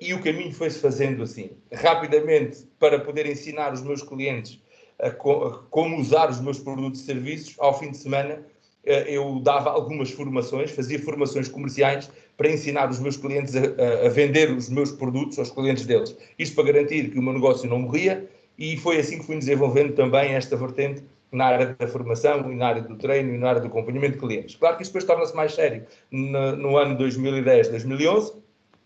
e o caminho foi-se fazendo assim. Rapidamente, para poder ensinar os meus clientes como usar os meus produtos e serviços, ao fim de semana eu dava algumas formações, fazia formações comerciais para ensinar os meus clientes a vender os meus produtos aos clientes deles. Isto para garantir que o meu negócio não morria, e foi assim que fui desenvolvendo também esta vertente na área da formação, e na área do treino, e na área do acompanhamento de clientes. Claro que isto depois torna-se mais sério no ano 2010, 2011,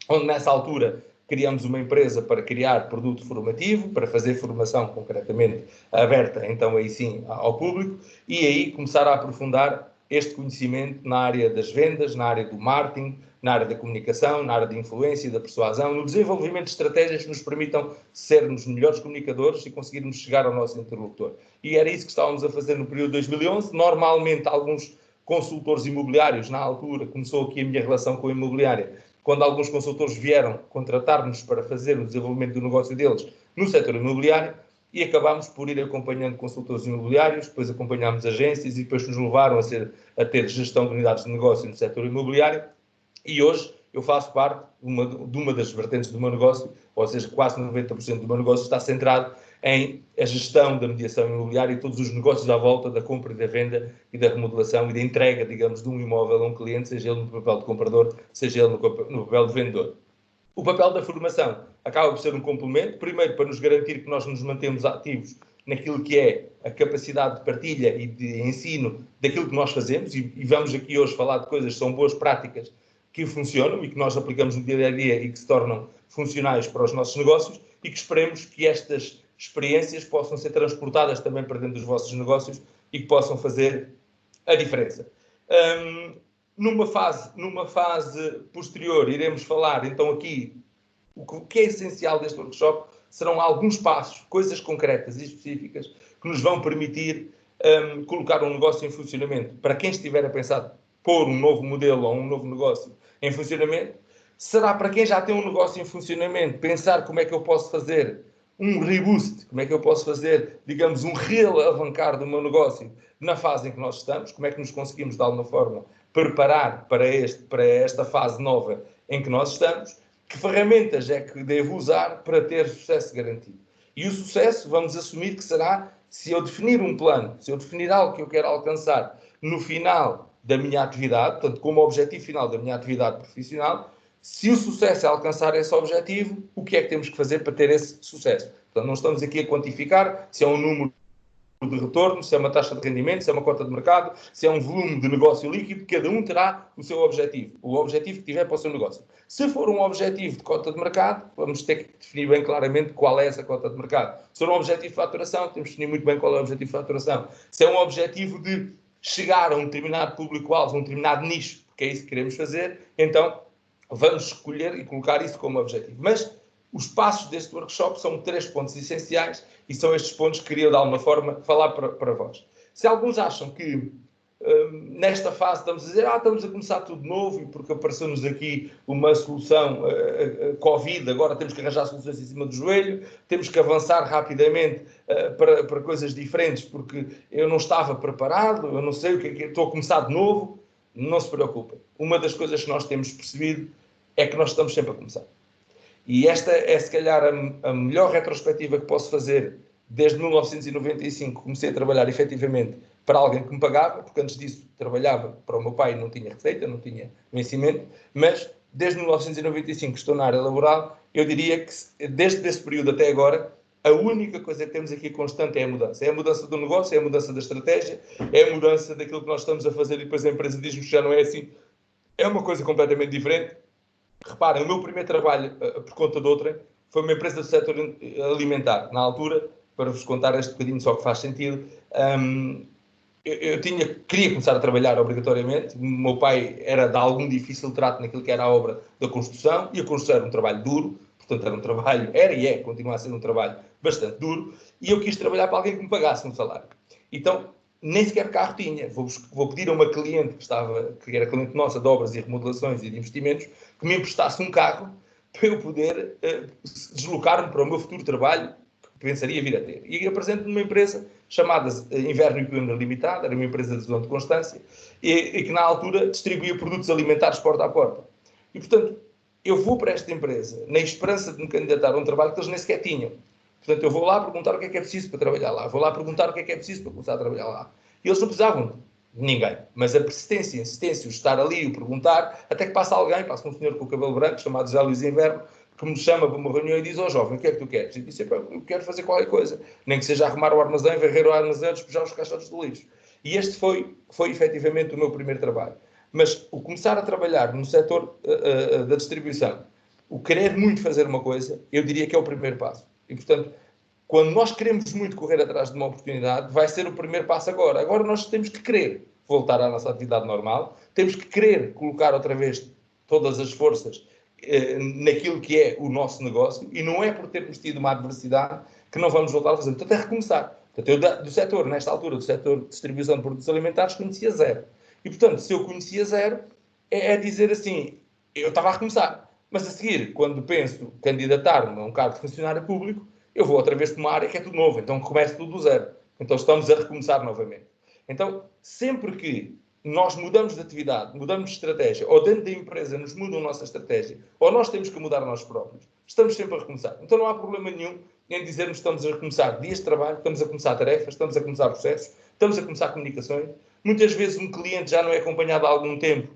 onde nessa altura criamos uma empresa para criar produto formativo, para fazer formação concretamente aberta, então aí sim, ao público, e aí começar a aprofundar este conhecimento na área das vendas, na área do marketing, na área da comunicação, na área da influência e da persuasão, no desenvolvimento de estratégias que nos permitam sermos melhores comunicadores e conseguirmos chegar ao nosso interlocutor. E era isso que estávamos a fazer no período de 2011. Normalmente, alguns consultores imobiliários, na altura, começou aqui a minha relação com a imobiliária, quando alguns consultores vieram contratar-nos para fazer o desenvolvimento do negócio deles no setor imobiliário, e acabámos por ir acompanhando consultores imobiliários, depois acompanhámos agências e depois nos levaram a ter gestão de unidades de negócio no setor imobiliário, e hoje eu faço parte de uma das vertentes do meu negócio, ou seja, quase 90% do meu negócio está centrado em a gestão da mediação imobiliária e todos os negócios à volta da compra e da venda e da remodelação e da entrega, digamos, de um imóvel a um cliente, seja ele no papel de comprador, seja ele no papel de vendedor. O papel da formação acaba por ser um complemento, primeiro para nos garantir que nós nos mantemos ativos naquilo que é a capacidade de partilha e de ensino daquilo que nós fazemos, e vamos aqui hoje falar de coisas que são boas práticas que funcionam e que nós aplicamos no dia a dia e que se tornam funcionais para os nossos negócios, e que esperemos que estas experiências possam ser transportadas também para dentro dos vossos negócios e que possam fazer a diferença. Numa fase posterior, iremos falar então aqui o que é essencial deste workshop. Serão alguns passos, coisas concretas e específicas que nos vão permitir colocar um negócio em funcionamento. Para quem estiver a pensar pôr um novo modelo ou um novo negócio em funcionamento, será para quem já tem um negócio em funcionamento pensar como é que eu posso fazer um reboost, como é que eu posso fazer, digamos, um realavancar do meu negócio na fase em que nós estamos, como é que nos conseguimos de alguma forma preparar para esta fase nova em que nós estamos, que ferramentas é que devo usar para ter sucesso garantido. E o sucesso, vamos assumir que será se eu definir um plano, se eu definir algo que eu quero alcançar no final da minha atividade, portanto, como objetivo final da minha atividade profissional. Se o sucesso é alcançar esse objetivo, o que é que temos que fazer para ter esse sucesso? Portanto, não estamos aqui a quantificar se é um número de retorno, se é uma taxa de rendimento, se é uma cota de mercado, se é um volume de negócio líquido. Cada um terá o seu objetivo, o objetivo que tiver para o seu negócio. Se for um objetivo de cota de mercado, vamos ter que definir bem claramente qual é essa cota de mercado. Se for um objetivo de faturação, temos que definir muito bem qual é o objetivo de faturação. Se é um objetivo de chegar a um determinado público-alvo, a um determinado nicho, porque é isso que queremos fazer, então vamos escolher e colocar isso como objetivo. Mas os passos deste workshop são 3 pontos essenciais, e são estes pontos que queria de alguma forma falar para vós. Se alguns acham que nesta fase estamos a dizer, estamos a começar tudo novo, e porque apareceu-nos aqui uma solução Covid, agora temos que arranjar soluções em cima do joelho, temos que avançar rapidamente para coisas diferentes, porque eu não estava preparado, eu não sei o que é, estou a começar de novo. Não se preocupem. Uma das coisas que nós temos percebido é que nós estamos sempre a começar. E esta é, se calhar, a melhor retrospectiva que posso fazer. Desde 1995 comecei a trabalhar efetivamente para alguém que me pagava, porque antes disso trabalhava para o meu pai e não tinha receita, não tinha vencimento, mas desde 1995 estou na área laboral. Eu diria que desde esse período até agora, a única coisa que temos aqui constante é a mudança. É a mudança do negócio, é a mudança da estratégia, é a mudança daquilo que nós estamos a fazer, e depois a empresa diz-nos que já não é assim. É uma coisa completamente diferente. Reparem, o meu primeiro trabalho, por conta de outra, foi uma empresa do setor alimentar. Na altura, para vos contar este bocadinho só que faz sentido, queria começar a trabalhar obrigatoriamente. O meu pai era de algum difícil trato naquilo que era a obra da construção, e a construção era um trabalho duro, portanto era um trabalho, era e é, continua a ser um trabalho bastante duro, e eu quis trabalhar para alguém que me pagasse um salário. Então, nem sequer carro tinha. Vou pedir a uma cliente que era cliente nossa de obras e remodelações e de investimentos, que me emprestasse um carro para eu poder deslocar-me para o meu futuro trabalho, que pensaria vir a ter. E apresento-me numa empresa chamada Inverno e Pena Limitada, era uma empresa de Zona de Constância, e que na altura distribuía produtos alimentares porta a porta. E, portanto, eu vou para esta empresa na esperança de me candidatar a um trabalho que eles nem sequer tinham. Portanto, eu vou lá perguntar o que é preciso para trabalhar lá. Vou lá perguntar o que é preciso para começar a trabalhar lá. E eles não precisavam de ninguém. Mas a persistência, a insistência, o estar ali, o perguntar, até que passa alguém, passa um senhor com o cabelo branco, chamado José Luís Inverno, que me chama para uma reunião e diz: ó jovem, o que é que tu queres? E disse: eu quero fazer qualquer coisa. Nem que seja arrumar o armazém, varrer o armazém, despejar os caixotes de lixo. E este foi efetivamente o meu primeiro trabalho. Mas o começar a trabalhar no setor da distribuição, o querer muito fazer uma coisa, eu diria que é o primeiro passo. E, portanto, quando nós queremos muito correr atrás de uma oportunidade, vai ser o primeiro passo agora. Agora nós temos que querer voltar à nossa atividade normal, temos que querer colocar outra vez todas as forças naquilo que é o nosso negócio, e não é por termos tido uma adversidade que não vamos voltar a fazer. Portanto, é recomeçar. Portanto, eu do setor, nesta altura, do setor de distribuição de produtos alimentares, conhecia zero. E, portanto, se eu conhecia zero, é dizer assim, eu estava a recomeçar. Mas a seguir, quando penso candidatar-me a um cargo de funcionário público, eu vou outra vez para uma área que é tudo novo, então começo tudo do zero. Então estamos a recomeçar novamente. Então, sempre que nós mudamos de atividade, mudamos de estratégia, ou dentro da empresa nos mudam a nossa estratégia, ou nós temos que mudar nós próprios, estamos sempre a recomeçar. Então não há problema nenhum em dizermos que estamos a recomeçar dias de trabalho, estamos a começar tarefas, estamos a começar processos, estamos a começar comunicações. Muitas vezes um cliente já não é acompanhado há algum tempo,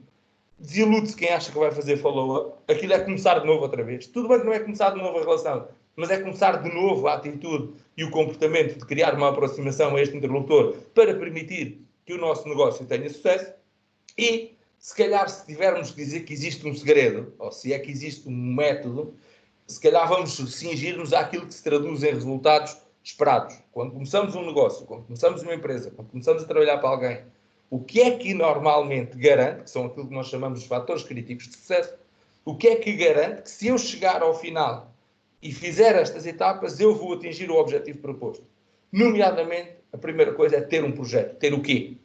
desilude-se quem acha que vai fazer follow-up, aquilo é começar de novo outra vez. Tudo bem que não é começar de novo a relação, mas é começar de novo a atitude e o comportamento de criar uma aproximação a este interlocutor para permitir que o nosso negócio tenha sucesso. E, se calhar, se tivermos que dizer que existe um segredo, ou se é que existe um método, se calhar vamos cingir-nos àquilo que se traduz em resultados esperados. Quando começamos um negócio, quando começamos uma empresa, quando começamos a trabalhar para alguém, o que é que normalmente garante, que são aquilo que nós chamamos de fatores críticos de sucesso, o que é que garante que se eu chegar ao final e fizer estas etapas, eu vou atingir o objetivo proposto? Nomeadamente, a primeira coisa é ter um projeto. Ter o quê?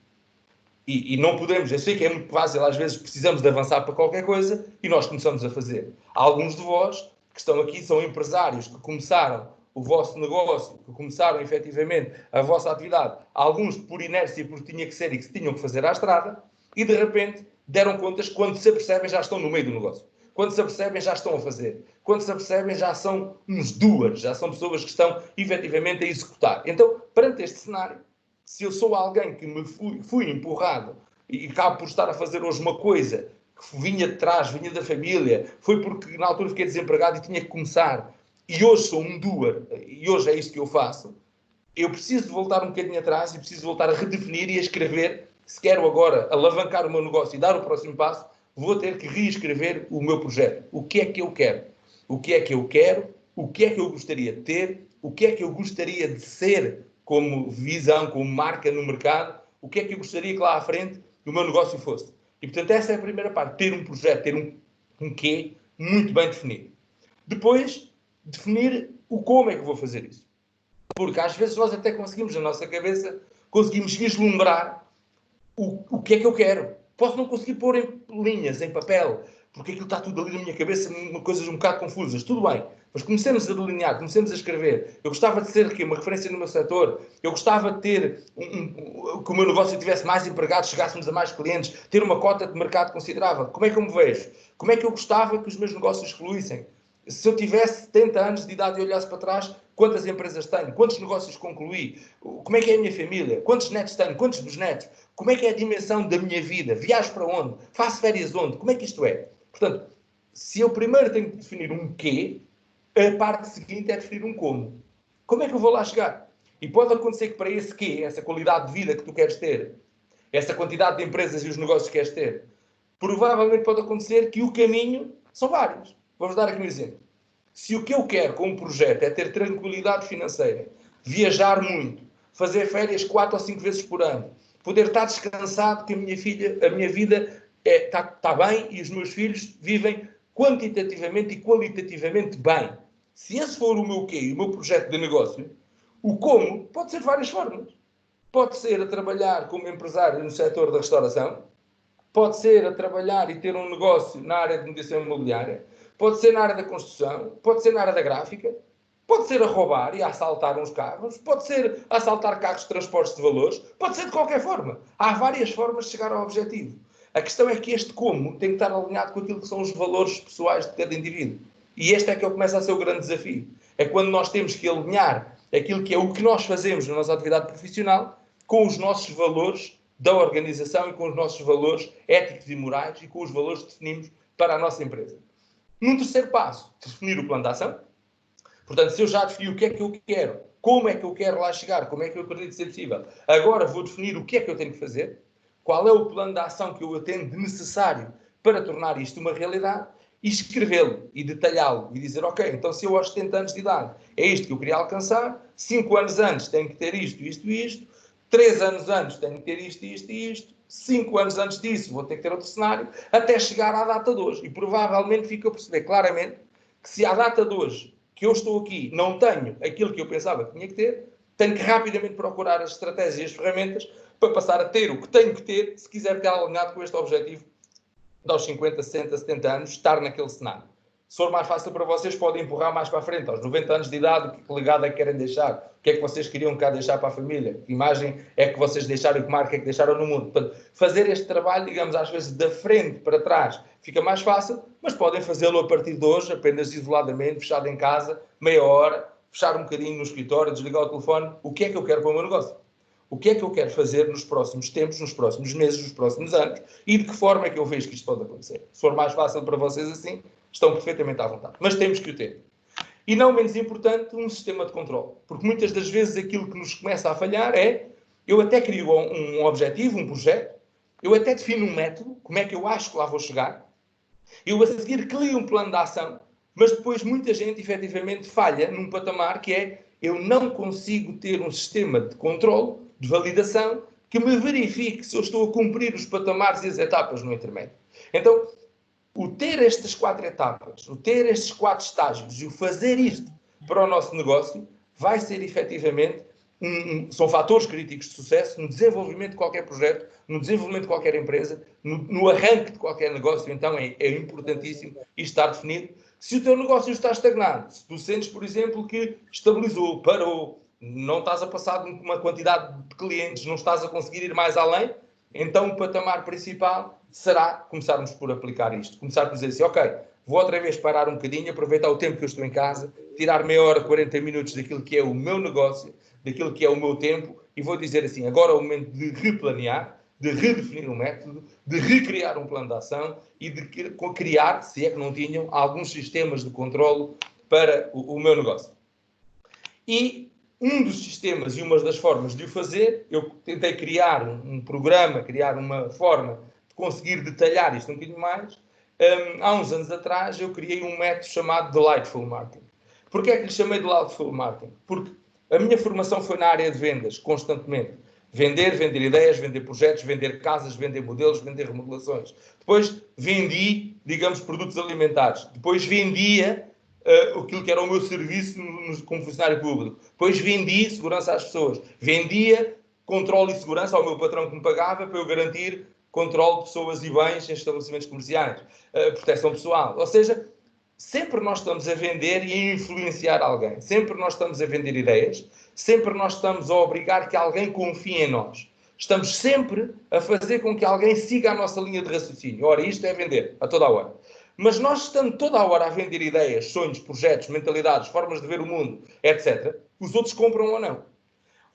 E não podemos, eu sei que é muito fácil, às vezes precisamos de avançar para qualquer coisa e nós começamos a fazer. Alguns de vós que estão aqui são empresários que começaram o vosso negócio, que começaram efetivamente a vossa atividade, alguns por inércia, porque tinha que ser e que se tinham que fazer à estrada, e de repente deram contas, quando se apercebem já estão no meio do negócio. Quando se apercebem já estão a fazer. Quando se apercebem já são uns doers, já são pessoas que estão efetivamente a executar. Então, perante este cenário, se eu sou alguém que me fui empurrado e acabo por estar a fazer hoje uma coisa que vinha de trás, vinha da família, foi porque na altura fiquei desempregado e tinha que começar, e hoje sou um doer, e hoje é isto que eu faço, eu preciso de voltar um bocadinho atrás e preciso voltar a redefinir e a escrever. Se quero agora alavancar o meu negócio e dar o próximo passo, vou ter que reescrever o meu projeto. O que é que eu quero? O que é que eu quero? O que é que eu gostaria de ter? O que é que eu gostaria de ser como visão, como marca no mercado? O que é que eu gostaria que lá à frente o meu negócio fosse? E, portanto, essa é a primeira parte. Ter um projeto, ter um quê muito bem definido. Depois, definir o como é que vou fazer isso. Porque às vezes nós até conseguimos, na nossa cabeça, conseguimos vislumbrar o que é que eu quero. Posso não conseguir pôr em linhas, em papel, porque aquilo está tudo ali na minha cabeça, coisas um bocado confusas. Tudo bem, mas comecemos a delinear, comecemos a escrever. Eu gostava de ser aqui uma referência no meu setor, eu gostava de ter que o meu negócio tivesse mais empregados, chegássemos a mais clientes, ter uma cota de mercado considerável. Como é que eu me vejo? Como é que eu gostava que os meus negócios fluíssem? Se eu tivesse 70 anos de idade e olhasse para trás, quantas empresas tenho? Quantos negócios concluí? Como é que é a minha família? Quantos netos tenho? Quantos bisnetos? Como é que é a dimensão da minha vida? Viajo para onde? Faço férias onde? Como é que isto é? Portanto, se eu primeiro tenho que definir um quê, a parte seguinte é definir um como. Como é que eu vou lá chegar? E pode acontecer que para esse quê, essa qualidade de vida que tu queres ter, essa quantidade de empresas e os negócios que queres ter, provavelmente pode acontecer que o caminho são vários. Vou-vos dar aqui um exemplo. Se o que eu quero com um projeto é ter tranquilidade financeira, viajar muito, fazer férias 4 ou 5 vezes por ano, poder estar descansado que a minha vida está bem e os meus filhos vivem quantitativamente e qualitativamente bem. Se esse for o meu quê, o meu projeto de negócio, o como pode ser de várias formas. Pode ser a trabalhar como empresário no setor da restauração, pode ser a trabalhar e ter um negócio na área de mediação imobiliária, pode ser na área da construção, pode ser na área da gráfica, pode ser a roubar e a assaltar uns carros, pode ser a assaltar carros de transportes de valores, pode ser de qualquer forma. Há várias formas de chegar ao objetivo. A questão é que este como tem que estar alinhado com aquilo que são os valores pessoais de cada indivíduo. E este é que começa a ser o grande desafio. É quando nós temos que alinhar aquilo que é o que nós fazemos na nossa atividade profissional com os nossos valores da organização e com os nossos valores éticos e morais e com os valores que definimos para a nossa empresa. Num terceiro passo, definir o plano de ação. Portanto, se eu já defini o que é que eu quero, como é que eu quero lá chegar, como é que eu acredito ser possível, agora vou definir o que é que eu tenho que fazer, qual é o plano de ação que eu entendo de necessário para tornar isto uma realidade, e escrevê-lo e detalhá-lo e dizer, ok, então se eu aos 70 anos de idade é isto que eu queria alcançar, 5 anos antes tenho que ter isto, isto e isto, 3 anos antes tenho que ter isto, isto e isto, 5 anos antes disso vou ter que ter outro cenário, até chegar à data de hoje. E provavelmente fico a perceber claramente que se à data de hoje, que eu estou aqui, não tenho aquilo que eu pensava que tinha que ter, tenho que rapidamente procurar as estratégias e as ferramentas para passar a ter o que tenho que ter, se quiser ficar alinhado com este objetivo de aos 50, 60, 70 anos, estar naquele cenário. Se for mais fácil para vocês, podem empurrar mais para a frente. Aos 90 anos de idade, que legado é que querem deixar? O que é que vocês queriam cá deixar para a família? Que imagem é que vocês deixaram e que marca é que deixaram no mundo? Portanto, fazer este trabalho, digamos, às vezes da frente para trás, fica mais fácil, mas podem fazê-lo a partir de hoje, apenas isoladamente, fechado em casa, meia hora, fechar um bocadinho no escritório, desligar o telefone. O que é que eu quero para o meu negócio? O que é que eu quero fazer nos próximos tempos, nos próximos meses, nos próximos anos e de que forma é que eu vejo que isto pode acontecer. Se for mais fácil para vocês assim, estão perfeitamente à vontade. Mas temos que o ter. E não menos importante, um sistema de controle. Porque muitas das vezes aquilo que nos começa a falhar é, eu até crio um objetivo, um projeto, eu até defino um método, como é que eu acho que lá vou chegar, eu a seguir crio um plano de ação, mas depois muita gente efetivamente falha num patamar que é, eu não consigo ter um sistema de controle, de validação, que me verifique se eu estou a cumprir os patamares e as etapas no intermédio. Então, o ter estas 4 etapas, o ter estes 4 estágios e o fazer isto para o nosso negócio vai ser efetivamente, são fatores críticos de sucesso no desenvolvimento de qualquer projeto, no desenvolvimento de qualquer empresa, no arranque de qualquer negócio. Então é importantíssimo isto estar definido. Se o teu negócio está estagnado, se tu sentes, por exemplo, que estabilizou, parou, não estás a passar de uma quantidade de clientes, não estás a conseguir ir mais além, então o patamar principal será começarmos por aplicar isto. Começar por dizer assim, ok, vou outra vez parar um bocadinho, aproveitar o tempo que eu estou em casa, tirar meia hora, 40 minutos daquilo que é o meu negócio, daquilo que é o meu tempo, e vou dizer assim, agora é o momento de replanear, de redefinir um método, de recriar um plano de ação e de criar, se é que não tinham, alguns sistemas de controlo para o meu negócio. E um dos sistemas e uma das formas de o fazer, eu tentei criar um programa, criar uma forma de conseguir detalhar isto um bocadinho mais. Há uns anos atrás eu criei um método chamado Delightful Marketing. Porquê é que lhe chamei Delightful Marketing? Porque a minha formação foi na área de vendas, constantemente. Vender ideias, vender projetos, vender casas, vender modelos, vender remodelações. Depois vendi, digamos, produtos alimentares. Depois vendia aquilo que era o meu serviço como funcionário público. Depois vendi segurança às pessoas. Vendia controle e segurança ao meu patrão que me pagava para eu garantir controle de pessoas e bens em estabelecimentos comerciais. Proteção pessoal. Ou seja, sempre nós estamos a vender e a influenciar alguém. Sempre nós estamos a vender ideias. Sempre nós estamos a obrigar que alguém confie em nós. Estamos sempre a fazer com que alguém siga a nossa linha de raciocínio. Ora, isto é vender, a toda a hora. Mas nós estamos toda a hora a vender ideias, sonhos, projetos, mentalidades, formas de ver o mundo, etc. Os outros compram ou não.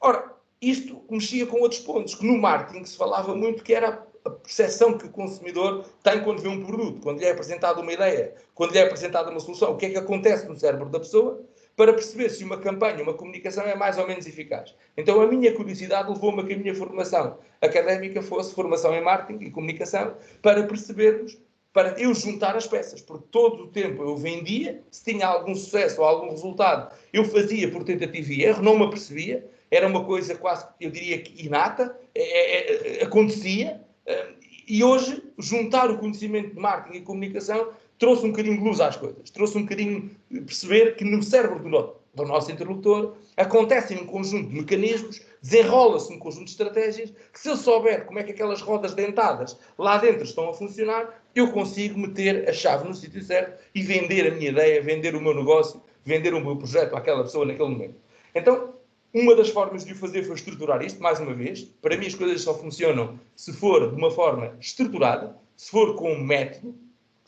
Ora, isto mexia com outros pontos, que no marketing se falava muito que era a percepção que o consumidor tem quando vê um produto, quando lhe é apresentada uma ideia, quando lhe é apresentada uma solução. O que é que acontece no cérebro da pessoa para perceber se uma campanha, uma comunicação é mais ou menos eficaz. Então a minha curiosidade levou-me a que a minha formação académica fosse formação em marketing e comunicação para percebermos, para eu juntar as peças, porque todo o tempo eu vendia, se tinha algum sucesso ou algum resultado, eu fazia por tentativa e erro, não me apercebia, era uma coisa quase, eu diria que inata, acontecia, e hoje juntar o conhecimento de marketing e comunicação trouxe um bocadinho de luz às coisas, trouxe um bocadinho de perceber que no cérebro do nosso interlocutor acontecem um conjunto de mecanismos, desenrola-se um conjunto de estratégias, que se eu souber como é que aquelas rodas dentadas lá dentro estão a funcionar, eu consigo meter a chave no sítio certo e vender a minha ideia, vender o meu negócio, vender o meu projeto àquela pessoa naquele momento. Então, Uma das formas de o fazer foi estruturar isto, mais uma vez. Para mim as coisas só funcionam se for de uma forma estruturada, se for com um método,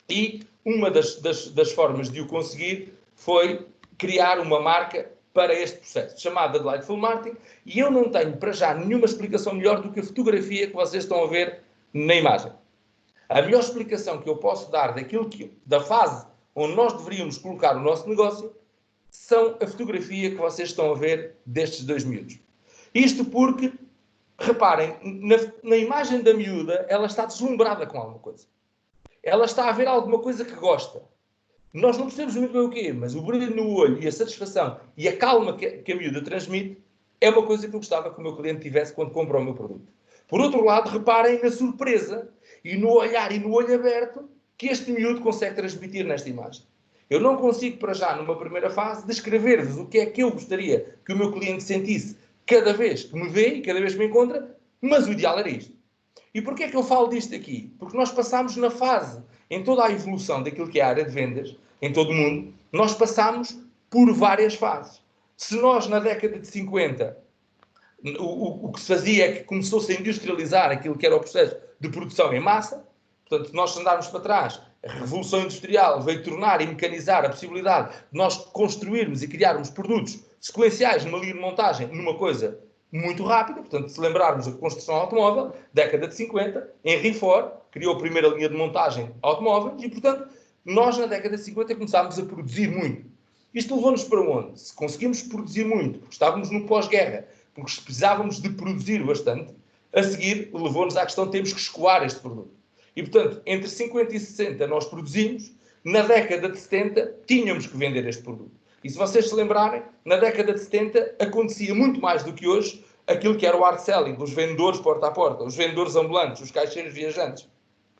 e uma das formas de o conseguir foi criar uma marca para este processo, chamada Delightful Marketing, e eu não tenho para já nenhuma explicação melhor do que a fotografia que vocês estão a ver na imagem. A melhor explicação que eu posso dar da fase onde nós deveríamos colocar o nosso negócio são a fotografia que vocês estão a ver destes 2 miúdos. Isto porque, reparem, na imagem da miúda, ela está deslumbrada com alguma coisa. Ela está a ver alguma coisa que gosta. Nós não percebemos muito bem o quê, mas o brilho no olho e a satisfação e a calma que a miúda transmite é uma coisa que eu gostava que o meu cliente tivesse quando compra o meu produto. Por outro lado, reparem na surpresa e no olhar e no olho aberto que este miúdo consegue transmitir nesta imagem. Eu não consigo, para já, numa primeira fase, descrever-vos o que é que eu gostaria que o meu cliente sentisse cada vez que me vê e cada vez que me encontra, mas o ideal era isto. E porquê é que eu falo disto aqui? Porque nós passámos na fase, em toda a evolução daquilo que é a área de vendas, em todo o mundo, nós passámos por várias fases. Se nós, na década de 50, o que se fazia é que começou-se a industrializar aquilo que era o processo de produção em massa, portanto, se nós andarmos para trás, a Revolução Industrial veio tornar e mecanizar a possibilidade de nós construirmos e criarmos produtos sequenciais numa linha de montagem, numa coisa muito rápida. Portanto, se lembrarmos da construção automóvel, década de 50, Henry Ford criou a primeira linha de montagem automóveis e, portanto, nós na década de 50 começámos a produzir muito. Isto levou-nos para onde? Se conseguimos produzir muito, porque estávamos no pós-guerra, porque precisávamos de produzir bastante, a seguir levou-nos à questão de termos que escoar este produto. E, portanto, entre 50 e 60 nós produzimos, na década de 70 tínhamos que vender este produto. E se vocês se lembrarem, na década de 70 acontecia muito mais do que hoje aquilo que era o hard selling, os vendedores porta a porta, os vendedores ambulantes, os caixeiros viajantes.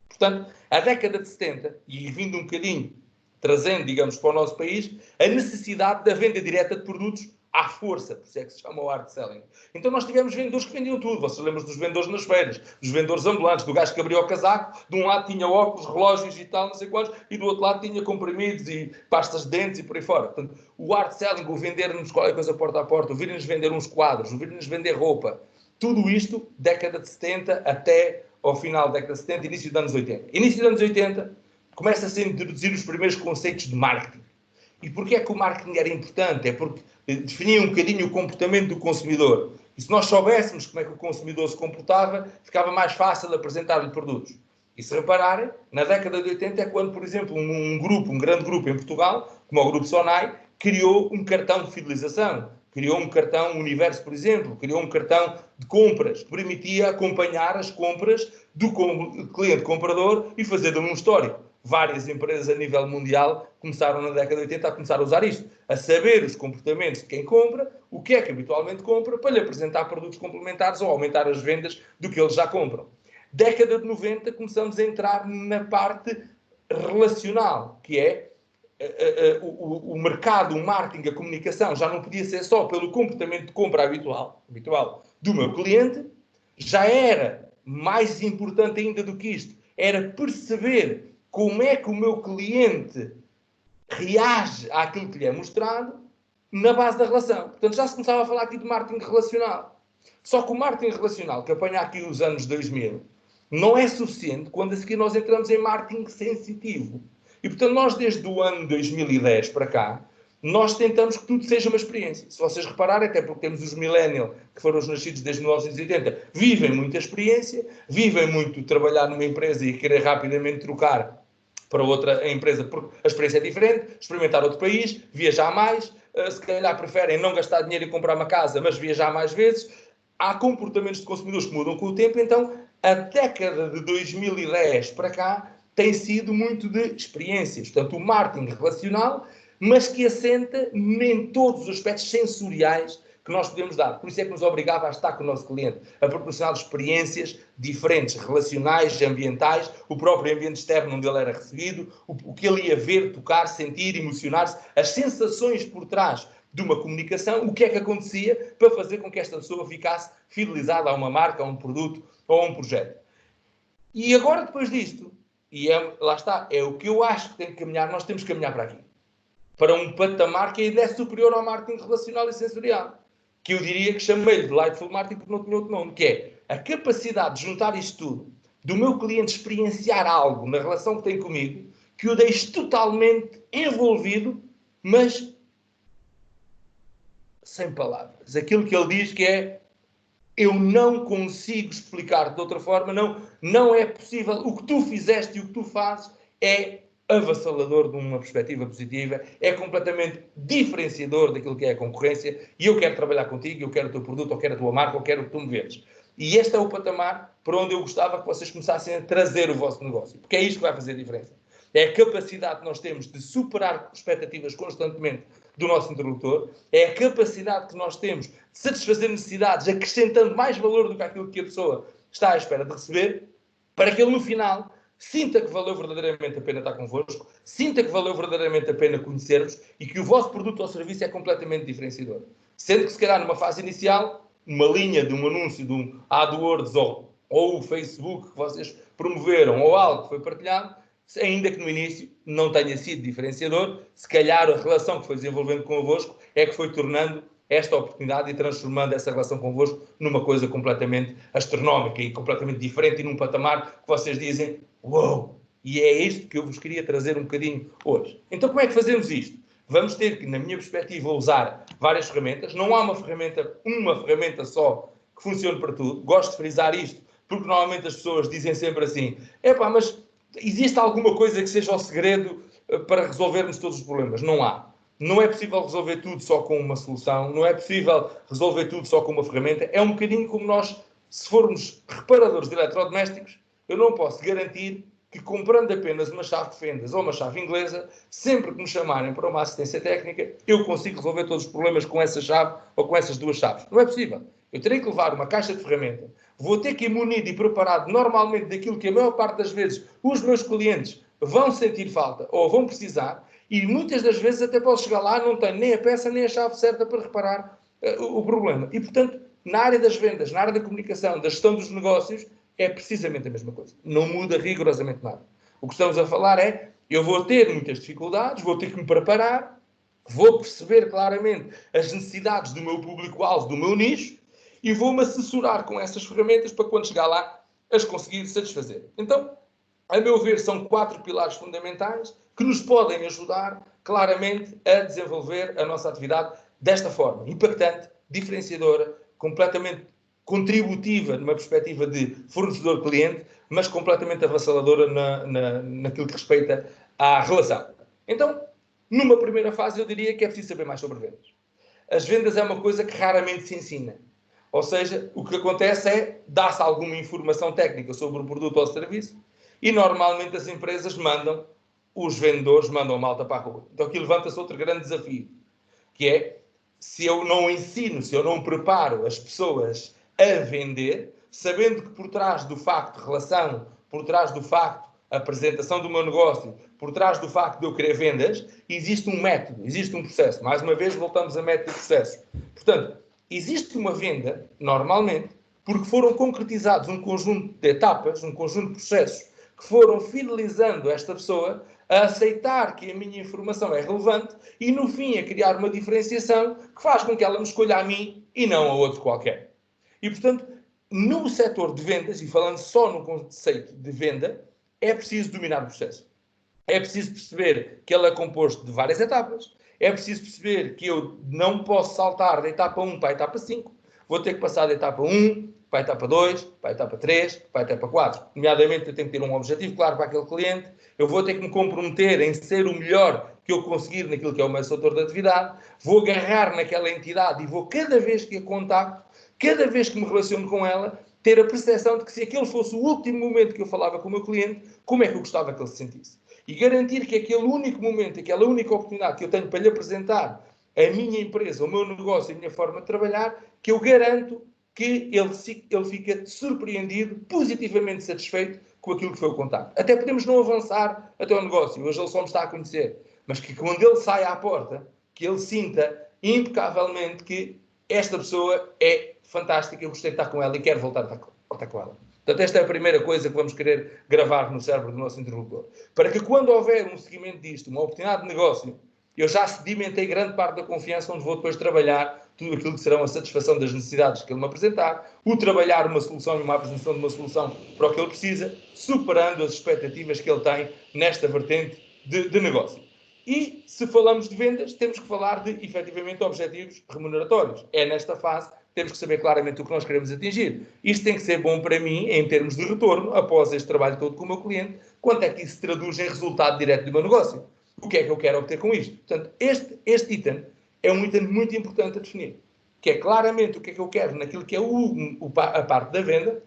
Portanto, a década de 70, e vindo um bocadinho, trazendo, digamos, para o nosso país, a necessidade da venda direta de produtos à força, por isso é que se chama o hard selling. Então nós tivemos vendedores que vendiam tudo. Vocês lembram dos vendedores nas feiras, dos vendedores ambulantes, do gajo que abria o casaco, de um lado tinha óculos, relógios e tal, não sei quantos, e do outro lado tinha comprimidos e pastas de dentes e por aí fora. Portanto, o hard selling, o vender-nos qualquer coisa porta a porta, o vir-nos vender uns quadros, o vir-nos vender roupa, tudo isto, década de 70 até ao final da década de 70, início dos anos 80. Início dos anos 80, começa-se a introduzir os primeiros conceitos de marketing. E porquê é que o marketing era importante? É porque definia um bocadinho o comportamento do consumidor. E se nós soubéssemos como é que o consumidor se comportava, ficava mais fácil apresentar-lhe produtos. E se repararem, na década de 80 é quando, por exemplo, um grande grupo em Portugal, como o Grupo Sonai, criou um cartão de fidelização. Criou um cartão Universo, por exemplo. Criou um cartão de compras que permitia acompanhar as compras do cliente comprador e fazer de um histórico. Várias empresas a nível mundial começaram na década de 80 a começar a usar isto, a saber os comportamentos de quem compra, o que é que habitualmente compra, para lhe apresentar produtos complementares ou aumentar as vendas do que eles já compram. Década de 90 começamos a entrar na parte relacional, que é o mercado, o marketing, a comunicação, já não podia ser só pelo comportamento de compra habitual do meu cliente, já era mais importante ainda do que isto, era perceber como é que o meu cliente reage àquilo que lhe é mostrado na base da relação. Portanto, já se começava a falar aqui de marketing relacional. Só que o marketing relacional, que apanha aqui os anos 2000, não é suficiente quando a seguir nós entramos em marketing sensitivo. E, portanto, nós desde o ano 2010 para cá, nós tentamos que tudo seja uma experiência. Se vocês repararem, até porque temos os millennials, que foram os nascidos desde 1980, vivem muita experiência, vivem muito trabalhar numa empresa e querer rapidamente trocar para outra empresa, porque a experiência é diferente, experimentar outro país, viajar mais, se calhar preferem não gastar dinheiro e comprar uma casa, mas viajar mais vezes. Há comportamentos de consumidores que mudam com o tempo, então a década de 2010 para cá tem sido muito de experiências. Portanto, o marketing relacional, mas que assenta em todos os aspectos sensoriais que nós podemos dar. Por isso é que nos obrigava a estar com o nosso cliente, a proporcionar experiências diferentes, relacionais, ambientais, o próprio ambiente externo onde ele era recebido, o que ele ia ver, tocar, sentir, emocionar-se, as sensações por trás de uma comunicação, o que é que acontecia para fazer com que esta pessoa ficasse fidelizada a uma marca, a um produto ou a um projeto. E agora, depois disto, lá está, é o que eu acho que tem que caminhar, nós temos que caminhar para aqui. Para um patamar que ainda é superior ao marketing relacional e sensorial. que eu diria que chamei-lhe de Lightful Marketing porque não tinha outro nome, que é a capacidade de juntar isto tudo, do meu cliente experienciar algo na relação que tem comigo, que o deixe totalmente envolvido, mas sem palavras. Aquilo que ele diz que é: eu não consigo explicar de outra forma, não é possível. O que tu fizeste e o que tu fazes é avassalador de uma perspectiva positiva, é completamente diferenciador daquilo que é a concorrência, e eu quero trabalhar contigo, eu quero o teu produto, ou quero a tua marca, ou quero o que tu me vendes. E este é o patamar para onde eu gostava que vocês começassem a trazer o vosso negócio, porque é isto que vai fazer a diferença. É a capacidade que nós temos de superar expectativas constantemente do nosso interlocutor, é a capacidade que nós temos de satisfazer necessidades, acrescentando mais valor do que aquilo que a pessoa está à espera de receber, para que ele no final sinta que valeu verdadeiramente a pena estar convosco, sinta que valeu verdadeiramente a pena conhecer-vos e que o vosso produto ou serviço é completamente diferenciador. Sendo que, se calhar, numa fase inicial, uma linha de um anúncio de um AdWords ou o Facebook que vocês promoveram ou algo que foi partilhado, ainda que no início não tenha sido diferenciador, se calhar a relação que foi desenvolvendo convosco é que foi tornando esta oportunidade e transformando essa relação convosco numa coisa completamente astronómica e completamente diferente e num patamar que vocês dizem: uou! E é isto que eu vos queria trazer um bocadinho hoje. Então, como é que fazemos isto? Vamos ter que, na minha perspectiva, usar várias ferramentas. Não há uma ferramenta só que funcione para tudo. Gosto de frisar isto, porque normalmente as pessoas dizem sempre assim: epá, mas existe alguma coisa que seja o segredo para resolvermos todos os problemas? Não há. Não é possível resolver tudo só com uma solução, não é possível resolver tudo só com uma ferramenta. É um bocadinho como nós, se formos reparadores de eletrodomésticos, eu não posso garantir que, comprando apenas uma chave de fendas ou uma chave inglesa, sempre que me chamarem para uma assistência técnica, eu consigo resolver todos os problemas com essa chave ou com essas duas chaves. Não é possível. Eu terei que levar uma caixa de ferramenta, vou ter que ir munido e preparado normalmente daquilo que a maior parte das vezes os meus clientes vão sentir falta ou vão precisar, e muitas das vezes até posso chegar lá, não tenho nem a peça nem a chave certa para reparar o problema. E, portanto, na área das vendas, na área da comunicação, da gestão dos negócios, é precisamente a mesma coisa. Não muda rigorosamente nada. O que estamos a falar é: eu vou ter muitas dificuldades, vou ter que me preparar, vou perceber claramente as necessidades do meu público-alvo, do meu nicho, e vou-me assessorar com essas ferramentas para, quando chegar lá, as conseguir satisfazer. Então, a meu ver, são 4 pilares fundamentais que nos podem ajudar claramente a desenvolver a nossa atividade desta forma: impactante, diferenciadora, completamente contributiva numa perspectiva de fornecedor-cliente, mas completamente avassaladora naquilo que respeita à relação. Então, numa primeira fase, eu diria que é preciso saber mais sobre vendas. As vendas é uma coisa que raramente se ensina. Ou seja, o que acontece é dar-se alguma informação técnica sobre o produto ou o serviço, e normalmente as empresas os vendedores mandam a malta para a rua. Então aqui levanta-se outro grande desafio, que é: se eu não ensino, se eu não preparo as pessoas a vender, sabendo que por trás do facto de relação, por trás do facto de apresentação do meu negócio, por trás do facto de eu querer vendas, existe um método, existe um processo. Mais uma vez voltamos a método e processo. Portanto, existe uma venda, normalmente, porque foram concretizados um conjunto de etapas, um conjunto de processos que foram fidelizando esta pessoa a aceitar que a minha informação é relevante e, no fim, a criar uma diferenciação que faz com que ela me escolha a mim e não a outro qualquer. E, portanto, no setor de vendas, e falando só no conceito de venda, é preciso dominar o processo. É preciso perceber que ele é composto de várias etapas. É preciso perceber que eu não posso saltar da etapa 1 para a etapa 5. Vou ter que passar da etapa 1 para a etapa 2, para a etapa 3, para a etapa 4. Nomeadamente, eu tenho que ter um objetivo claro para aquele cliente. Eu vou ter que me comprometer em ser o melhor que eu conseguir naquilo que é o meu setor de atividade. Vou agarrar naquela entidade e vou, cada vez que a contacto, cada vez que me relaciono com ela, ter a percepção de que, se aquele fosse o último momento que eu falava com o meu cliente, como é que eu gostava que ele se sentisse. E garantir que aquele único momento, aquela única oportunidade que eu tenho para lhe apresentar a minha empresa, o meu negócio, a minha forma de trabalhar, que eu garanto que ele fica surpreendido, positivamente satisfeito com aquilo que foi o contacto. Até podemos não avançar até o negócio, hoje ele só me está a conhecer, mas que quando ele sai à porta, que ele sinta impecavelmente que esta pessoa é fantástica, eu gostei de estar com ela e quero voltar a estar com ela. Portanto, esta é a primeira coisa que vamos querer gravar no cérebro do nosso interlocutor. Para que, quando houver um seguimento disto, uma oportunidade de negócio, eu já sedimentei grande parte da confiança onde vou depois trabalhar tudo aquilo que serão a satisfação das necessidades que ele me apresentar, o trabalhar uma solução e uma apresentação de uma solução para o que ele precisa, superando as expectativas que ele tem nesta vertente de negócio. E, se falamos de vendas, temos que falar de, efetivamente, objetivos remuneratórios. É nesta fase que temos que saber claramente o que nós queremos atingir. Isto tem que ser bom para mim, em termos de retorno, após este trabalho todo com o meu cliente, quanto é que isso se traduz em resultado direto do meu negócio. O que é que eu quero obter com isto? Portanto, este item é um item muito importante a definir, que é claramente o que é que eu quero naquilo que é a parte da venda,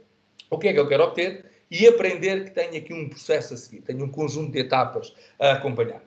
o que é que eu quero obter, e aprender que tenho aqui um processo a seguir, tenho um conjunto de etapas a acompanhar.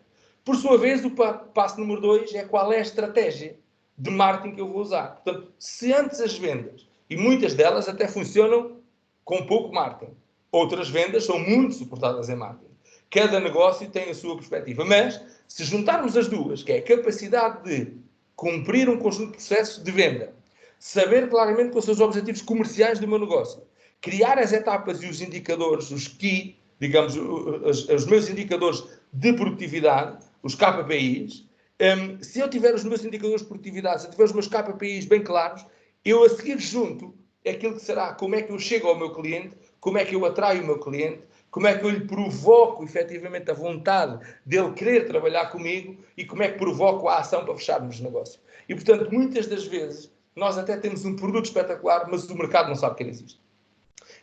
Por sua vez, o passo número 2 é qual é a estratégia de marketing que eu vou usar. Portanto, se antes as vendas, e muitas delas até funcionam com pouco marketing, outras vendas são muito suportadas em marketing. Cada negócio tem a sua perspectiva, mas se juntarmos as duas, que é a capacidade de cumprir um conjunto de processos de venda, saber claramente quais são os objetivos comerciais do meu negócio, criar as etapas e os indicadores, os key, digamos, os meus indicadores de produtividade, os KPIs, se eu tiver os meus indicadores de produtividade, se eu tiver os meus KPIs bem claros, eu a seguir junto aquilo que será como é que eu chego ao meu cliente, como é que eu atraio o meu cliente, como é que eu lhe provoco efetivamente a vontade dele querer trabalhar comigo e como é que provoco a ação para fecharmos o negócio. E, portanto, muitas das vezes, nós até temos um produto espetacular, mas o mercado não sabe que ele existe.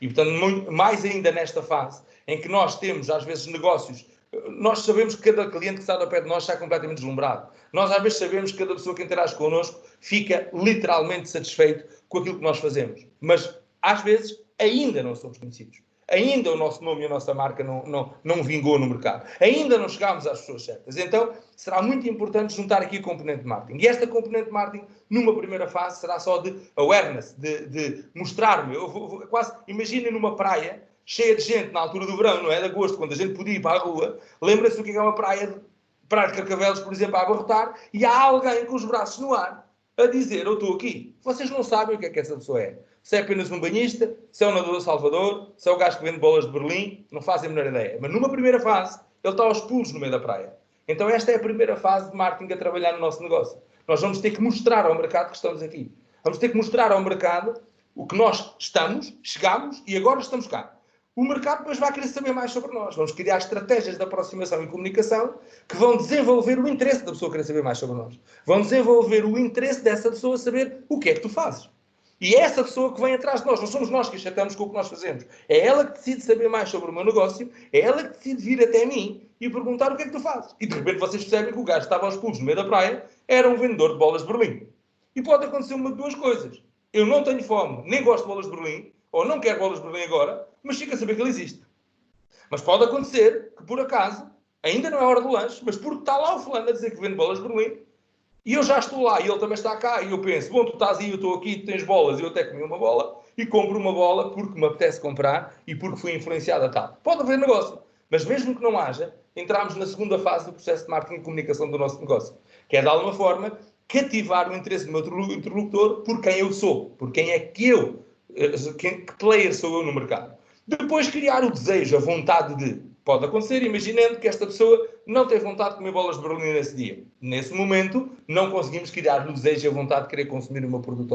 E, portanto, mais ainda nesta fase, em que nós temos, às vezes, negócios, nós sabemos que cada cliente que está ao pé de nós está completamente deslumbrado. Nós, às vezes, sabemos que cada pessoa que interage connosco fica literalmente satisfeito com aquilo que nós fazemos. Mas, às vezes, ainda não somos conhecidos. Ainda o nosso nome e a nossa marca não vingou no mercado. Ainda não chegámos às pessoas certas. Então, será muito importante juntar aqui a componente de marketing. E esta componente de marketing, numa primeira fase, será só de awareness, de mostrar-me. Quase, imaginem numa praia cheia de gente na altura do verão, não é? De agosto, quando a gente podia ir para a rua. Lembra-se do que é uma praia de Carcavelos, por exemplo, a abarrotar, e há alguém com os braços no ar a dizer, eu estou aqui. Vocês não sabem o que é que essa pessoa é. Se é apenas um banhista, se é um nadador de Salvador, se é o gajo que vende bolas de Berlim, não fazem a menor ideia. Mas numa primeira fase, ele está aos pulos no meio da praia. Então esta é a primeira fase de marketing a trabalhar no nosso negócio. Nós vamos ter que mostrar ao mercado que estamos aqui. Vamos ter que mostrar ao mercado o que nós estamos, chegamos e agora estamos cá. O mercado depois vai querer saber mais sobre nós. Vamos criar estratégias de aproximação e comunicação que vão desenvolver o interesse da pessoa querer saber mais sobre nós. Vão desenvolver o interesse dessa pessoa saber o que é que tu fazes. E é essa pessoa que vem atrás de nós. Não somos nós que chatamos com o que nós fazemos. É ela que decide saber mais sobre o meu negócio, é ela que decide vir até mim e perguntar o que é que tu fazes. E de repente vocês percebem que o gajo estava aos pulos no meio da praia, era um vendedor de bolas de Berlim. E pode acontecer uma de duas coisas. Eu não tenho fome, nem gosto de bolas de Berlim, ou não quero bolas de Berlim agora, mas fica a saber que ele existe. Mas pode acontecer que, por acaso, ainda não é hora do lanche, mas porque está lá o fulano a dizer que vende bolas de Berlim, e eu já estou lá, e ele também está cá, e eu penso, bom, tu estás aí, eu estou aqui, tu tens bolas, e eu até comi uma bola, e compro uma bola porque me apetece comprar, e porque fui influenciado a tal. Pode haver negócio, mas mesmo que não haja, entramos na segunda fase do processo de marketing e comunicação do nosso negócio, que é, de alguma forma, cativar o interesse do meu interlocutor por quem eu sou, por quem é que eu, que player sou eu no mercado. Depois criar o desejo, a vontade de. Pode acontecer, imaginando que esta pessoa não tem vontade de comer bolas de Berlim nesse dia. Nesse momento, não conseguimos criar o desejo e a vontade de querer consumir o meu produto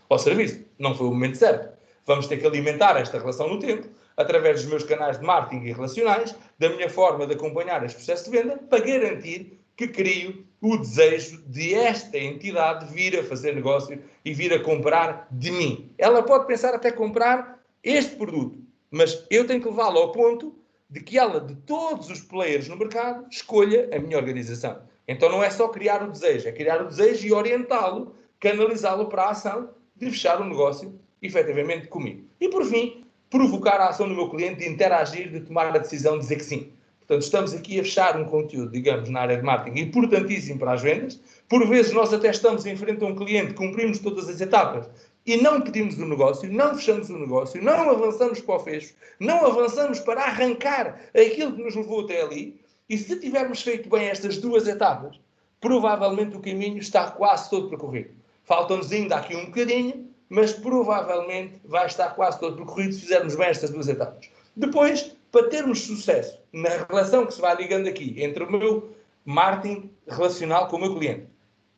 ou serviço. Não foi o momento certo. Vamos ter que alimentar esta relação no tempo, através dos meus canais de marketing e relacionais, da minha forma de acompanhar este processo de venda, para garantir que crio o desejo de esta entidade vir a fazer negócio e vir a comprar de mim. Ela pode pensar até comprar este produto, mas eu tenho que levá-la ao ponto de que ela, de todos os players no mercado, escolha a minha organização. Então não é só criar o desejo, é criar o desejo e orientá-lo, canalizá-lo para a ação de fechar o negócio, efetivamente, comigo. E, por fim, provocar a ação do meu cliente de interagir, de tomar a decisão de dizer que sim. Portanto, estamos aqui a fechar um conteúdo, digamos, na área de marketing importantíssimo para as vendas. Por vezes, nós até estamos em frente a um cliente, cumprimos todas as etapas e não pedimos o negócio, não fechamos o negócio, não avançamos para o fecho, não avançamos para arrancar aquilo que nos levou até ali. E se tivermos feito bem estas duas etapas, provavelmente o caminho está quase todo percorrido. Falta-nos ainda aqui um bocadinho, mas provavelmente vai estar quase todo percorrido se fizermos bem estas duas etapas. Depois, para termos sucesso na relação que se vai ligando aqui entre o meu marketing relacional com o meu cliente.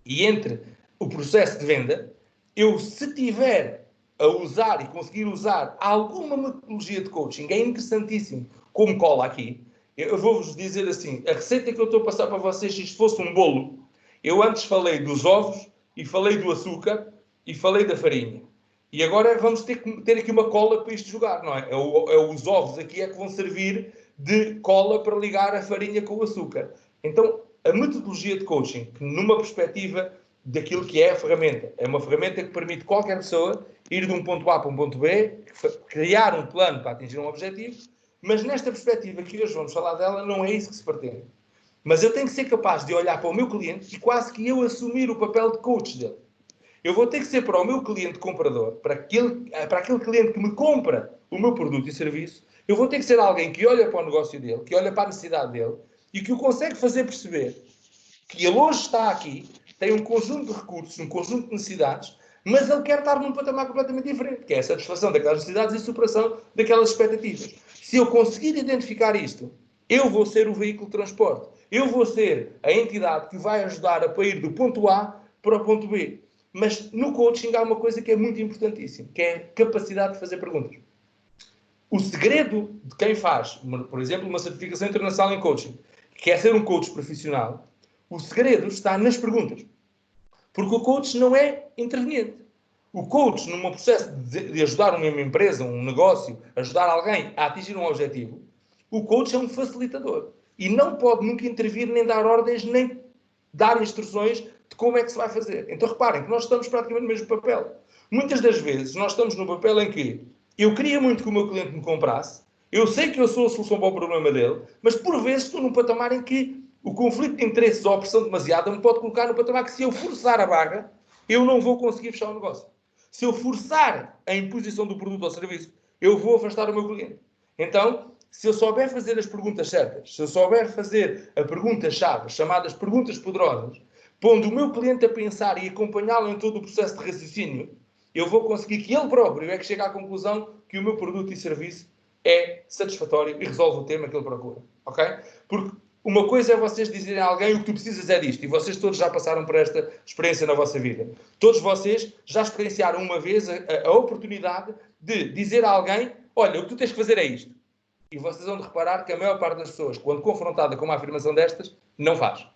E entre o processo de venda, eu, se tiver a usar e conseguir usar alguma metodologia de coaching, é interessantíssimo, como cola aqui. Eu vou-vos dizer assim, a receita que eu estou a passar para vocês, se isto fosse um bolo, eu antes falei dos ovos, e falei do açúcar, e falei da farinha. E agora vamos ter que ter aqui uma cola para isto jogar, não é? Os ovos aqui é que vão servir de cola para ligar a farinha com o açúcar. Então, a metodologia de coaching, que numa perspectiva daquilo que é a ferramenta, é uma ferramenta que permite qualquer pessoa ir de um ponto A para um ponto B, criar um plano para atingir um objetivo, mas nesta perspectiva que hoje vamos falar dela, não é isso que se pretende. Mas eu tenho que ser capaz de olhar para o meu cliente e quase que eu assumir o papel de coach dele. Eu vou ter que ser para o meu cliente comprador, para aquele cliente que me compra o meu produto e serviço, eu vou ter que ser alguém que olha para o negócio dele, que olha para a necessidade dele e que o consegue fazer perceber que ele hoje está aqui, tem um conjunto de recursos, um conjunto de necessidades, mas ele quer estar num patamar completamente diferente, que é a satisfação daquelas necessidades e a superação daquelas expectativas. Se eu conseguir identificar isto, eu vou ser o veículo de transporte. Eu vou ser a entidade que vai ajudar a ir do ponto A para o ponto B. Mas no coaching há uma coisa que é muito importantíssima, que é a capacidade de fazer perguntas. O segredo de quem faz, por exemplo, uma certificação internacional em coaching, que quer ser um coach profissional, o segredo está nas perguntas. Porque o coach não é interveniente. O coach, num processo de ajudar uma empresa, um negócio, ajudar alguém a atingir um objetivo, o coach é um facilitador. E não pode nunca intervir, nem dar ordens, nem dar instruções de como é que se vai fazer. Então reparem que nós estamos praticamente no mesmo papel. Muitas das vezes nós estamos no papel em que eu queria muito que o meu cliente me comprasse, eu sei que eu sou a solução para o problema dele, mas por vezes estou num patamar em que o conflito de interesses ou a pressão demasiada me pode colocar no patamar que se eu forçar a barra, eu não vou conseguir fechar o negócio. Se eu forçar a imposição do produto ou serviço, eu vou afastar o meu cliente. Então, se eu souber fazer as perguntas certas, se eu souber fazer a pergunta-chave, chamadas perguntas poderosas, pondo o meu cliente a pensar e acompanhá-lo em todo o processo de raciocínio, eu vou conseguir que ele próprio é que chegue à conclusão que o meu produto e serviço é satisfatório e resolve o tema que ele procura. Ok? Porque uma coisa é vocês dizerem a alguém o que tu precisas é disto, e vocês todos já passaram por esta experiência na vossa vida. Todos vocês já experienciaram uma vez a oportunidade de dizer a alguém, olha, o que tu tens que fazer é isto. E vocês vão de reparar que a maior parte das pessoas, quando confrontada com uma afirmação destas, não faz.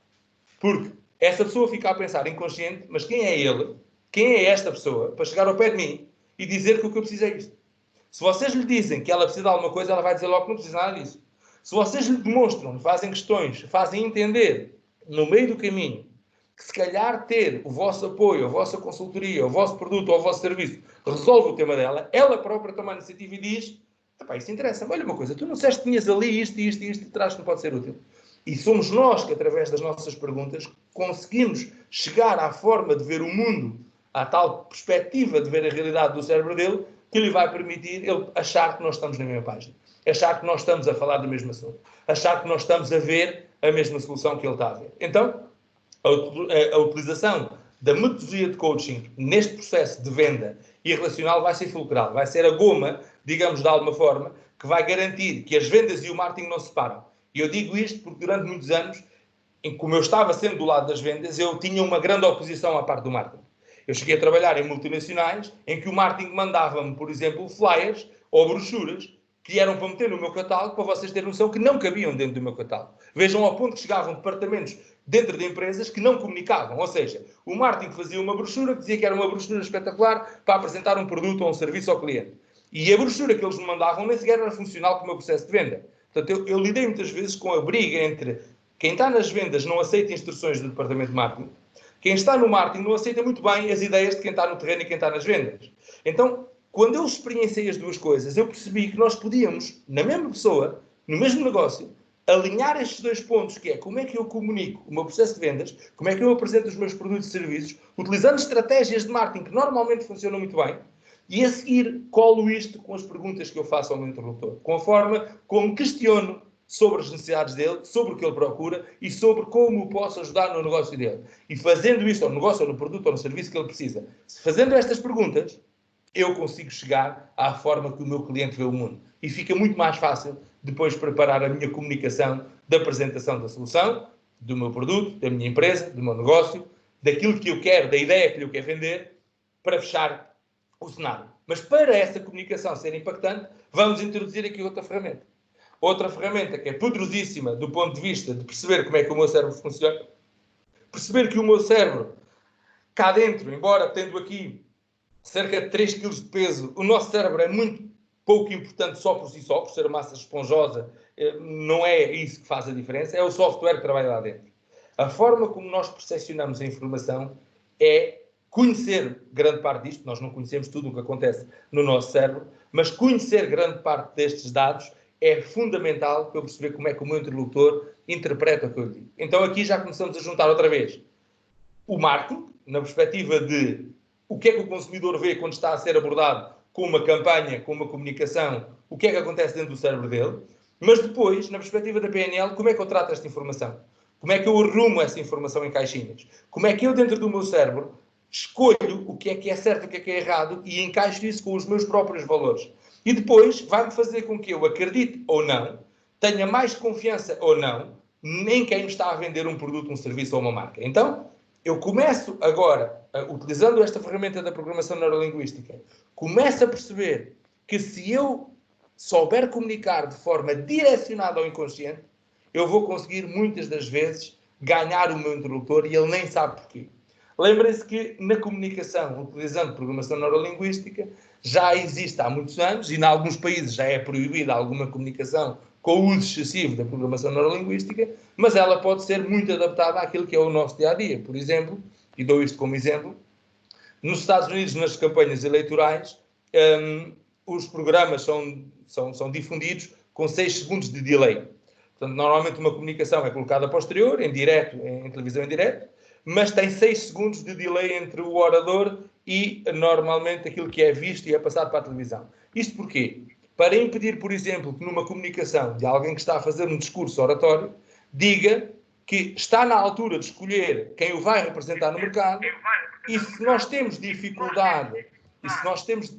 Porque essa pessoa fica a pensar inconsciente, mas quem é ele? Quem é esta pessoa? Para chegar ao pé de mim e dizer que o que eu preciso é isto. Se vocês lhe dizem que ela precisa de alguma coisa, ela vai dizer logo que não precisa nada disso. Se vocês lhe demonstram, fazem questões, fazem entender, no meio do caminho, que se calhar ter o vosso apoio, a vossa consultoria, o vosso produto ou o vosso serviço resolve o tema dela, ela própria toma a iniciativa e diz, isso interessa-me, olha uma coisa, tu não disseste que tinhas ali isto e isto e isto e traz que não pode ser útil. E somos nós que, através das nossas perguntas, conseguimos chegar à forma de ver o mundo, à tal perspectiva de ver a realidade do cérebro dele, que lhe vai permitir ele achar que nós estamos na mesma página. Achar que nós estamos a falar do mesmo assunto. Achar que nós estamos a ver a mesma solução que ele está a ver. Então, a utilização da metodologia de coaching neste processo de venda e relacional vai ser fulcral. Vai ser a goma, digamos de alguma forma, que vai garantir que as vendas e o marketing não se separam. E eu digo isto porque durante muitos anos, como eu estava sempre do lado das vendas, eu tinha uma grande oposição à parte do marketing. Eu cheguei a trabalhar em multinacionais em que o marketing mandava-me, por exemplo, flyers ou brochuras que eram para meter no meu catálogo, para vocês terem noção que não cabiam dentro do meu catálogo. Vejam ao ponto que chegavam departamentos dentro de empresas que não comunicavam. Ou seja, o marketing fazia uma brochura que dizia que era uma brochura espetacular para apresentar um produto ou um serviço ao cliente. E a brochura que eles me mandavam nem sequer era funcional com o meu processo de venda. Portanto, eu lidei muitas vezes com a briga entre quem está nas vendas não aceita instruções do departamento de marketing, quem está no marketing não aceita muito bem as ideias de quem está no terreno e quem está nas vendas. Então, quando eu experienciei as duas coisas, eu percebi que nós podíamos, na mesma pessoa, no mesmo negócio, alinhar estes dois pontos, que é como é que eu comunico o meu processo de vendas, como é que eu apresento os meus produtos e serviços, utilizando estratégias de marketing que normalmente funcionam muito bem, e a seguir colo isto com as perguntas que eu faço ao meu interlocutor, com a forma como questiono sobre as necessidades dele, sobre o que ele procura e sobre como o posso ajudar no negócio dele. E fazendo isto ao negócio, ou no produto, ou no serviço que ele precisa, fazendo estas perguntas, eu consigo chegar à forma que o meu cliente vê o mundo. E fica muito mais fácil depois preparar a minha comunicação da apresentação da solução do meu produto, da minha empresa, do meu negócio, daquilo que eu quero, da ideia que eu quero vender, para fechar o cenário. Mas para essa comunicação ser impactante, vamos introduzir aqui outra ferramenta. Outra ferramenta que é poderosíssima do ponto de vista de perceber como é que o meu cérebro funciona, perceber que o meu cérebro, cá dentro, embora tendo aqui cerca de 3 kg de peso, o nosso cérebro é muito pouco importante só por si só, por ser massa esponjosa, não é isso que faz a diferença, é o software que trabalha lá dentro. A forma como nós percepcionamos a informação é conhecer grande parte disto, nós não conhecemos tudo o que acontece no nosso cérebro, mas conhecer grande parte destes dados é fundamental para eu perceber como é que o meu interlocutor interpreta o que eu digo. Então aqui já começamos a juntar outra vez o marketing, na perspectiva de o que é que o consumidor vê quando está a ser abordado com uma campanha, com uma comunicação, o que é que acontece dentro do cérebro dele, mas depois, na perspectiva da PNL, como é que eu trato esta informação? Como é que eu arrumo essa informação em caixinhas? Como é que eu, dentro do meu cérebro, escolho o que é certo e o que é errado e encaixo isso com os meus próprios valores? E depois vai-me fazer com que eu acredite ou não, tenha mais confiança ou não, em quem me está a vender um produto, um serviço ou uma marca. Então, eu começo agora, utilizando esta ferramenta da programação neurolinguística, começo a perceber que se eu souber comunicar de forma direcionada ao inconsciente, eu vou conseguir muitas das vezes ganhar o meu interlocutor e ele nem sabe porquê. Lembrem-se que na comunicação, utilizando programação neurolinguística, já existe há muitos anos, e em alguns países já é proibida alguma comunicação com o uso excessivo da programação neurolinguística, mas ela pode ser muito adaptada àquilo que é o nosso dia-a-dia. Por exemplo, e dou isto como exemplo, nos Estados Unidos, nas campanhas eleitorais, os programas são difundidos com 6 segundos de delay. Portanto, normalmente uma comunicação é colocada a posterior, em direto, em televisão em direto, mas tem 6 segundos de delay entre o orador e, normalmente, aquilo que é visto e é passado para a televisão. Isto porquê? Para impedir, por exemplo, que numa comunicação de alguém que está a fazer um discurso oratório, diga que está na altura de escolher quem o vai representar no mercado e se nós temos dificuldade e se nós temos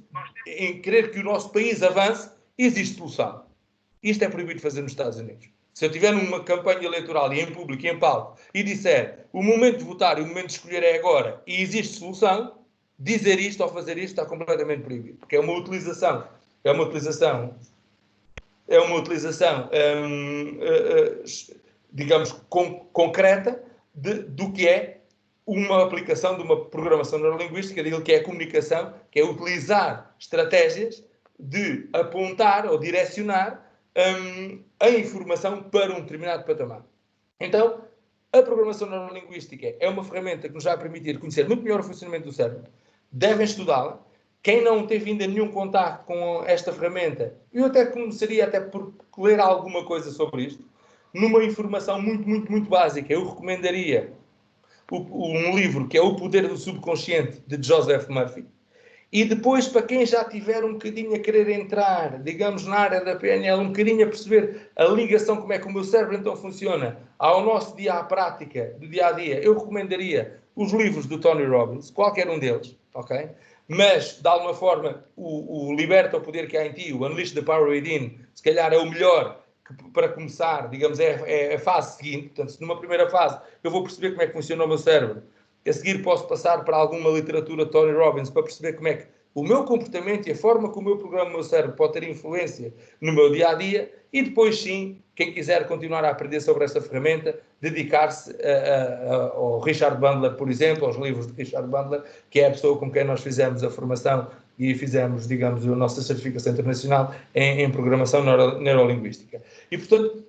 em querer que o nosso país avance, existe solução. Isto é proibido de fazer nos Estados Unidos. Se eu estiver numa campanha eleitoral e em público e em palco e disser o momento de votar e o momento de escolher é agora e existe solução, dizer isto ou fazer isto está completamente proibido. Porque é uma utilização digamos, concreta do que é uma aplicação de uma programação neurolinguística, daquilo que é a comunicação, que é utilizar estratégias de apontar ou direcionar a informação para um determinado patamar. Então, a programação neurolinguística é uma ferramenta que nos vai permitir conhecer muito melhor o funcionamento do cérebro. Devem estudá-la. Quem não teve ainda nenhum contacto com esta ferramenta, eu até começaria até por ler alguma coisa sobre isto, numa informação muito básica. Eu recomendaria um livro que é O Poder do Subconsciente, de Joseph Murphy. E depois, para quem já tiver um bocadinho a querer entrar, digamos, na área da PNL, um bocadinho a perceber a ligação, como é que o meu cérebro então funciona, ao nosso dia à prática, do dia a dia, eu recomendaria os livros do Tony Robbins, qualquer um deles, ok? Mas, de alguma forma, o Liberta o Poder que há em Ti, o Unleash the Power Within, se calhar é o melhor para começar, digamos, é a fase seguinte. Portanto, se numa primeira fase eu vou perceber como é que funciona o meu cérebro, a seguir posso passar para alguma literatura de Tony Robbins para perceber como é que o meu comportamento e a forma como eu programo o meu cérebro pode ter influência no meu dia-a-dia, e depois sim, quem quiser continuar a aprender sobre esta ferramenta, dedicar-se ao Richard Bandler, por exemplo, aos livros de Richard Bandler, que é a pessoa com quem nós fizemos a formação e fizemos, digamos, a nossa certificação internacional em programação neurolinguística. E, portanto,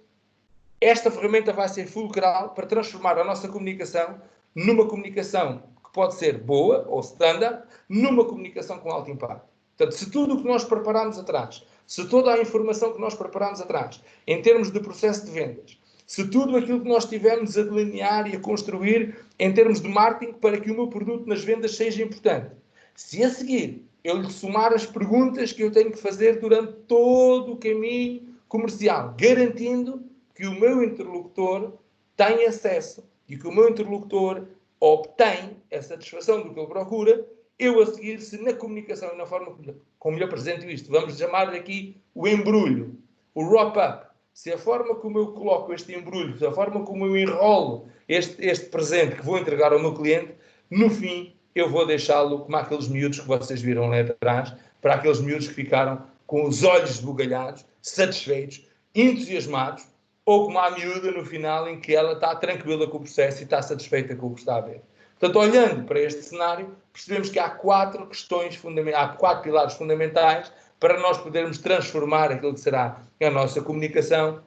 esta ferramenta vai ser fulcral para transformar a nossa comunicação numa comunicação que pode ser boa ou standard, numa comunicação com alto impacto. Portanto, se tudo o que nós preparamos atrás, se toda a informação que nós preparamos atrás, em termos de processo de vendas, se tudo aquilo que nós tivermos a delinear e a construir em termos de marketing para que o meu produto nas vendas seja importante, se a seguir eu lhe somar as perguntas que eu tenho que fazer durante todo o caminho comercial, garantindo que o meu interlocutor tem acesso e que o meu interlocutor obtém a satisfação do que ele procura, eu a seguir, se na comunicação e na forma como lhe apresento isto, vamos chamar aqui o embrulho, o wrap-up, se a forma como eu coloco este embrulho, se a forma como eu enrolo este presente que vou entregar ao meu cliente, no fim eu vou deixá-lo como aqueles miúdos que vocês viram lá atrás, para aqueles miúdos que ficaram com os olhos esbugalhados, satisfeitos, entusiasmados, ou como a miúda no final em que ela está tranquila com o processo e está satisfeita com o que está a ver. Portanto, olhando para este cenário, percebemos que há 4 questões fundamentais, há 4 pilares fundamentais para nós podermos transformar aquilo que será a nossa comunicação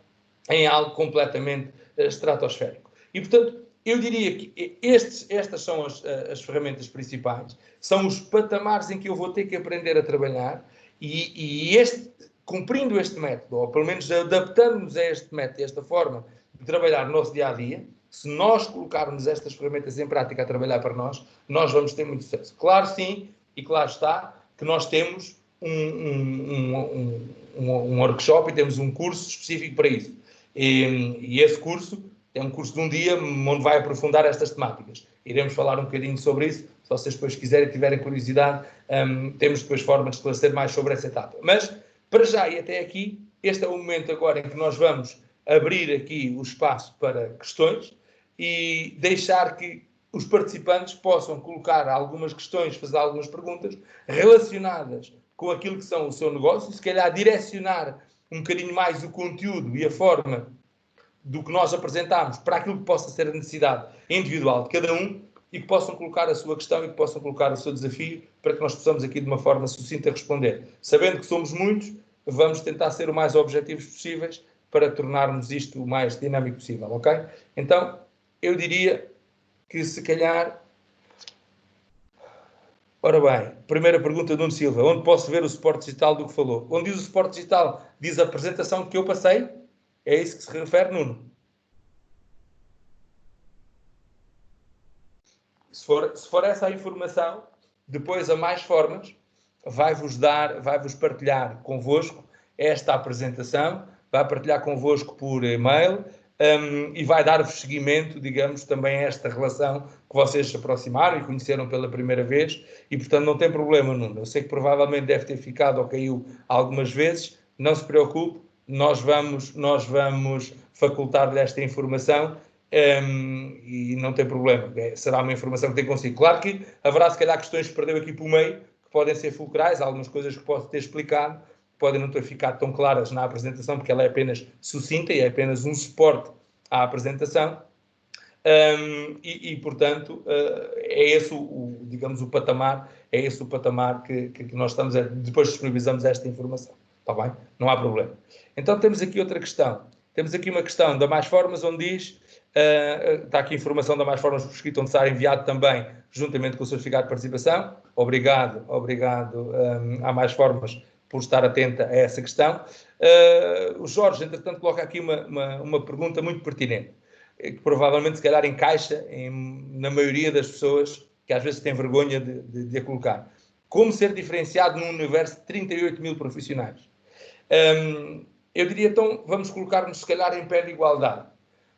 em algo completamente estratosférico. E, portanto, eu diria que estas são as ferramentas principais, são os patamares em que eu vou ter que aprender a trabalhar e cumprindo este método, ou pelo menos adaptando-nos a este método, a esta forma de trabalhar no nosso dia-a-dia, se nós colocarmos estas ferramentas em prática a trabalhar para nós vamos ter muito sucesso. Claro sim, e claro está, que nós temos um workshop e temos um curso específico para isso. E esse curso é um curso de um dia onde vai aprofundar estas temáticas. Iremos falar um bocadinho sobre isso. Se vocês depois quiserem, tiverem curiosidade, temos depois forma de esclarecer mais sobre essa etapa. Mas, para já e até aqui, este é o momento agora em que nós vamos abrir aqui o espaço para questões e deixar que os participantes possam colocar algumas questões, fazer algumas perguntas relacionadas com aquilo que são o seu negócio, se calhar direcionar um bocadinho mais o conteúdo e a forma do que nós apresentamos para aquilo que possa ser a necessidade individual de cada um e que possam colocar a sua questão e que possam colocar o seu desafio para que nós possamos aqui de uma forma sucinta responder. Sabendo que somos muitos, vamos tentar ser o mais objetivos possíveis para tornarmos isto o mais dinâmico possível, ok? Então, eu diria que se calhar... Ora bem, primeira pergunta do Nuno Silva. Onde posso ver o suporte digital do que falou? Onde diz o suporte digital? Diz a apresentação que eu passei? É isso que se refere, Nuno? Se for essa a informação, depois a Mais Formas vai-vos partilhar convosco esta apresentação, vai partilhar convosco por e-mail e vai dar-vos seguimento, digamos, também a esta relação que vocês se aproximaram e conheceram pela primeira vez e, portanto, não tem problema, Nuno. Eu sei que provavelmente deve ter ficado ou caiu algumas vezes, não se preocupe, nós vamos facultar-lhe esta informação e não tem problema. Será uma informação que tem consigo. Claro que haverá, se calhar, questões que perdeu aqui por meio, que podem ser fulcrais, algumas coisas que posso ter explicado, podem não ter ficado tão claras na apresentação, porque ela é apenas sucinta e é apenas um suporte à apresentação. Portanto, é esse digamos, o patamar, é esse o patamar que nós estamos depois disponibilizamos esta informação. Está bem? Não há problema. Então, temos aqui outra questão. Temos aqui uma questão da Mais Formas, onde diz, está aqui a informação da Mais Formas por escrito, onde será enviado também, juntamente com o certificado de participação. Obrigado à Mais Formas por estar atenta a essa questão. O Jorge, entretanto, coloca aqui uma pergunta muito pertinente, que provavelmente, se calhar, encaixa na maioria das pessoas que às vezes têm vergonha de a colocar. Como ser diferenciado num universo de 38 mil profissionais? Eu diria, então, vamos colocar-nos, se calhar, em pé de igualdade.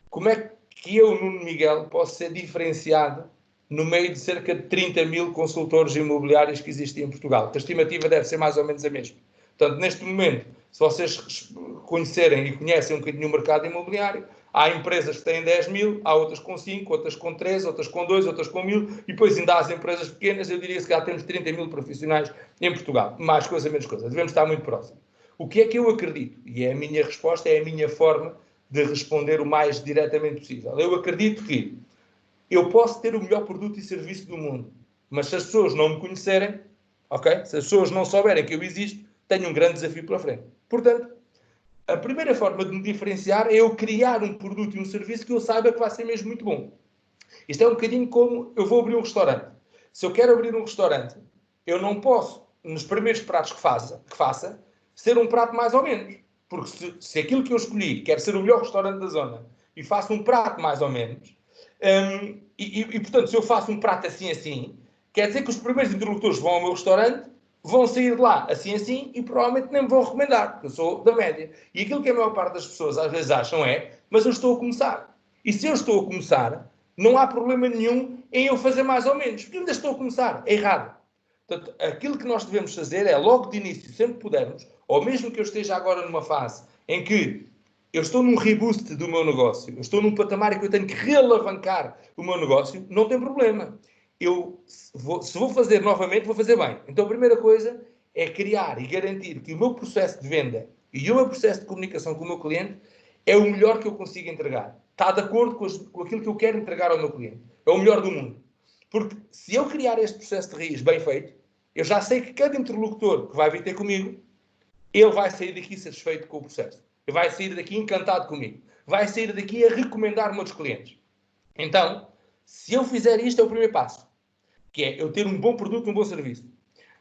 Como é que eu, Nuno Miguel, posso ser diferenciado no meio de cerca de 30 mil consultores imobiliários que existem em Portugal? A estimativa deve ser mais ou menos a mesma. Portanto, neste momento, se vocês conhecerem e conhecem um bocadinho o mercado imobiliário, há empresas que têm 10 mil, há outras com 5, outras com 3, outras com 2, outras com 1000, e depois ainda há as empresas pequenas, eu diria que já temos 30 mil profissionais em Portugal. Mais coisa, menos coisa. Devemos estar muito próximos. O que é que eu acredito? E é a minha resposta, é a minha forma de responder o mais diretamente possível. Eu acredito que eu posso ter o melhor produto e serviço do mundo, mas se as pessoas não me conhecerem, ok? Se as pessoas não souberem que eu existo, tenho um grande desafio pela frente. Portanto, a primeira forma de me diferenciar é eu criar um produto e um serviço que eu saiba que vai ser mesmo muito bom. Isto é um bocadinho como eu vou abrir um restaurante. Se eu quero abrir um restaurante, eu não posso, nos primeiros pratos que faça, ser um prato mais ou menos. Porque se aquilo que eu escolhi quer ser o melhor restaurante da zona e faço um prato mais ou menos, portanto, se eu faço um prato assim, quer dizer que os primeiros interlocutores vão ao meu restaurante, vão sair de lá assim e provavelmente nem me vão recomendar, porque eu sou da média. E aquilo que a maior parte das pessoas às vezes acham mas eu estou a começar. E se eu estou a começar, não há problema nenhum em eu fazer mais ou menos, porque ainda estou a começar. É errado. Portanto, aquilo que nós devemos fazer é, logo de início, sempre que pudermos, ou mesmo que eu esteja agora numa fase em que eu estou num reboost do meu negócio, eu estou num patamar em que eu tenho que realavancar o meu negócio, não tem problema. Se vou fazer novamente, vou fazer bem. Então a primeira coisa é criar e garantir que o meu processo de venda e o meu processo de comunicação com o meu cliente é o melhor que eu consigo entregar. Está de acordo com aquilo que eu quero entregar ao meu cliente. É o melhor do mundo. Porque se eu criar este processo de raiz bem feito, eu já sei que cada interlocutor que vai vir ter comigo, ele vai sair daqui satisfeito com o processo. Ele vai sair daqui encantado comigo. Vai sair daqui a recomendar-me outros clientes. Então, se eu fizer isto, é o primeiro passo. Que é eu ter um bom produto, um bom serviço.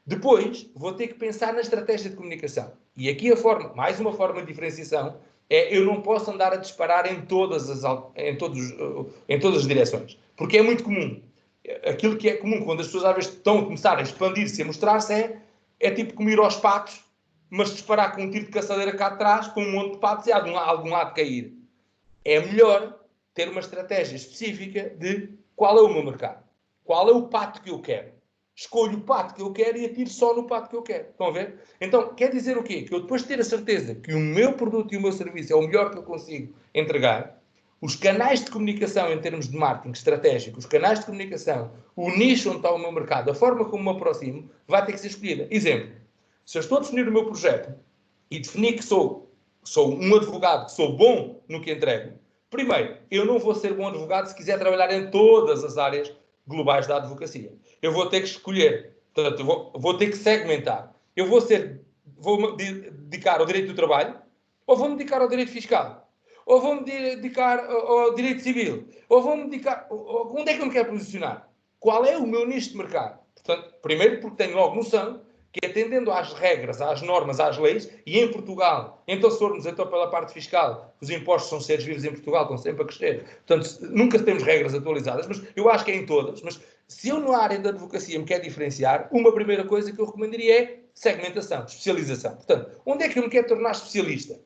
Depois, vou ter que pensar na estratégia de comunicação. E aqui mais uma forma de diferenciação, é eu não posso andar a disparar em todas as direções. Porque é muito comum. Aquilo que é comum quando as pessoas às vezes estão a começar a expandir-se e a mostrar-se é tipo comer aos patos, mas disparar com um tiro de caçadeira cá atrás, com um monte de patos e há de algum lado cair. É melhor ter uma estratégia específica de qual é o meu mercado. Qual é o pato que eu quero? Escolho o pato que eu quero e atiro só no pato que eu quero. Estão a ver? Então, quer dizer o quê? Que eu depois de ter a certeza que o meu produto e o meu serviço é o melhor que eu consigo entregar, os canais de comunicação em termos de marketing estratégico, os canais de comunicação, o nicho onde está o meu mercado, a forma como me aproximo, vai ter que ser escolhida. Exemplo, se eu estou a definir o meu projeto e definir que sou um advogado, que sou bom no que entrego, primeiro, eu não vou ser bom advogado se quiser trabalhar em todas as áreas globais da advocacia. Eu vou ter que escolher, portanto, vou ter que segmentar. Eu vou-me dedicar ao direito do trabalho, ou vou-me dedicar ao direito fiscal, ou vou-me dedicar ao direito civil, ou vou-me dedicar... Onde é que eu me quero posicionar? Qual é o meu nicho de mercado? Portanto, primeiro porque tenho logo noção que atendendo às regras, às normas, às leis, e em Portugal, então se formos então pela parte fiscal, os impostos são seres vivos em Portugal, estão sempre a crescer, portanto nunca temos regras atualizadas, mas eu acho que é em todas, mas se eu na área da advocacia me quero diferenciar, uma primeira coisa que eu recomendaria é segmentação, especialização. Portanto, onde é que eu me quero tornar especialista?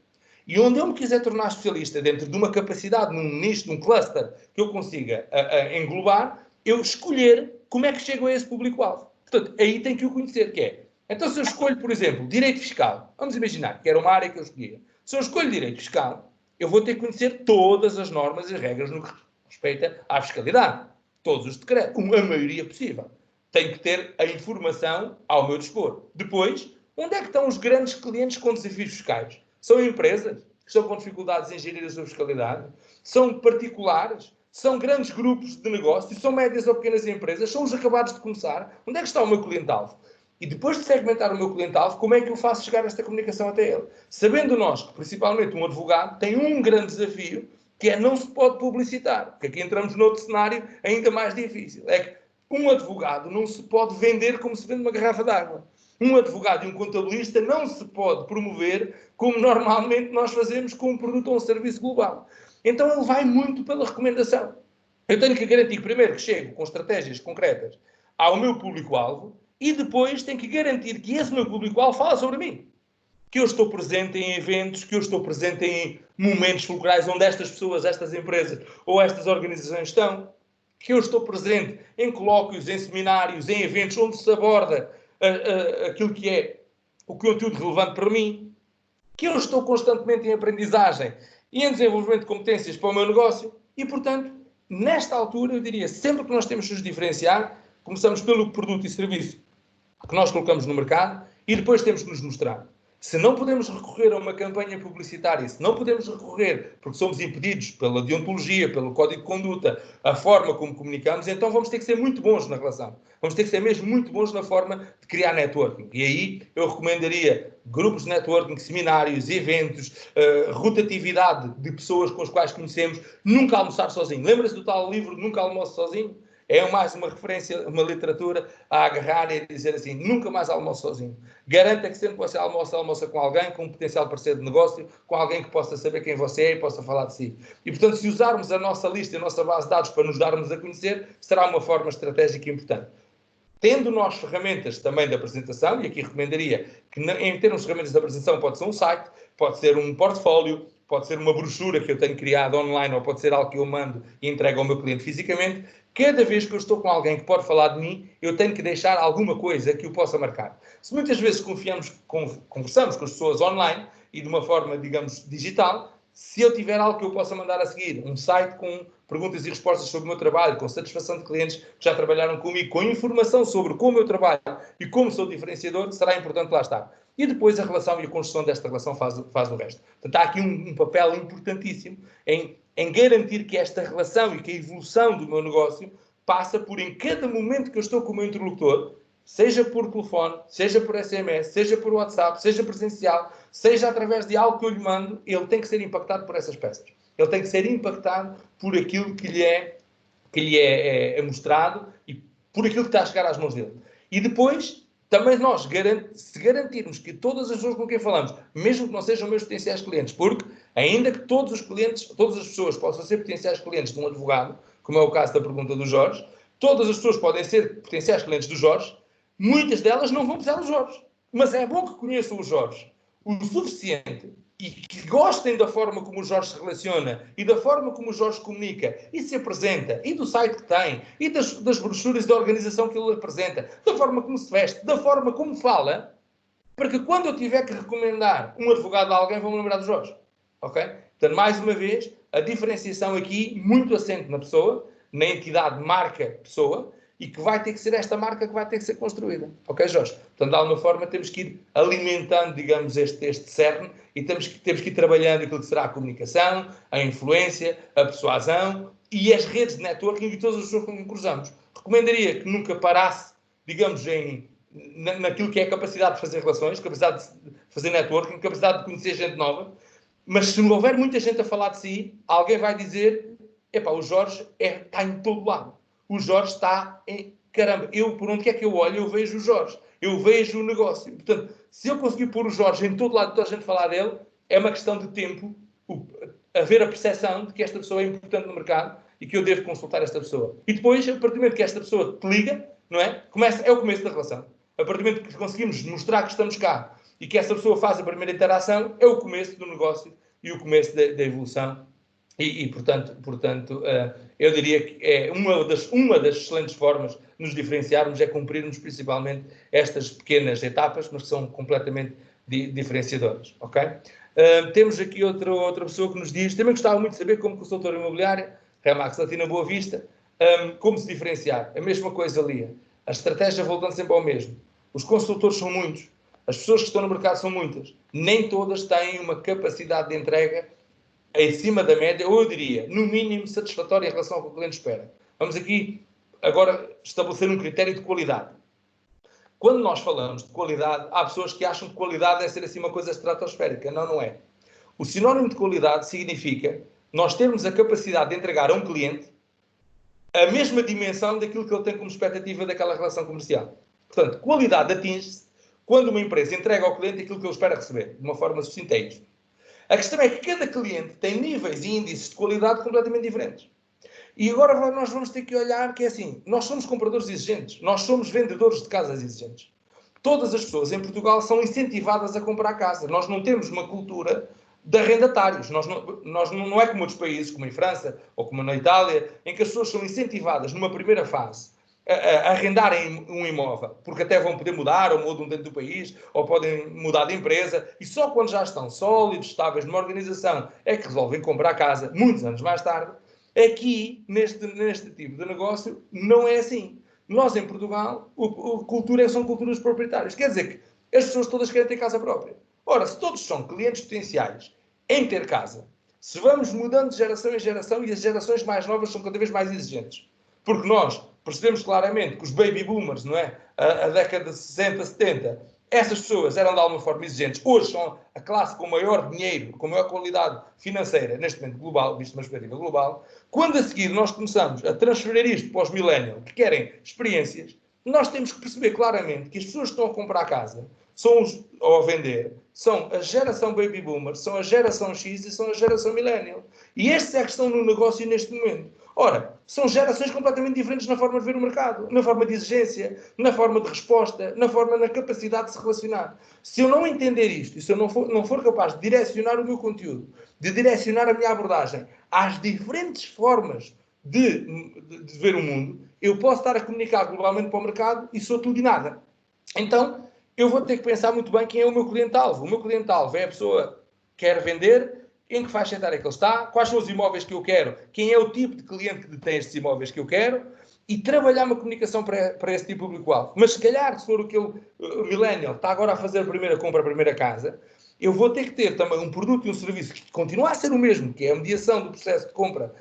E onde eu me quiser tornar especialista dentro de uma capacidade, num nicho, num cluster que eu consiga englobar, eu escolher como é que chego a esse público-alvo. Portanto, aí tem que o conhecer, que é, então se eu escolho, por exemplo, direito fiscal, vamos imaginar que era uma área que eu escolhia. Se eu escolho direito fiscal, eu vou ter que conhecer todas as normas e as regras no que respeita à fiscalidade. Todos os decretos, a maioria possível. Tenho que ter a informação ao meu dispor. Depois, onde é que estão os grandes clientes com desafios fiscais? São empresas que estão com dificuldades em gerir a sua fiscalidade? São particulares? São grandes grupos de negócio? São médias ou pequenas empresas? São os acabados de começar? Onde é que está o meu cliente-alvo? E depois de segmentar o meu cliente-alvo, como é que eu faço chegar esta comunicação até ele? Sabendo nós que, principalmente, um advogado tem um grande desafio, que é não se pode publicitar. Porque aqui entramos noutro cenário ainda mais difícil. É que um advogado não se pode vender como se vende uma garrafa d'água. Um advogado e um contabilista não se pode promover como normalmente nós fazemos com um produto ou um serviço global. Então ele vai muito pela recomendação. Eu tenho que garantir, primeiro, que chego com estratégias concretas ao meu público-alvo e depois tenho que garantir que esse meu público-alvo fala sobre mim. Que eu estou presente em eventos, que eu estou presente em momentos fulcrais onde estas pessoas, estas empresas ou estas organizações estão, que eu estou presente em colóquios, em seminários, em eventos onde se aborda aquilo que é o conteúdo relevante para mim, que eu estou constantemente em aprendizagem e em desenvolvimento de competências para o meu negócio e, portanto, nesta altura, eu diria, sempre que nós temos que nos diferenciar, começamos pelo produto e serviço que nós colocamos no mercado e depois temos que nos mostrar. Se não podemos recorrer a uma campanha publicitária, se não podemos recorrer, porque somos impedidos pela deontologia, pelo código de conduta, a forma como comunicamos, então vamos ter que ser muito bons na relação. Vamos ter que ser mesmo muito bons na forma de criar networking. E aí eu recomendaria grupos de networking, seminários, eventos, rotatividade de pessoas com as quais conhecemos, nunca almoçar sozinho. Lembra-se do tal livro Nunca Almoço Sozinho? É mais uma referência, uma literatura a agarrar e a dizer assim, nunca mais almoço sozinho. Garanta que sempre que você almoça com alguém, com um potencial parceiro de negócio, com alguém que possa saber quem você é e possa falar de si. E, portanto, se usarmos a nossa lista e a nossa base de dados para nos darmos a conhecer, será uma forma estratégica importante. Tendo nós ferramentas também de apresentação, e aqui recomendaria que em termos de ferramentas de apresentação pode ser um site, pode ser um portfólio, pode ser uma brochura que eu tenho criado online ou pode ser algo que eu mando e entrego ao meu cliente fisicamente. Cada vez que eu estou com alguém que pode falar de mim, eu tenho que deixar alguma coisa que o possa marcar. Se muitas vezes conversamos com as pessoas online e de uma forma, digamos, digital, Se eu tiver algo que eu possa mandar a seguir, um site com perguntas e respostas sobre o meu trabalho, com satisfação de clientes que já trabalharam comigo, com informação sobre como eu trabalho e como sou diferenciador, será importante lá estar. E depois a relação e a construção desta relação faz o resto. Portanto, há aqui um papel importantíssimo em garantir que esta relação e que a evolução do meu negócio passa por, em cada momento que eu estou com o meu interlocutor, seja por telefone, seja por SMS, seja por WhatsApp, seja presencial, seja através de algo que eu lhe mando, ele tem que ser impactado por essas peças. Ele tem que ser impactado por aquilo que lhe é mostrado e por aquilo que está a chegar às mãos dele. E depois, também nós, se garantirmos que todas as pessoas com quem falamos, mesmo que não sejam meus potenciais clientes, porque ainda que todos os clientes, todas as pessoas possam ser potenciais clientes de um advogado, como é o caso da pergunta do Jorge, todas as pessoas podem ser potenciais clientes do Jorge, muitas delas não vão precisar do Jorge. Mas é bom que conheçam o Jorge o suficiente e que gostem da forma como o Jorge se relaciona e da forma como o Jorge comunica e se apresenta e do site que tem e das brochuras da organização que ele apresenta, da forma como se veste, da forma como fala, para que quando eu tiver que recomendar um advogado a alguém, vão-me lembrar do Jorge. Ok? Portanto, mais uma vez, a diferenciação aqui muito assente na pessoa, na entidade marca-pessoa, e que vai ter que ser esta marca que vai ter que ser construída. Ok, Jorge? Portanto, de alguma forma, temos que ir alimentando, digamos, este cerne e temos que ir trabalhando aquilo que será a comunicação, a influência, a persuasão e as redes de networking e todas as pessoas com quem cruzamos. Recomendaria que nunca parasse, digamos, naquilo que é a capacidade de fazer relações, capacidade de fazer networking, capacidade de conhecer gente nova, mas se não houver muita gente a falar de si, alguém vai dizer, epá, o Jorge está em todo lado. O Jorge está em... Caramba, por onde quer que eu olho, eu vejo o Jorge. Eu vejo o negócio. Portanto, se eu conseguir pôr o Jorge em todo lado, toda a gente falar dele, é uma questão de tempo haver a percepção de que esta pessoa é importante no mercado e que eu devo consultar esta pessoa. E depois, a partir do momento que esta pessoa te liga, não é? É o começo da relação. A partir do momento que conseguimos mostrar que estamos cá e que essa pessoa faz a primeira interação, é o começo do negócio e o começo da evolução. Portanto, eu diria que é uma das excelentes formas de nos diferenciarmos é cumprirmos principalmente estas pequenas etapas, mas que são completamente diferenciadoras. Ok? Temos aqui outra pessoa que nos diz, também gostava muito de saber como consultor imobiliário, Remax Latina Boa Vista, como se diferenciar. A mesma coisa ali. A estratégia voltando sempre ao mesmo. Os consultores são muitos. As pessoas que estão no mercado são muitas. Nem todas têm uma capacidade de entrega acima da média, ou eu diria, no mínimo, satisfatória em relação ao que o cliente espera. Vamos aqui agora estabelecer um critério de qualidade. Quando nós falamos de qualidade, há pessoas que acham que qualidade é ser assim uma coisa estratosférica. Não, não é. O sinónimo de qualidade significa nós termos a capacidade de entregar a um cliente a mesma dimensão daquilo que ele tem como expectativa daquela relação comercial. Portanto, qualidade atinge-se quando uma empresa entrega ao cliente aquilo que ele espera receber, de uma forma sucinta. A questão é que cada cliente tem níveis e índices de qualidade completamente diferentes. E agora nós vamos ter que olhar que é assim, nós somos compradores exigentes, nós somos vendedores de casas exigentes. Todas as pessoas em Portugal são incentivadas a comprar casa. Nós não temos uma cultura de arrendatários. Não é como outros países, como em França ou como na Itália, em que as pessoas são incentivadas numa primeira fase a arrendarem um imóvel, porque até vão poder mudar, ou mudam dentro do país, ou podem mudar de empresa, e só quando já estão sólidos, estáveis numa organização, é que resolvem comprar casa, muitos anos mais tarde. Aqui, neste tipo de negócio, não é assim. Nós, em Portugal, a cultura são culturas proprietárias. Quer dizer que as pessoas todas querem ter casa própria. Ora, se todos são clientes potenciais em ter casa, se vamos mudando de geração em geração, e as gerações mais novas são cada vez mais exigentes, porque nós percebemos claramente que os baby boomers, não é? A década de 60, 70, essas pessoas eram de alguma forma exigentes. Hoje são a classe com maior dinheiro, com maior qualidade financeira, neste momento global, visto uma perspectiva global. Quando a seguir nós começamos a transferir isto para os millennials, que querem experiências, nós temos que perceber claramente que as pessoas que estão a comprar casa, ou a vender, são a geração baby boomer, são a geração X e são a geração millennial. E estes é que estão no negócio neste momento. Ora, são gerações completamente diferentes na forma de ver o mercado, na forma de exigência, na forma de resposta, na capacidade de se relacionar. Se eu não entender isto, e se eu não for capaz de direcionar o meu conteúdo, de direcionar a minha abordagem às diferentes formas de ver o mundo, eu posso estar a comunicar globalmente para o mercado e sou tudo e nada. Então, eu vou ter que pensar muito bem quem é o meu cliente-alvo. O meu cliente-alvo é a pessoa que quer vender, em que faixa etária é que ele está, quais são os imóveis que eu quero, quem é o tipo de cliente que detém estes imóveis que eu quero, e trabalhar uma comunicação para esse tipo de público-alvo. Mas se calhar, se for aquele millennial, está agora a fazer a primeira compra, a primeira casa, eu vou ter que ter também um produto e um serviço que continua a ser o mesmo, que é a mediação do processo de compra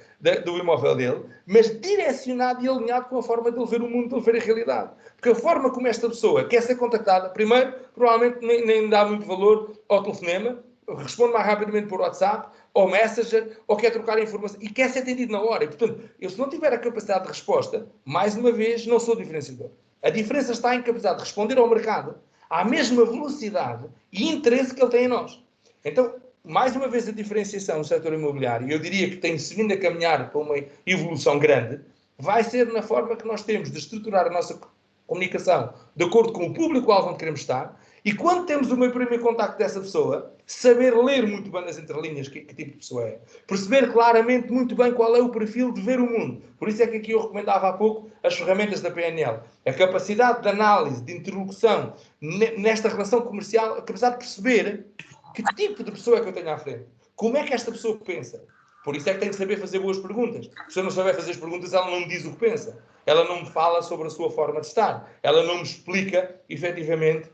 do imóvel dele, mas direcionado e alinhado com a forma de ele ver o mundo, de ele ver a realidade. Porque a forma como esta pessoa quer ser contactada, primeiro, provavelmente nem dá muito valor ao telefonema, responde mais rapidamente por WhatsApp, ou Messenger, ou quer trocar informação, e quer ser atendido na hora. E, portanto, eu se não tiver a capacidade de resposta, mais uma vez, não sou diferenciador. A diferença está em capacidade de responder ao mercado à mesma velocidade e interesse que ele tem em nós. Então, mais uma vez, a diferenciação no setor imobiliário, e eu diria que tem-se vindo a caminhar para uma evolução grande, vai ser na forma que nós temos de estruturar a nossa comunicação de acordo com o público-alvo onde queremos estar, e quando temos o meu primeiro contacto dessa pessoa, saber ler muito bem nas entrelinhas que tipo de pessoa é. Perceber claramente muito bem qual é o perfil de ver o mundo. Por isso é que aqui eu recomendava há pouco as ferramentas da PNL. A capacidade de análise, de interlocução nesta relação comercial, a capacidade de perceber que tipo de pessoa é que eu tenho à frente. Como é que esta pessoa pensa. Por isso é que tem que saber fazer boas perguntas. Se eu não souber fazer as perguntas, ela não me diz o que pensa. Ela não me fala sobre a sua forma de estar. Ela não me explica, efetivamente,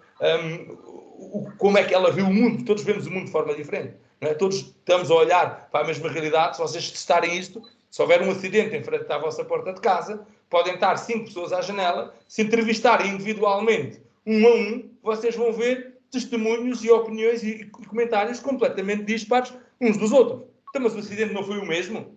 como é que ela vê o mundo. Todos vemos o mundo de forma diferente. Não é? Todos estamos a olhar para a mesma realidade. Se vocês testarem isto, se houver um acidente em frente à vossa porta de casa, podem estar 5 pessoas à janela, se entrevistarem individualmente, um a um, vocês vão ver testemunhos e opiniões e comentários completamente dispares uns dos outros. Então, mas o acidente não foi o mesmo?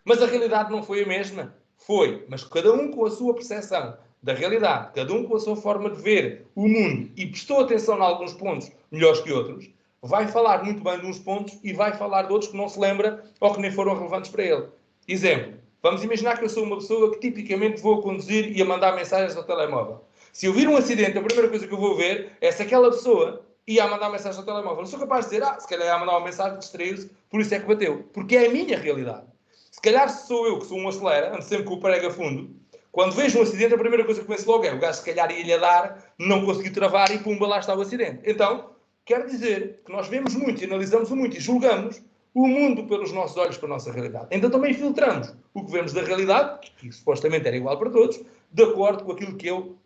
Mas a realidade não foi a mesma? Foi. Mas cada um com a sua percepção da realidade, cada um com a sua forma de ver o mundo e prestou atenção em alguns pontos melhores que outros, vai falar muito bem de uns pontos e vai falar de outros que não se lembra ou que nem foram relevantes para ele. Exemplo. Vamos imaginar que eu sou uma pessoa que tipicamente vou conduzir e a mandar mensagens ao telemóvel. Se eu vir um acidente, a primeira coisa que eu vou ver é se aquela pessoa ia a mandar mensagem ao telemóvel. Não sou capaz de dizer, se calhar ia a mandar uma mensagem, distraiu-se, por isso é que bateu. Porque é a minha realidade. Se calhar se sou eu que sou um acelera, ando sempre com o prego a fundo, quando vejo um acidente, a primeira coisa que penso logo é o gajo se calhar ia-lhe a dar, não conseguiu travar e pumba, lá está o acidente. Então, quer dizer que nós vemos muito, analisamos muito e julgamos o mundo pelos nossos olhos, para a nossa realidade. Então também filtramos o que vemos da realidade, que supostamente era igual para todos, de acordo com aquilo que eu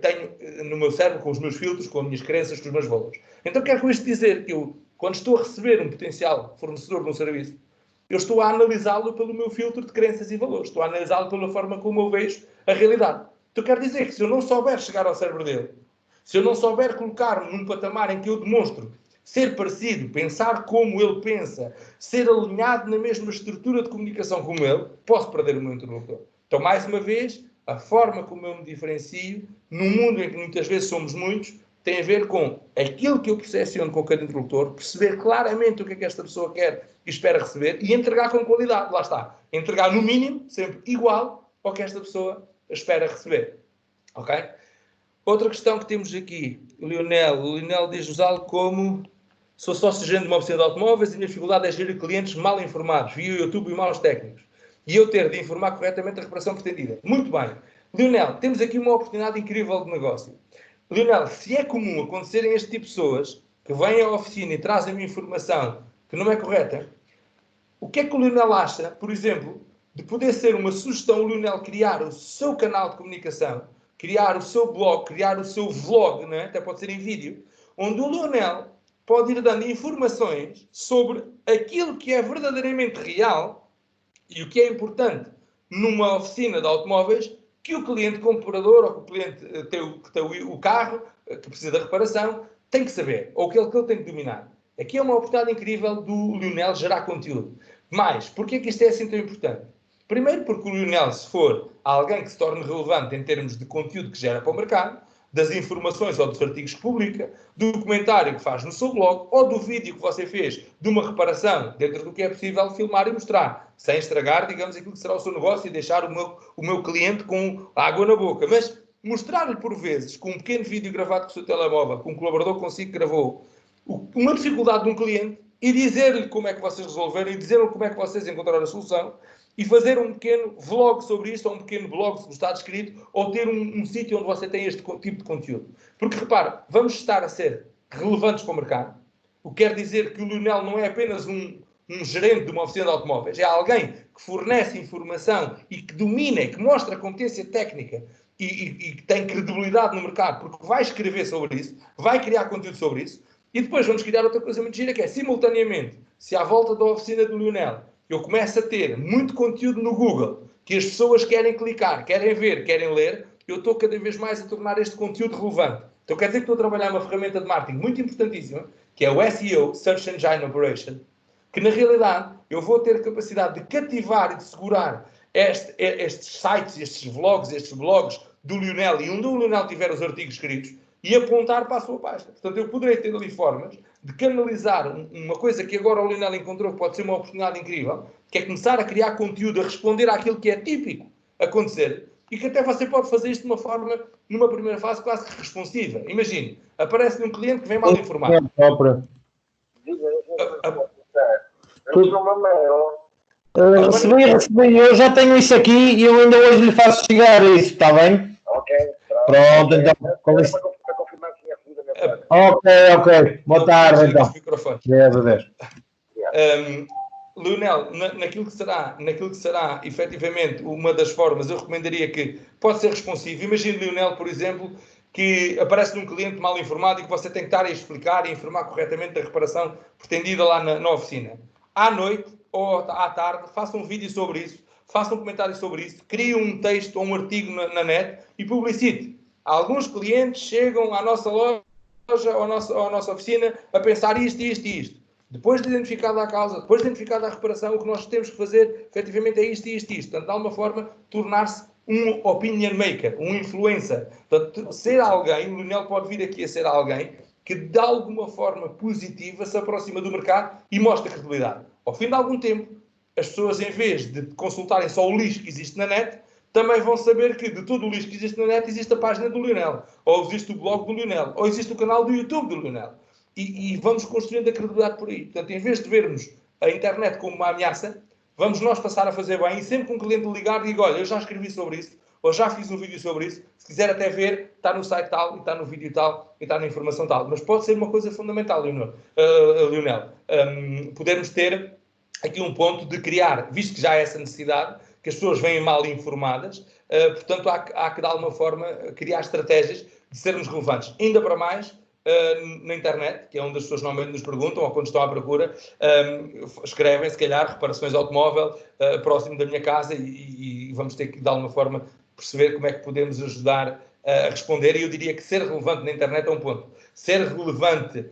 tenho no meu cérebro, com os meus filtros, com as minhas crenças, com os meus valores. Então quero com isto dizer que eu, quando estou a receber um potencial fornecedor de um serviço, eu estou a analisá-lo pelo meu filtro de crenças e valores. Estou a analisá-lo pela forma como eu vejo a realidade. Então quero dizer que se eu não souber chegar ao cérebro dele, se eu não souber colocar-me num patamar em que eu demonstro ser parecido, pensar como ele pensa, ser alinhado na mesma estrutura de comunicação como ele, posso perder o meu interlocutor. Então, mais uma vez, a forma como eu me diferencio, num mundo em que muitas vezes somos muitos, tem a ver com aquilo que eu percepciono com cada interlocutor, perceber claramente o que é que esta pessoa quer e espera receber e entregar com qualidade. Lá está. Entregar no mínimo, sempre igual ao que esta pessoa espera receber. Ok? Outra questão que temos aqui, o Lionel diz-nos algo como: sou sócio-gerente de uma oficina de automóveis e a minha dificuldade é gerir clientes mal informados, via YouTube e maus técnicos. E eu ter de informar corretamente a reparação pretendida. Muito bem. Lionel, temos aqui uma oportunidade incrível de negócio. Lionel, se é comum acontecerem este tipo de pessoas que vêm à oficina e trazem-me informação que não é correta, o que é que o Lionel acha, por exemplo, de poder ser uma sugestão o Lionel criar o seu canal de comunicação, criar o seu blog, criar o seu vlog, não é? Até pode ser em vídeo, onde o Lionel pode ir dando informações sobre aquilo que é verdadeiramente real e o que é importante numa oficina de automóveis que o cliente comprador ou que o cliente que tem o carro, que precisa da reparação, tem que saber, ou que ele tem que dominar. Aqui é uma oportunidade incrível do Lionel gerar conteúdo. Mas, porquê que isto é assim tão importante? Primeiro porque o Lionel, se for alguém que se torne relevante em termos de conteúdo que gera para o mercado, das informações ou dos artigos que publica, do comentário que faz no seu blog ou do vídeo que você fez de uma reparação, dentro do que é possível filmar e mostrar, sem estragar, digamos, aquilo que será o seu negócio e deixar o meu cliente com água na boca. Mas mostrar-lhe por vezes, com um pequeno vídeo gravado com o seu telemóvel, com um colaborador consigo que gravou, uma dificuldade de um cliente e dizer-lhe como é que vocês resolveram e dizer-lhe como é que vocês encontraram a solução e fazer um pequeno vlog sobre isto, ou um pequeno blog, se está descrito, ou ter um sítio onde você tem este tipo de conteúdo. Porque, repara, vamos estar a ser relevantes para o mercado, o que quer dizer que o Lionel não é apenas um um gerente de uma oficina de automóveis, é alguém que fornece informação e que domina, e que mostra competência técnica e que tem credibilidade no mercado, porque vai escrever sobre isso, vai criar conteúdo sobre isso, e depois vamos criar outra coisa muito gira, que é, simultaneamente, se à volta da oficina do Lionel eu começo a ter muito conteúdo no Google, que as pessoas querem clicar, querem ver, querem ler, eu estou cada vez mais a tornar este conteúdo relevante. Então quer dizer que estou a trabalhar uma ferramenta de marketing muito importantíssima, que é o SEO, Search Engine Operation, que na realidade eu vou ter capacidade de cativar e de segurar estes sites, estes vlogs, estes blogs do Lionel, e onde o Lionel tiver os artigos escritos, e apontar para a sua página. Portanto, eu poderei ter ali formas de canalizar uma coisa que agora o Lionel encontrou, que pode ser uma oportunidade incrível, que é começar a criar conteúdo, a responder àquilo que é típico acontecer, e que até você pode fazer isto de uma forma, numa primeira fase, quase que responsiva. Imagine, aparece-lhe um cliente que vem mal informado. Recebi, eu já tenho isso aqui e eu ainda hoje lhe faço chegar isso, está bem? Ok, pronto, então. Para confirmar que tinha recebido a mensagem. Ok. Boa tarde, então. Deus. Lionel, naquilo que será efetivamente uma das formas, eu recomendaria que pode ser responsivo. Imagine, Lionel, por exemplo, que aparece um cliente mal informado e que você tem que estar a explicar e informar corretamente da reparação pretendida lá na oficina. À noite ou à tarde, faça um vídeo sobre isso, faça um comentário sobre isso, crie um texto ou um artigo na net e publicite. Alguns clientes chegam à nossa loja ou à nossa oficina a pensar isto. Depois de identificada a causa, depois de identificada a reparação, o que nós temos que fazer, efetivamente, é isto. Portanto, de alguma forma, tornar-se um opinion maker, um influencer. Portanto, ser alguém, o Lionel pode vir aqui a ser alguém que, de alguma forma positiva, se aproxima do mercado e mostra credibilidade. Ao fim de algum tempo, as pessoas, em vez de consultarem só o lixo que existe na net, também vão saber que de todo o lixo que existe na net existe a página do Lionel, ou existe o blog do Lionel, ou existe o canal do YouTube do Lionel. E vamos construindo a credibilidade por aí. Portanto, em vez de vermos a internet como uma ameaça, vamos nós passar a fazer bem, e sempre que um cliente ligar, diga, olha, eu já escrevi sobre isso, ou já fiz um vídeo sobre isso, se quiser até ver, está no site tal, e está no vídeo tal, e está na informação tal. Mas pode ser uma coisa fundamental, Lionel. Podermos ter aqui um ponto de criar, visto que já há essa necessidade, que as pessoas vêm mal informadas, portanto há que de alguma forma criar estratégias de sermos relevantes. Ainda para mais, na internet, que é onde as pessoas normalmente nos perguntam, ou quando estão à procura, escrevem, se calhar, reparações de automóvel próximo da minha casa, e vamos ter que, de alguma forma, perceber como é que podemos ajudar a responder. E eu diria que ser relevante na internet é um ponto. Ser relevante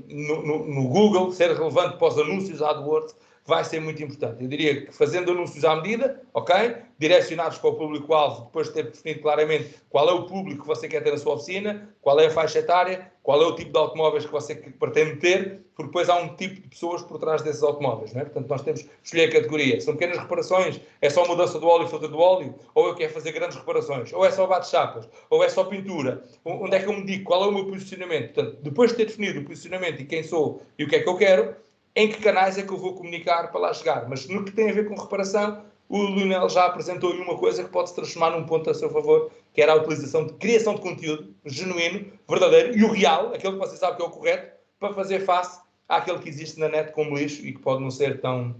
no Google, ser relevante para os anúncios AdWords, vai ser muito importante. Eu diria que fazendo anúncios à medida, ok? Direcionados para o público-alvo, depois de ter definido claramente qual é o público que você quer ter na sua oficina, qual é a faixa etária, qual é o tipo de automóveis que você pretende ter, porque depois há um tipo de pessoas por trás desses automóveis, não é? Portanto, nós temos que escolher a categoria. São pequenas reparações, é só mudança do óleo e filtro do óleo, ou eu quero fazer grandes reparações, ou é só bate-chapas, ou é só pintura. Onde é que eu me digo? Qual é o meu posicionamento? Portanto, depois de ter definido o posicionamento e quem sou e o que é que eu quero, em que canais é que eu vou comunicar para lá chegar. Mas no que tem a ver com reparação, o Lionel já apresentou-lhe uma coisa que pode se transformar num ponto a seu favor, que era a utilização de criação de conteúdo genuíno, verdadeiro e o real, aquele que você sabe que é o correto, para fazer face àquele que existe na net como lixo e que pode não ser tão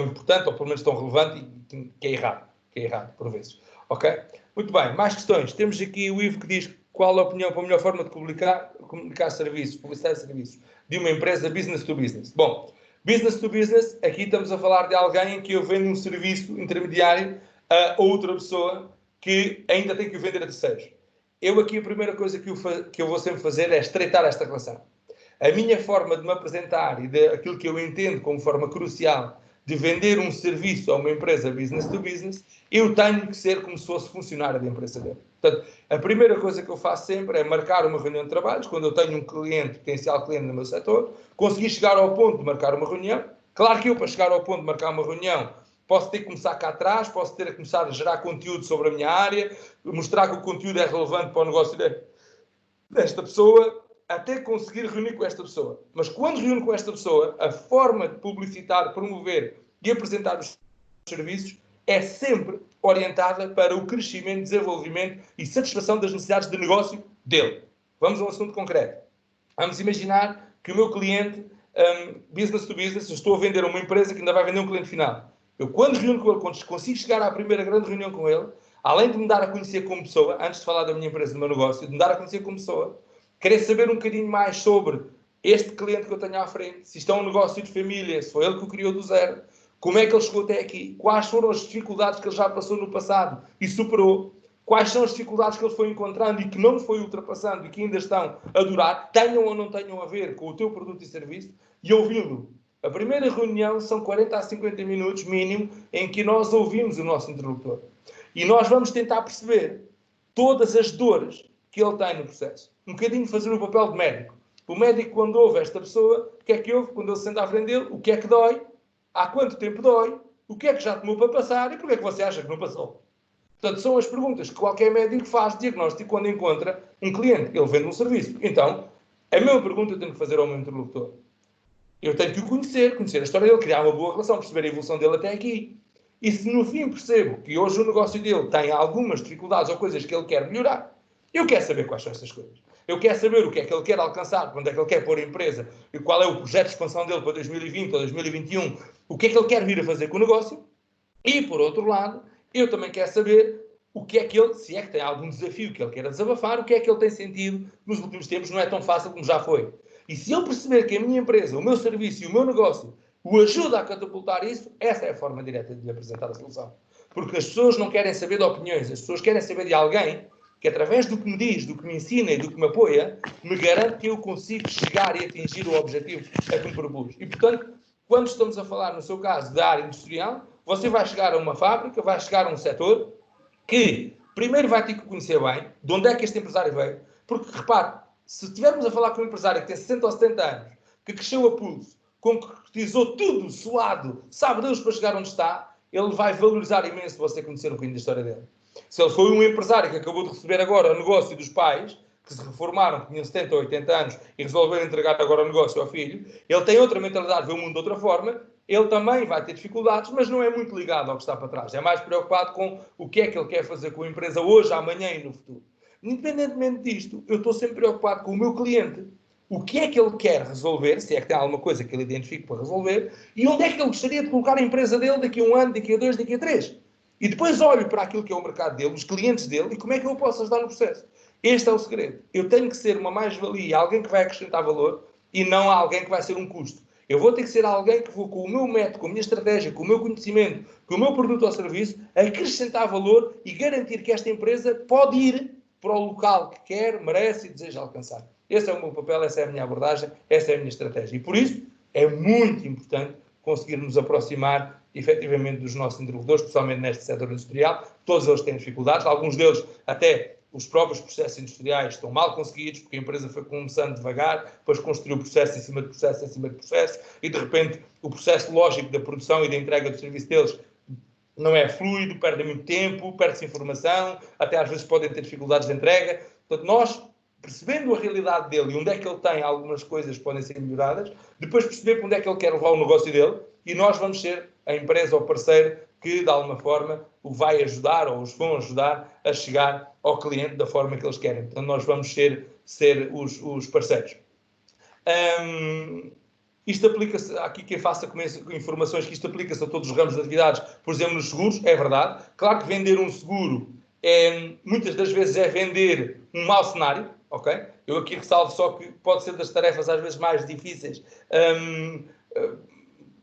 importante, ou pelo menos tão relevante, e que é errado por vezes. Ok? Muito bem, mais questões. Temos aqui o Ivo que diz qual a opinião para a melhor forma de comunicar serviços, publicitar serviços de uma empresa business to business. Bom, business to business, aqui estamos a falar de alguém em que eu vendo um serviço intermediário a outra pessoa que ainda tem que o vender a terceiros. Eu aqui a primeira coisa que eu vou sempre fazer é estreitar esta relação. A minha forma de me apresentar e daquilo que eu entendo como forma crucial de vender um serviço a uma empresa business to business, eu tenho que ser como se fosse funcionário da empresa dele. Portanto, a primeira coisa que eu faço sempre é marcar uma reunião de trabalhos, quando eu tenho um potencial cliente no meu setor, conseguir chegar ao ponto de marcar uma reunião. Claro que eu, para chegar ao ponto de marcar uma reunião, posso ter que começar cá atrás, posso ter que começar a gerar conteúdo sobre a minha área, mostrar que o conteúdo é relevante para o negócio desta pessoa, até conseguir reunir com esta pessoa. Mas quando reúno com esta pessoa, a forma de publicitar, promover e apresentar os serviços é sempre orientada para o crescimento, desenvolvimento e satisfação das necessidades de negócio dele. Vamos a um assunto concreto. Vamos imaginar que o meu cliente, business to business, eu estou a vender a uma empresa que ainda vai vender um cliente final. Eu, quando reúno com ele, quando consigo chegar à primeira grande reunião com ele, além de me dar a conhecer como pessoa, antes de falar da minha empresa, do meu negócio, de me dar a conhecer como pessoa, querer saber um bocadinho mais sobre este cliente que eu tenho à frente, se isto é um negócio de família, se foi ele que o criou do zero, como é que ele chegou até aqui, quais foram as dificuldades que ele já passou no passado e superou, quais são as dificuldades que ele foi encontrando e que não foi ultrapassando e que ainda estão a durar, tenham ou não tenham a ver com o teu produto e serviço, e ouvi-lo. A primeira reunião são 40 a 50 minutos, mínimo, em que nós ouvimos o nosso interlocutor. E nós vamos tentar perceber todas as dores que ele tem no processo. Um bocadinho fazer o papel de médico. O médico, quando ouve esta pessoa, o que é que ouve? Quando ele se senta à frente dele, o que é que dói? Há quanto tempo dói? O que é que já tomou para passar? E porquê é que você acha que não passou? Portanto, são as perguntas que qualquer médico faz de diagnóstico quando encontra um cliente. Ele vende um serviço. Então, a mesma pergunta eu tenho que fazer ao meu interlocutor. Eu tenho que o conhecer a história dele, criar uma boa relação, perceber a evolução dele até aqui. E se no fim percebo que hoje o negócio dele tem algumas dificuldades ou coisas que ele quer melhorar, eu quero saber quais são essas coisas. Eu quero saber o que é que ele quer alcançar, quando é que ele quer pôr a empresa, e qual é o projeto de expansão dele para 2020 ou 2021, o que é que ele quer vir a fazer com o negócio. E, por outro lado, eu também quero saber o que é que ele, se é que tem algum desafio que ele queira desabafar, o que é que ele tem sentido nos últimos tempos, não é tão fácil como já foi. E se eu perceber que a minha empresa, o meu serviço e o meu negócio o ajuda a catapultar isso, essa é a forma direta de lhe apresentar a solução. Porque as pessoas não querem saber de opiniões, as pessoas querem saber de alguém que, através do que me diz, do que me ensina e do que me apoia, me garante que eu consigo chegar e atingir o objetivo a que me propus. E, portanto, quando estamos a falar, no seu caso, da área industrial, você vai chegar a uma fábrica, vai chegar a um setor que, primeiro, vai ter que conhecer bem de onde é que este empresário veio. Porque, repare, se estivermos a falar com um empresário que tem 60 ou 70 anos, que cresceu a pulso, concretizou tudo, suado, sabe Deus para chegar onde está, ele vai valorizar imenso você conhecer um bocadinho da história dele. Se ele foi um empresário que acabou de receber agora o negócio dos pais, que se reformaram, que tinham 70 ou 80 anos e resolveram entregar agora o negócio ao filho, ele tem outra mentalidade, vê o mundo de outra forma, ele também vai ter dificuldades, mas não é muito ligado ao que está para trás. É mais preocupado com o que é que ele quer fazer com a empresa hoje, amanhã e no futuro. Independentemente disto, eu estou sempre preocupado com o meu cliente. O que é que ele quer resolver, se é que tem alguma coisa que ele identifique para resolver, e onde é que ele gostaria de colocar a empresa dele daqui a 1 ano, daqui a 2, daqui a 3. E depois olho para aquilo que é o mercado dele, os clientes dele, e como é que eu posso ajudar no processo. Este é o segredo. Eu tenho que ser uma mais-valia, alguém que vai acrescentar valor, e não alguém que vai ser um custo. Eu vou ter que ser alguém que vou, com o meu método, com a minha estratégia, com o meu conhecimento, com o meu produto ou serviço, acrescentar valor e garantir que esta empresa pode ir para o local que quer, merece e deseja alcançar. Esse é o meu papel, essa é a minha abordagem, essa é a minha estratégia. E por isso é muito importante conseguirmos aproximar efetivamente dos nossos interlocutores, especialmente neste setor industrial. Todos eles têm dificuldades, alguns deles até os próprios processos industriais estão mal conseguidos, porque a empresa foi começando devagar, depois construiu processo em cima de processo, em cima de processo, e de repente o processo lógico da produção e da entrega do serviço deles não é fluido, perdem muito tempo, perde-se informação, até às vezes podem ter dificuldades de entrega. Portanto, nós, percebendo a realidade dele e onde é que ele tem algumas coisas que podem ser melhoradas, depois perceber para onde é que ele quer levar o negócio dele, e nós vamos ser a empresa ou parceiro que, de alguma forma, o vai ajudar ou os vão ajudar a chegar ao cliente da forma que eles querem. Portanto, nós vamos ser os parceiros. Isto aplica-se, aqui quem faça com informações que isto aplica-se a todos os ramos de atividades, por exemplo, nos seguros, é verdade. Claro que vender um seguro, muitas das vezes é vender um mau cenário, ok? Eu aqui ressalvo só que pode ser das tarefas às vezes mais difíceis.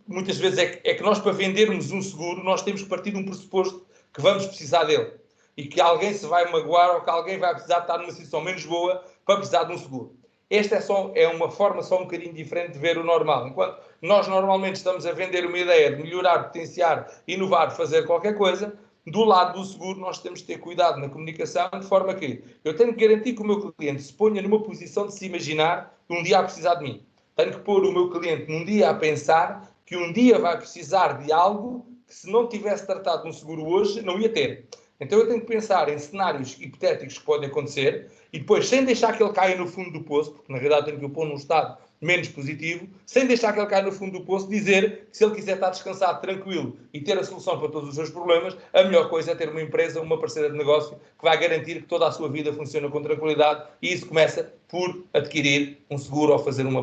Muitas vezes é que nós, para vendermos um seguro, nós temos que partir de um pressuposto que vamos precisar dele. E que alguém se vai magoar ou que alguém vai precisar estar numa situação menos boa para precisar de um seguro. Esta é uma forma só um bocadinho diferente de ver o normal. Enquanto nós normalmente estamos a vender uma ideia de melhorar, potenciar, inovar, fazer qualquer coisa, do lado do seguro nós temos de ter cuidado na comunicação, de forma que eu tenho que garantir que o meu cliente se ponha numa posição de se imaginar um dia a precisar de mim. Tenho que pôr o meu cliente num dia a pensar que um dia vai precisar de algo que, se não tivesse tratado de um seguro hoje, não ia ter. Então eu tenho que pensar em cenários hipotéticos que podem acontecer e depois, sem deixar que ele caia no fundo do poço, porque na realidade tenho que o pôr num estado menos positivo, sem deixar que ele caia no fundo do poço, dizer que se ele quiser estar descansado, tranquilo e ter a solução para todos os seus problemas, a melhor coisa é ter uma empresa, uma parceira de negócio que vai garantir que toda a sua vida funciona com tranquilidade, e isso começa por adquirir um seguro ou fazer um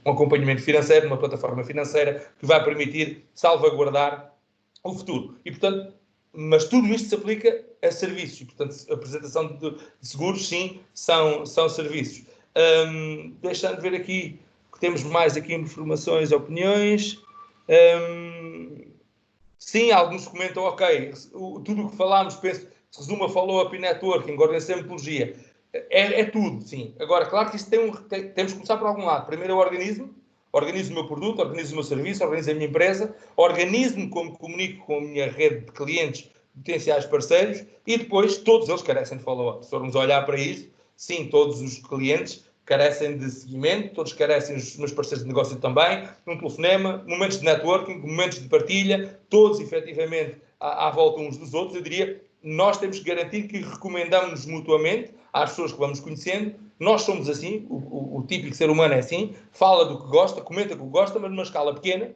acompanhamento financeiro, uma plataforma financeira que vai permitir salvaguardar o futuro. E, portanto, mas tudo isto se aplica a serviços. E, portanto, a apresentação de seguros, sim, são serviços. Deixando ver aqui que temos mais aqui informações, opiniões. Sim, alguns comentam, ok, tudo o que falámos, penso, se resuma, falou a P-Networking, organização e metodologia. É tudo, sim. Agora, claro que isto temos que começar por algum lado. Primeiro eu organizo o meu produto, organizo o meu serviço, organizo a minha empresa, organizo-me como comunico com a minha rede de clientes, potenciais parceiros, e depois todos eles carecem de follow-up. Se formos olhar para isso, sim, todos os clientes carecem de seguimento, todos carecem, os meus parceiros de negócio também, um telefonema, momentos de networking, momentos de partilha, todos efetivamente à volta uns dos outros. Eu diria, nós temos que garantir que recomendamos mutuamente às pessoas que vamos conhecendo. Nós somos assim, o típico ser humano é assim, fala do que gosta, comenta o que gosta, mas numa escala pequena.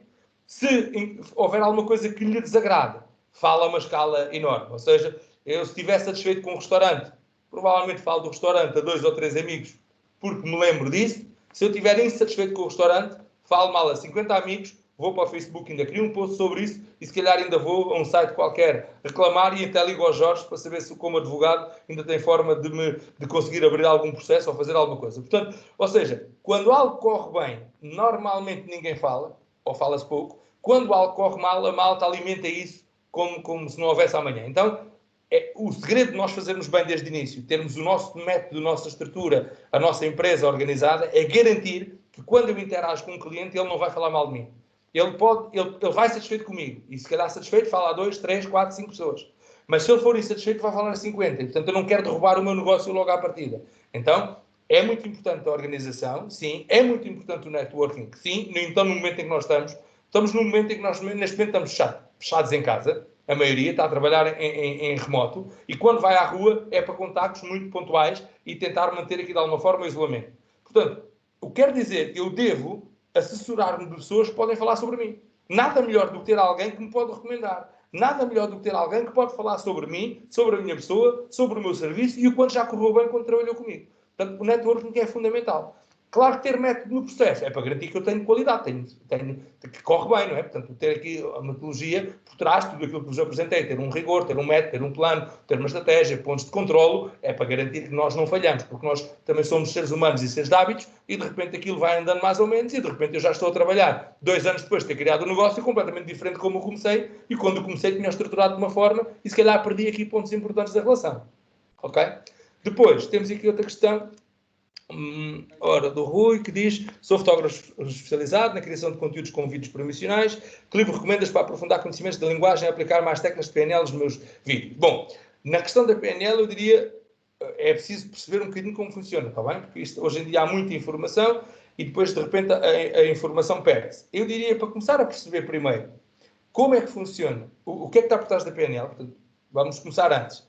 Se houver alguma coisa que lhe desagrada, fala a uma escala enorme. Ou seja, eu se estiver satisfeito com um restaurante, provavelmente falo do restaurante a 2 ou 3 amigos, porque me lembro disso. Se eu estiver insatisfeito com o restaurante, falo mal a 50 amigos, vou para o Facebook, ainda crio um post sobre isso, e se calhar ainda vou a um site qualquer reclamar, e até ligo ao Jorge para saber se, como advogado, ainda tem forma de conseguir abrir algum processo ou fazer alguma coisa. Portanto, ou seja, quando algo corre bem, normalmente ninguém fala, ou fala-se pouco. Quando algo corre mal, a malta alimenta isso como se não houvesse amanhã. Então, o segredo de nós fazermos bem desde o início, termos o nosso método, a nossa estrutura, a nossa empresa organizada, é garantir que quando eu interajo com um cliente, ele não vai falar mal de mim. Ele vai satisfeito comigo. E se calhar satisfeito, fala a 2, 3, 4, 5 pessoas. Mas se ele for insatisfeito, vai falar a 50. E, portanto, eu não quero derrubar o meu negócio logo à partida. Então, é muito importante a organização, sim. É muito importante o networking, sim. Então, no momento em que nós estamos num momento em que nós, neste momento, estamos fechados em casa. A maioria está a trabalhar em remoto. E quando vai à rua, é para contactos muito pontuais e tentar manter aqui, de alguma forma, o isolamento. Portanto, o que quer dizer que eu devo assessorar-me de pessoas que podem falar sobre mim. Nada melhor do que ter alguém que me pode recomendar. Nada melhor do que ter alguém que pode falar sobre mim, sobre a minha pessoa, sobre o meu serviço e o quanto já correu bem quando trabalhou comigo. Portanto, o networking é fundamental. Claro que ter método no processo é para garantir que eu tenho qualidade, que corre bem, não é? Portanto, ter aqui a metodologia por trás, tudo aquilo que vos apresentei, ter um rigor, ter um método, ter um plano, ter uma estratégia, pontos de controlo, é para garantir que nós não falhamos, porque nós também somos seres humanos e seres de hábitos, e de repente aquilo vai andando mais ou menos, e de repente eu já estou a trabalhar 2 anos depois de ter criado um negócio completamente diferente de como eu comecei, e quando eu comecei tinha estruturado de uma forma, e se calhar perdi aqui pontos importantes da relação. Ok? Depois, temos aqui outra questão, do Rui, que diz: sou fotógrafo especializado na criação de conteúdos com vídeos promocionais. Que livro recomendas para aprofundar conhecimentos da linguagem e aplicar mais técnicas de PNL nos meus vídeos? Bom, na questão da PNL eu diria, é preciso perceber um bocadinho como funciona, está bem? Porque hoje em dia há muita informação e depois de repente a informação perde-se. Eu diria, para começar a perceber primeiro como é que funciona, o que é que está por trás da PNL. Portanto, vamos começar antes.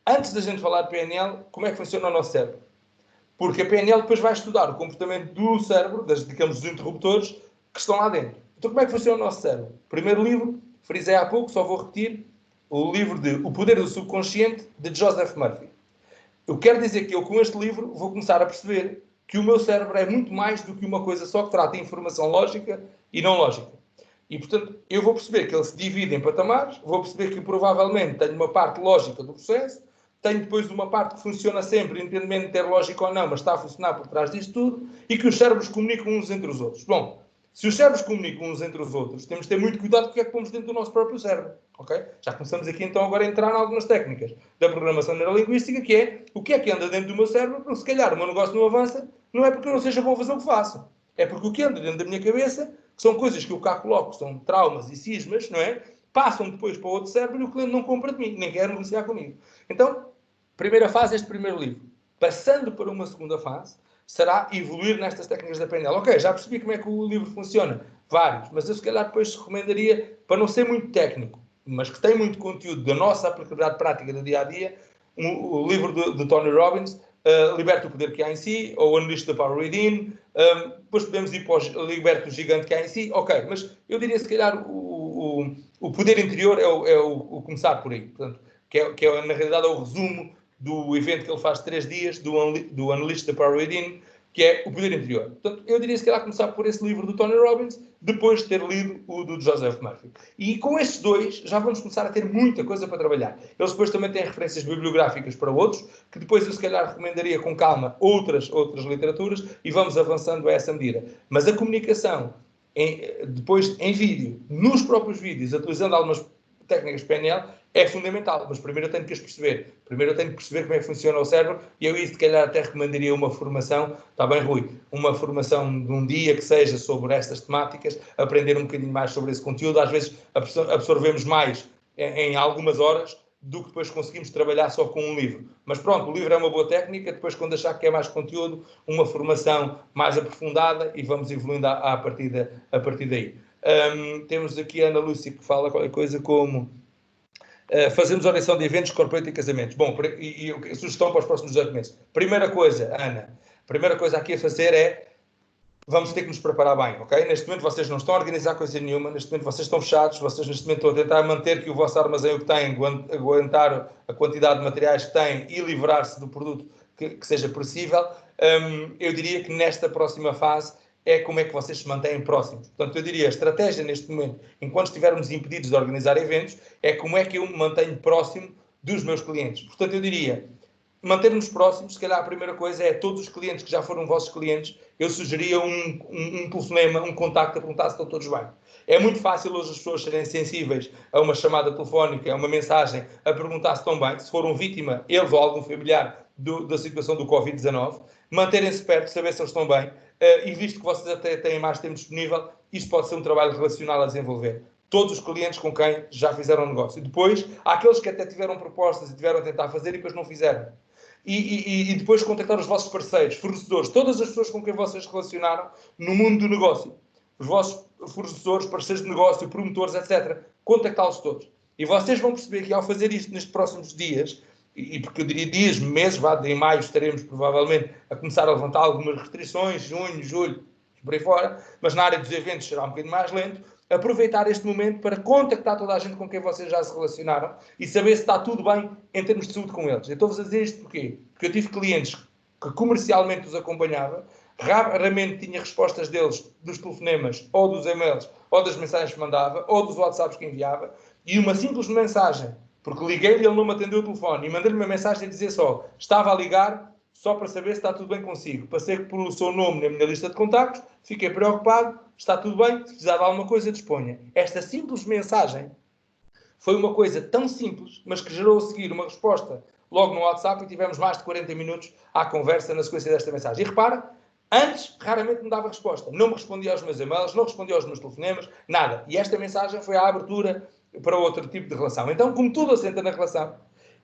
Antes da gente falar de PNL, como é que funciona o nosso cérebro? Porque a PNL depois vai estudar o comportamento do cérebro, dos interruptores que estão lá dentro. Então, como é que funciona o nosso cérebro? Primeiro livro, frisei há pouco, só vou repetir, o livro de O Poder do Subconsciente, de Joseph Murphy. Eu quero dizer que eu, com este livro, vou começar a perceber que o meu cérebro é muito mais do que uma coisa só que trata de informação lógica e não lógica. E, portanto, eu vou perceber que ele se divide em patamares, vou perceber que provavelmente tenho uma parte lógica do processo, tenho depois uma parte que funciona sempre, independentemente de ter lógica ou não, mas está a funcionar por trás disto tudo, e que os cérebros comunicam uns entre os outros. Bom, se os cérebros comunicam uns entre os outros, temos de ter muito cuidado com o que é que pomos dentro do nosso próprio cérebro. Okay? Já começamos aqui então agora a entrar em algumas técnicas da programação neurolinguística, que é o que é que anda dentro do meu cérebro, porque se calhar o meu negócio não avança, não é porque eu não seja bom a fazer o que faço. É porque o que anda dentro da minha cabeça, que são coisas que eu cá coloco, são traumas e cismas, não é? Passam depois para o outro cérebro e o cliente não compra de mim, nem quer negociar comigo. Então, primeira fase, este primeiro livro. Passando para uma segunda fase, será evoluir nestas técnicas da PNL. Ok, já percebi como é que o livro funciona. Vários. Mas eu se calhar depois recomendaria, para não ser muito técnico, mas que tem muito conteúdo da nossa aplicabilidade prática do dia-a-dia, o livro de Tony Robbins, Liberta o poder que há em si, ou Unleash the Power Within, depois podemos ir para o Liberta o gigante que há em si, ok, mas eu diria se calhar o poder interior é o começar por aí, portanto, que é na realidade é o resumo do evento que ele faz de 3 dias, do Unleash the Power Within, que é o poder interior. Portanto, eu diria se calhar começar por esse livro do Tony Robbins, depois de ter lido o do Joseph Murphy. E com estes dois já vamos começar a ter muita coisa para trabalhar. Eles depois também têm referências bibliográficas para outros, que depois eu se calhar recomendaria com calma outras literaturas e vamos avançando a essa medida. Mas a comunicação, depois em vídeo, nos próprios vídeos, utilizando algumas técnicas PNL, é fundamental, mas primeiro eu tenho que as perceber. Primeiro eu tenho que perceber como é que funciona o cérebro e eu isso, se calhar, até recomendaria uma formação, está bem, Rui? Uma formação de um dia que seja sobre estas temáticas, aprender um bocadinho mais sobre esse conteúdo. Às vezes absorvemos mais em algumas horas do que depois conseguimos trabalhar só com um livro. Mas pronto, o livro é uma boa técnica, depois quando achar que é mais conteúdo, uma formação mais aprofundada e vamos evoluindo a partir daí. Temos aqui a Ana Lúcia que fala qualquer coisa como fazemos oração de eventos, corporate e casamentos. Bom, e sugestão para os próximos 18 meses. Primeira coisa, Ana, primeira coisa aqui a fazer é vamos ter que nos preparar bem, ok? Neste momento vocês não estão a organizar coisa nenhuma, neste momento vocês estão fechados, vocês neste momento estão a tentar manter que o vosso armazém o que tem, aguentar a quantidade de materiais que têm e livrar-se do produto que seja possível. Eu diria que nesta próxima fase é como é que vocês se mantêm próximos. Portanto, eu diria, a estratégia neste momento, enquanto estivermos impedidos de organizar eventos, é como é que eu me mantenho próximo dos meus clientes. Portanto, eu diria, manter-nos próximos, se calhar a primeira coisa é todos os clientes que já foram vossos clientes, eu sugeria um telefonema, um contacto a perguntar se estão todos bem. É muito fácil hoje as pessoas serem sensíveis a uma chamada telefónica, a uma mensagem, a perguntar se estão bem, se foram vítima, eles ou algum familiar, da situação do Covid-19, manterem-se perto, saber se eles estão bem, e visto que vocês até têm mais tempo disponível, isto pode ser um trabalho relacional a desenvolver. Todos os clientes com quem já fizeram negócio. E depois, há aqueles que até tiveram propostas e tiveram a tentar fazer e depois não fizeram. E depois contactar os vossos parceiros, fornecedores, todas as pessoas com quem vocês relacionaram no mundo do negócio. Os vossos fornecedores, parceiros de negócio, promotores, etc. Contactá-los todos. E vocês vão perceber que ao fazer isto nestes próximos dias, e porque eu diria dias, meses, em maio estaremos provavelmente a começar a levantar algumas restrições, junho, julho, por aí fora, mas na área dos eventos será um bocadinho mais lento, aproveitar este momento para contactar toda a gente com quem vocês já se relacionaram e saber se está tudo bem em termos de saúde com eles. Eu estou-vos a dizer isto porquê? Porque eu tive clientes que comercialmente os acompanhava, raramente tinha respostas deles dos telefonemas, ou dos e-mails, ou das mensagens que mandava, ou dos WhatsApps que enviava, e uma simples mensagem, porque liguei-lhe e ele não me atendeu o telefone, e mandei-lhe uma mensagem a dizer só, estava a ligar só para saber se está tudo bem consigo. Passei por o seu nome na minha lista de contactos, fiquei preocupado, está tudo bem, se precisar de alguma coisa, disponha. Esta simples mensagem foi uma coisa tão simples, mas que gerou a seguir uma resposta logo no WhatsApp e tivemos mais de 40 minutos à conversa na sequência desta mensagem. E repara, antes raramente me dava resposta. Não me respondia aos meus e-mails, não respondia aos meus telefonemas, nada. E esta mensagem foi a abertura para outro tipo de relação. Então, como tudo assenta na relação,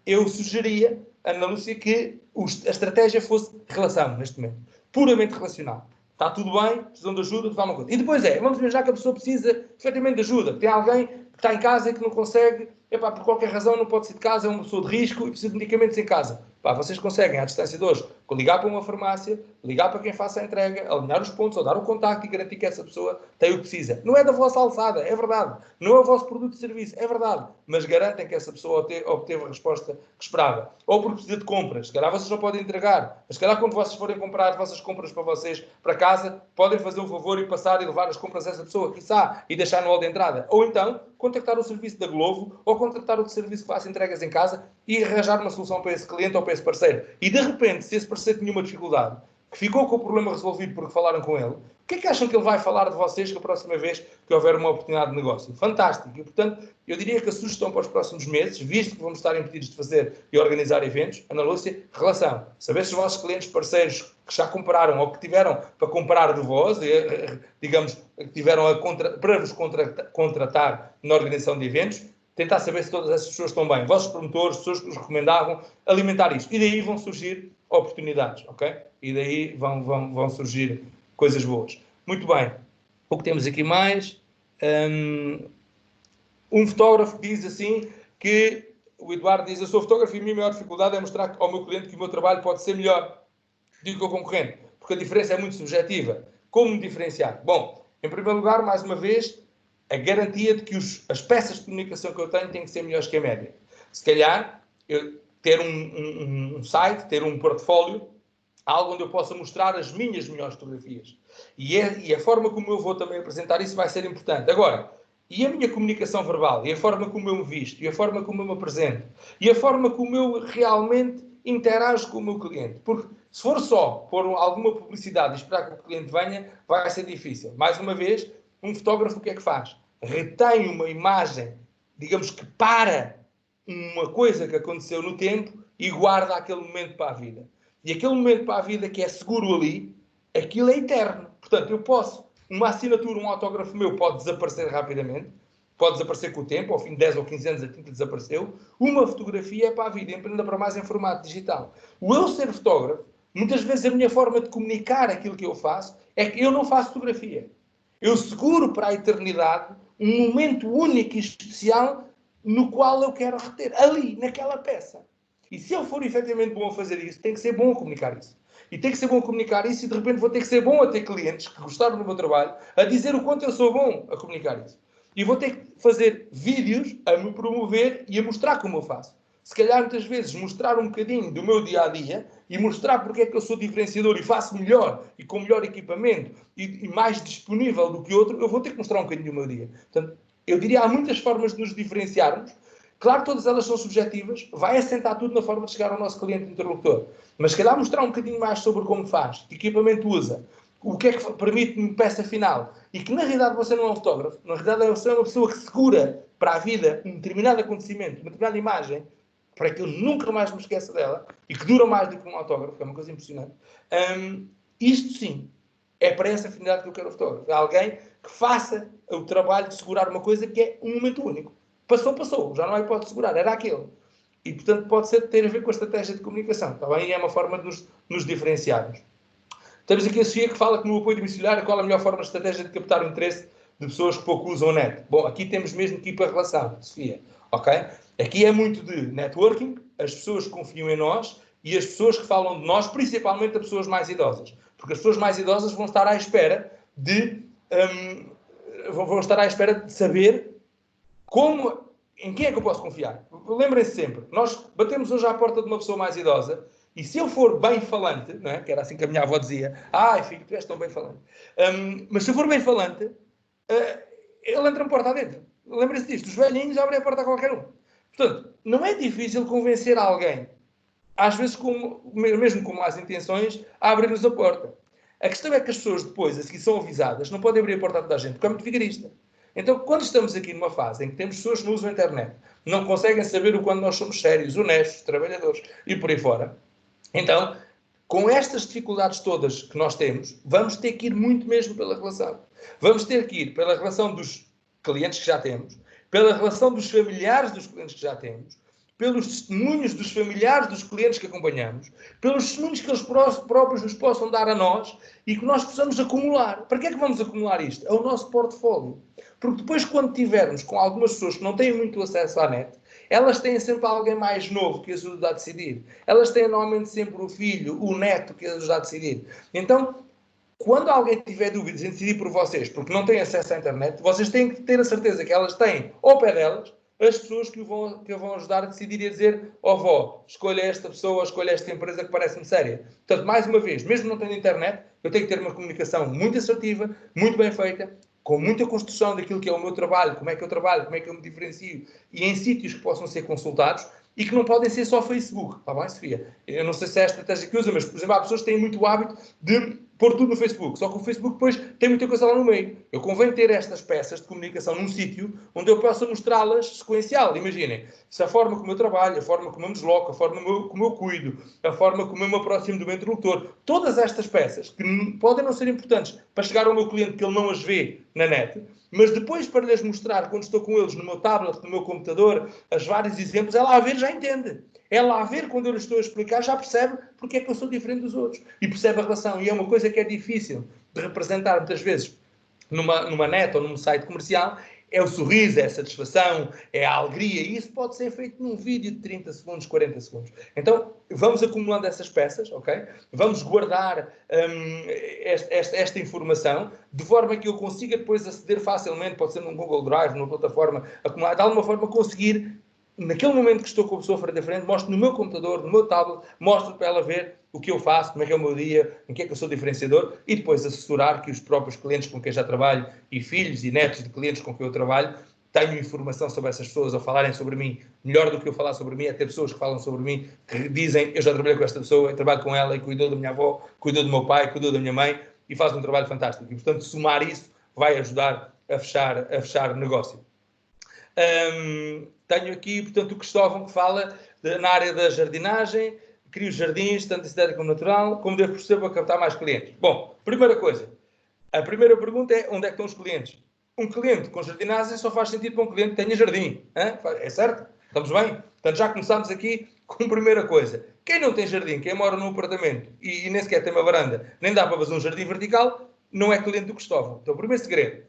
eu sugeria, Ana Lúcia, que a estratégia fosse relação, neste momento. Puramente relacional. Está tudo bem, precisam de ajuda, de alguma coisa. E depois vamos imaginar que a pessoa precisa efetivamente de ajuda. Tem alguém que está em casa e que não consegue, por qualquer razão não pode sair de casa, é uma pessoa de risco e precisa de medicamentos em casa. Vocês conseguem, à distância de hoje, ligar para uma farmácia, ligar para quem faça a entrega, alinhar os pontos, ou dar o contacto e garantir que essa pessoa tem o que precisa. Não é da vossa alçada, é verdade. Não é o vosso produto de serviço, é verdade. Mas garantem que essa pessoa obteve a resposta que esperava. Ou porque precisa de compras. Se calhar vocês não podem entregar. Mas se calhar quando vocês forem comprar as vossas compras para vocês, para casa, podem fazer um favor e passar e levar as compras a essa pessoa, quiçá, e deixar no hall de entrada. Ou então, contactar o serviço da Glovo, ou contratar outro serviço que faça entregas em casa e arranjar uma solução para esse cliente ou para esse parceiro. E de repente, se esse parceiro tinha uma dificuldade, que ficou com o problema resolvido porque falaram com ele, o que é que acham que ele vai falar de vocês que a próxima vez que houver uma oportunidade de negócio? Fantástico. E, portanto, eu diria que a sugestão para os próximos meses, visto que vamos estar impedidos de fazer e organizar eventos, Ana Lúcia, relação. Saber se os vossos clientes parceiros que já compraram ou que tiveram para comprar de vós, digamos, que tiveram para vos contratar na organização de eventos, tentar saber se todas essas pessoas estão bem. Vossos promotores, pessoas que os recomendavam, alimentar isto. E daí vão surgir oportunidades, ok? E daí vão surgir coisas boas. Muito bem. O que temos aqui mais? Um fotógrafo diz assim que o Eduardo diz, eu sou fotógrafo e a minha maior dificuldade é mostrar ao meu cliente que o meu trabalho pode ser melhor do que o concorrente, porque a diferença é muito subjetiva. Como me diferenciar? Bom, em primeiro lugar, mais uma vez, a garantia de que as peças de comunicação que eu tenho têm que ser melhores que a média. Se calhar, ter um site, ter um portfólio, algo onde eu possa mostrar as minhas melhores fotografias. E a forma como eu vou também apresentar isso vai ser importante. Agora, e a minha comunicação verbal, e a forma como eu me visto, e a forma como eu me apresento, e a forma como eu realmente interajo com o meu cliente. Porque se for só pôr alguma publicidade e esperar que o cliente venha, vai ser difícil. Mais uma vez, um fotógrafo o que é que faz? Retém uma imagem, digamos que para uma coisa que aconteceu no tempo e guarda aquele momento para a vida. E aquele momento para a vida que é seguro ali, aquilo é eterno. Portanto, eu posso, uma assinatura, um autógrafo meu pode desaparecer rapidamente, pode desaparecer com o tempo, ao fim de 10 ou 15 anos a tinta desapareceu. Uma fotografia é para a vida, ainda para mais em formato digital. O eu ser fotógrafo, muitas vezes a minha forma de comunicar aquilo que eu faço é que eu não faço fotografia. Eu seguro para a eternidade um momento único e especial no qual eu quero reter, ali, naquela peça. E se eu for efetivamente bom a fazer isso, tem que ser bom a comunicar isso. E tem que ser bom a comunicar isso e de repente vou ter que ser bom a ter clientes que gostaram do meu trabalho, a dizer o quanto eu sou bom a comunicar isso. E vou ter que fazer vídeos a me promover e a mostrar como eu faço. Se calhar muitas vezes mostrar um bocadinho do meu dia-a-dia e mostrar porque é que eu sou diferenciador e faço melhor e com melhor equipamento e mais disponível do que outro, eu vou ter que mostrar um bocadinho do meu dia. Portanto, eu diria há muitas formas de nos diferenciarmos. Claro que todas elas são subjetivas, vai assentar tudo na forma de chegar ao nosso cliente interlocutor. Mas se calhar mostrar um bocadinho mais sobre como faz, que equipamento usa, o que é que permite-me peça final, e que na realidade você não é um fotógrafo, na realidade você é uma pessoa que segura para a vida um determinado acontecimento, uma determinada imagem, para que eu nunca mais me esqueça dela, e que dura mais do que um autógrafo, que é uma coisa impressionante. Isto sim, é para essa finalidade que eu quero o fotógrafo. É alguém que faça o trabalho de segurar uma coisa que é um momento único. Passou, já não há hipótese de segurar, era aquele. E, portanto, pode ter a ver com a estratégia de comunicação. Está bem? E é uma forma de nos diferenciarmos. Temos aqui a Sofia que fala que no apoio domiciliário qual a melhor forma de estratégia de captar o interesse de pessoas que pouco usam a net. Bom, aqui temos mesmo que ir para a relação, Sofia. Ok? Aqui é muito de networking, as pessoas que confiam em nós e as pessoas que falam de nós, principalmente as pessoas mais idosas. Porque as pessoas mais idosas vão estar à espera de saber em quem é que eu posso confiar. Lembrem-se sempre, nós batemos hoje à porta de uma pessoa mais idosa e se eu for bem falante, não é? Que era assim que a minha avó dizia, ai filho, tu és tão bem falante. Mas se eu for bem falante, ele entra na porta adentro. Lembrem-se disto, os velhinhos abrem a porta a qualquer um. Portanto, não é difícil convencer alguém, às vezes mesmo com más intenções, a abrir-nos a porta. A questão é que as pessoas depois, a seguir, são avisadas, não podem abrir a porta a toda a gente, porque é muito vigarista. Então, quando estamos aqui numa fase em que temos pessoas que não usam a internet, não conseguem saber o quanto nós somos sérios, honestos, trabalhadores e por aí fora, então, com estas dificuldades todas que nós temos, vamos ter que ir muito mesmo pela relação. Vamos ter que ir pela relação dos clientes que já temos, pela relação dos familiares dos clientes que já temos, pelos testemunhos dos familiares dos clientes que acompanhamos, pelos testemunhos que eles próprios nos possam dar a nós e que nós possamos acumular. Para que é que vamos acumular isto? É o nosso portfólio. Porque depois, quando tivermos com algumas pessoas que não têm muito acesso à net, elas têm sempre alguém mais novo que as ajuda a decidir. Elas têm normalmente sempre o filho, o neto que as ajuda a decidir. Então, quando alguém tiver dúvidas em decidir por vocês, porque não têm acesso à internet, vocês têm que ter a certeza que elas têm ao pé delas as pessoas que a vão ajudar a decidir e a dizer, vó, escolha esta pessoa, escolha esta empresa que parece-me séria. Portanto, mais uma vez, mesmo não tendo internet, eu tenho que ter uma comunicação muito assertiva, muito bem feita, com muita construção daquilo que é o meu trabalho, como é que eu trabalho, como é que eu me diferencio, e em sítios que possam ser consultados, e que não podem ser só Facebook. Está bem, Sofia? Eu não sei se é a estratégia que usa, mas, por exemplo, há pessoas que têm muito o hábito de pôr tudo no Facebook. Só que o Facebook depois tem muita coisa lá no meio. Eu convém ter estas peças de comunicação num sítio onde eu possa mostrá-las sequencial. Imaginem, se a forma como eu trabalho, a forma como eu me desloco, a forma como eu cuido, a forma como eu me aproximo do meu interlocutor, todas estas peças que podem não ser importantes para chegar ao meu cliente que ele não as vê na net, mas depois para lhes mostrar, quando estou com eles no meu tablet, no meu computador, os vários exemplos, ela a ver já entende. Ela a ver, quando eu lhe estou a explicar, já percebe porque é que eu sou diferente dos outros. E percebe a relação. E é uma coisa que é difícil de representar muitas vezes numa net ou num site comercial, é o sorriso, é a satisfação, é a alegria, e isso pode ser feito num vídeo de 30 segundos, 40 segundos. Então, vamos acumulando essas peças, ok? Vamos guardar esta informação, de forma que eu consiga depois aceder facilmente, pode ser num Google Drive, numa plataforma acumulada, de alguma forma conseguir, naquele momento que estou com a pessoa frente a frente, mostro no meu computador, no meu tablet, mostro para ela ver o que eu faço, como é que é o meu dia, em que é que eu sou diferenciador, e depois assessorar que os próprios clientes com quem já trabalho, e filhos e netos de clientes com quem eu trabalho, tenho informação sobre essas pessoas a falarem sobre mim. Melhor do que eu falar sobre mim é ter pessoas que falam sobre mim, que dizem, eu já trabalhei com esta pessoa, eu trabalho com ela e cuidou da minha avó, cuidou do meu pai, cuidou da minha mãe, e faz um trabalho fantástico. E, portanto, somar isso vai ajudar a fechar negócio. Tenho aqui, portanto, o Cristóvão que fala na área da jardinagem, crio jardins, tanto estético como natural, como devo proceder para captar mais clientes. Bom, primeira coisa, a primeira pergunta é onde é que estão os clientes? Um cliente com jardinagem só faz sentido para um cliente que tenha jardim. Hein? É certo? Estamos bem? Portanto, já começamos aqui com a primeira coisa. Quem não tem jardim, quem mora num apartamento e nem sequer tem uma varanda, nem dá para fazer um jardim vertical, não é cliente do Cristóvão. Então, o primeiro segredo,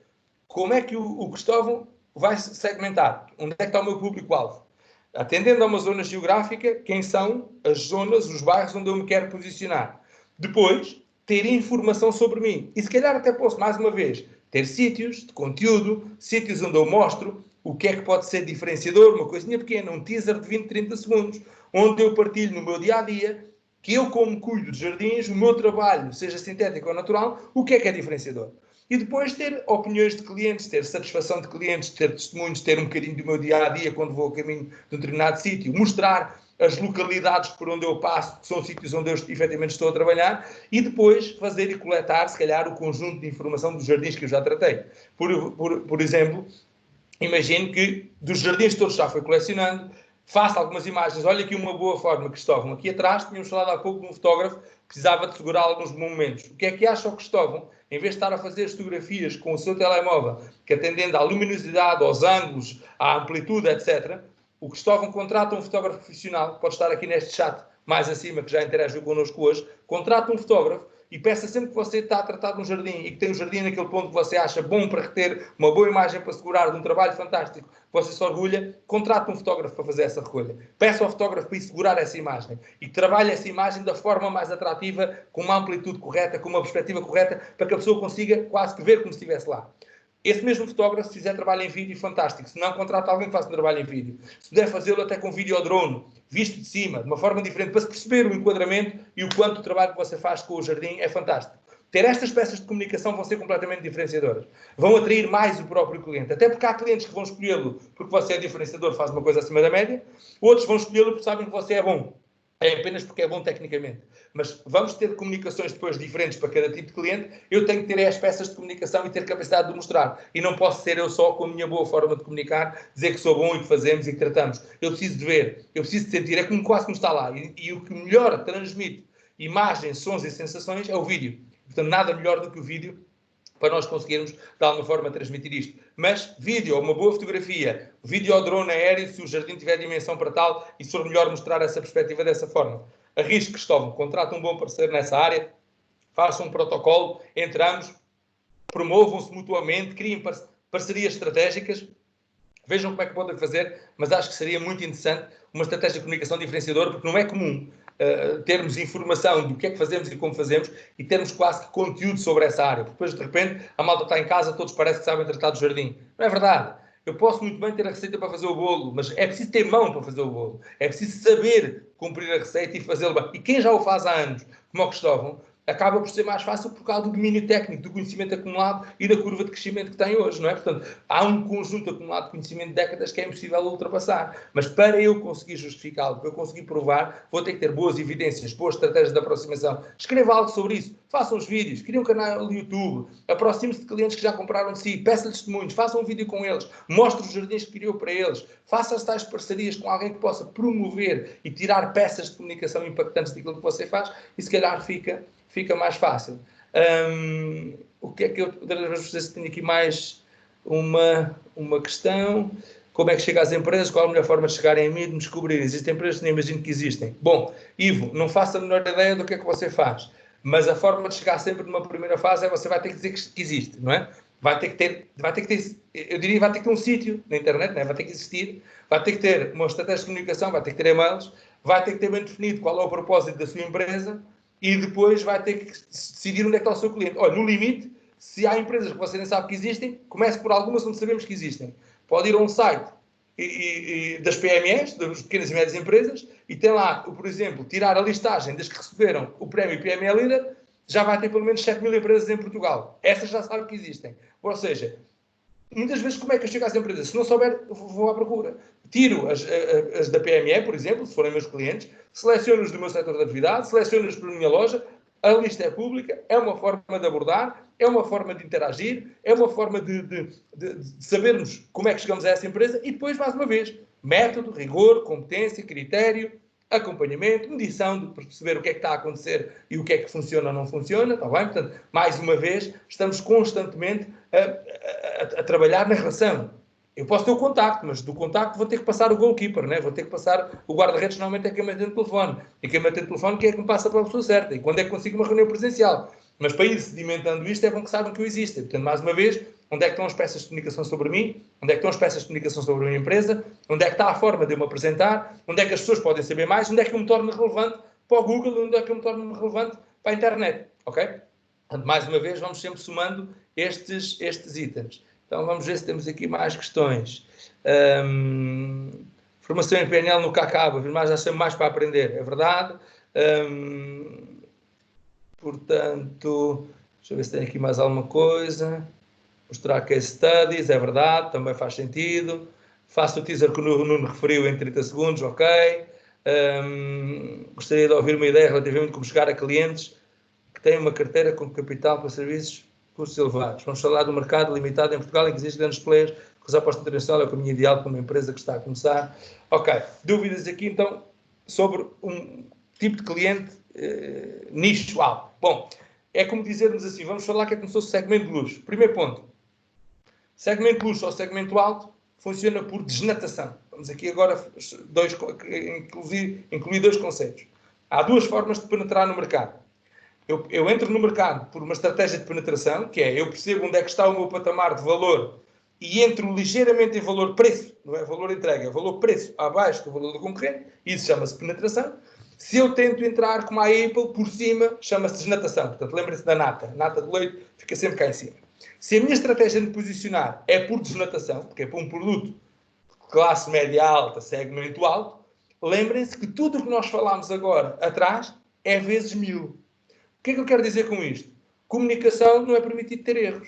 como é que o Cristóvão vai segmentar? Onde é que está o meu público-alvo? Atendendo a uma zona geográfica, quem são as zonas, os bairros onde eu me quero posicionar. Depois, ter informação sobre mim. E se calhar até posso, mais uma vez, ter sítios de conteúdo, sítios onde eu mostro o que é que pode ser diferenciador, uma coisinha pequena, um teaser de 20, 30 segundos, onde eu partilho no meu dia-a-dia, que eu como cuido de jardins, o meu trabalho, seja sintético ou natural, o que é diferenciador. E depois ter opiniões de clientes, ter satisfação de clientes, ter testemunhos, ter um bocadinho do meu dia-a-dia quando vou ao caminho de um determinado sítio, mostrar as localidades por onde eu passo, que são sítios onde eu efetivamente estou a trabalhar, e depois fazer e coletar, se calhar, o conjunto de informação dos jardins que eu já tratei. Por exemplo, imagino que dos jardins todos já foi colecionando, faço algumas imagens. Olha aqui uma boa forma, Cristóvão. Aqui atrás tínhamos falado há pouco de um fotógrafo que precisava de segurar alguns momentos. O que é que acha o Cristóvão? Em vez de estar a fazer fotografias com o seu telemóvel, que atendendo à luminosidade, aos ângulos, à amplitude, etc., o Cristóvão contrata um fotógrafo profissional, que pode estar aqui neste chat mais acima, que já interagiu connosco hoje, contrata um fotógrafo e peça sempre que você está a tratar de um jardim e que tem um jardim naquele ponto que você acha bom para reter uma boa imagem para segurar de um trabalho fantástico, que você se orgulha, contrata um fotógrafo para fazer essa recolha. Peça ao fotógrafo para ir segurar essa imagem e trabalhe essa imagem da forma mais atrativa, com uma amplitude correta, com uma perspectiva correta, para que a pessoa consiga quase que ver como se estivesse lá. Esse mesmo fotógrafo, se fizer trabalho em vídeo, fantástico. Se não, contrata alguém que faça um trabalho em vídeo. Se puder fazê-lo até com videodrone, visto de cima, de uma forma diferente, para se perceber o enquadramento e o quanto o trabalho que você faz com o jardim é fantástico. Ter estas peças de comunicação vão ser completamente diferenciadoras. Vão atrair mais o próprio cliente. Até porque há clientes que vão escolhê-lo porque você é diferenciador, faz uma coisa acima da média. Outros vão escolhê-lo porque sabem que você é bom. É apenas porque é bom tecnicamente. Mas vamos ter comunicações depois diferentes para cada tipo de cliente. Eu tenho que ter as peças de comunicação e ter capacidade de mostrar. E não posso ser eu só com a minha boa forma de comunicar, dizer que sou bom e que fazemos e que tratamos. Eu preciso de ver, eu preciso de sentir, é como quase como está lá. E o que melhor transmite imagens, sons e sensações é o vídeo. Portanto, nada melhor do que o vídeo para nós conseguirmos, de alguma forma, transmitir isto. Mas vídeo, uma boa fotografia, vídeo ao drone aéreo, se o jardim tiver dimensão para tal, e se for melhor mostrar essa perspectiva dessa forma. Arrisque, Cristóvão, contrata um bom parceiro nessa área, faça um protocolo, entramos, promovam-se mutuamente, criem parcerias estratégicas, vejam como é que podem fazer, mas acho que seria muito interessante uma estratégia de comunicação diferenciadora, porque não é comum termos informação do que é que fazemos e como fazemos e termos quase que conteúdo sobre essa área. Porque depois, de repente, a malta está em casa, todos parecem que sabem tratar do jardim. Não é verdade. Eu posso muito bem ter a receita para fazer o bolo, mas é preciso ter mão para fazer o bolo. É preciso saber cumprir a receita e fazê-lo bem. E quem já o faz há anos, como o Cristóvão, acaba por ser mais fácil por causa do domínio técnico, do conhecimento acumulado e da curva de crescimento que tem hoje, não é? Portanto, há um conjunto acumulado de conhecimento de décadas que é impossível ultrapassar. Mas para eu conseguir justificá-lo, para eu conseguir provar, vou ter que ter boas evidências, boas estratégias de aproximação. Escreva algo sobre isso, façam os vídeos, criem um canal no YouTube, aproxime-se de clientes que já compraram de si, peça-lhes testemunhos, façam um vídeo com eles, mostre os jardins que criou para eles, faça as tais parcerias com alguém que possa promover e tirar peças de comunicação impactantes daquilo que você faz e se calhar fica mais fácil. O que é que eu tenho aqui mais uma questão? Como é que chega às empresas? Qual a melhor forma de chegarem a mim e de me descobrir? Existem empresas que nem imagino que existem. Bom, Ivo, não faça a menor ideia do que é que você faz, mas a forma de chegar sempre numa primeira fase é você vai ter que dizer que existe, não é? vai ter que ter, eu diria, vai ter que ter um sítio na internet, né? Vai ter que existir, vai ter que ter uma estratégia de comunicação, vai ter que ter e-mails, vai ter que ter bem definido qual é o propósito da sua empresa e depois vai ter que decidir onde é que está o seu cliente. Olha, no limite, se há empresas que você nem sabe que existem, comece por algumas onde sabemos que existem. Pode ir a um site das PMEs, das pequenas e médias empresas, e tem lá, por exemplo, tirar a listagem das que receberam o prémio PME Líder, já vai ter pelo menos 7.000 empresas em Portugal. Essas já sabem que existem. Ou seja, muitas vezes como é que eu chego às empresas? Se não souber, vou à procura. Tiro as da PME, por exemplo, se forem meus clientes, seleciono-os do meu setor de atividade, seleciono-os para a minha loja, a lista é pública, é uma forma de abordar, é uma forma de interagir, é uma forma de sabermos como é que chegamos a essa empresa e depois, mais uma vez, método, rigor, competência, critério, acompanhamento, medição, de perceber o que é que está a acontecer e o que é que funciona ou não funciona, está bem? Portanto, mais uma vez, estamos constantemente a trabalhar na relação. Eu posso ter o contacto, mas do contacto vou ter que passar o goalkeeper, né? Vou ter que passar o guarda-redes, normalmente é quem me atende o telefone. E quem me atende o telefone que é que me passa para a pessoa certa. E quando é que consigo uma reunião presencial? Mas para ir sedimentando isto é bom que saibam que eu existo. Portanto, mais uma vez, onde é que estão as peças de comunicação sobre mim? Onde é que estão as peças de comunicação sobre a minha empresa? Onde é que está a forma de eu me apresentar? Onde é que as pessoas podem saber mais? Onde é que eu me torno relevante para o Google? Onde é que eu me torno relevante para a internet? Ok? Portanto, mais uma vez, vamos sempre somando estes itens. Então, vamos ver se temos aqui mais questões. Formação em PNL no Cacaba, mas já sempre mais para aprender, é verdade. Portanto, deixa eu ver se tem aqui mais alguma coisa. Mostrar case studies, é verdade, também faz sentido. Faça o teaser que o Nuno referiu em 30 segundos, ok. Gostaria de ouvir uma ideia relativamente como chegar a clientes que têm uma carteira com capital para serviços custos elevados. Vamos falar do mercado limitado em Portugal, em que existem grandes players, que a aposta internacional é o caminho ideal para uma empresa que está a começar. Ok, dúvidas aqui então sobre um tipo de cliente nicho alto. Bom, é como dizermos assim, vamos falar que é como se fosse segmento de luxo. Primeiro ponto, segmento de luxo ou segmento alto funciona por desnatação. Vamos aqui agora incluir dois conceitos. Há duas formas de penetrar no mercado. Eu entro no mercado por uma estratégia de penetração, que é eu percebo onde é que está o meu patamar de valor e entro ligeiramente em valor-preço, não é valor-entrega, é valor-preço abaixo do valor do concorrente, isso chama-se penetração. Se eu tento entrar como a Apple por cima, chama-se desnatação. Portanto, lembrem-se da nata. A nata de leite fica sempre cá em cima. Se a minha estratégia de posicionar é por desnatação, porque é para um produto de classe média alta, segmento alto, lembrem-se que tudo o que nós falámos agora atrás é vezes 1000. O que é que eu quero dizer com isto? Comunicação não é permitido ter erros.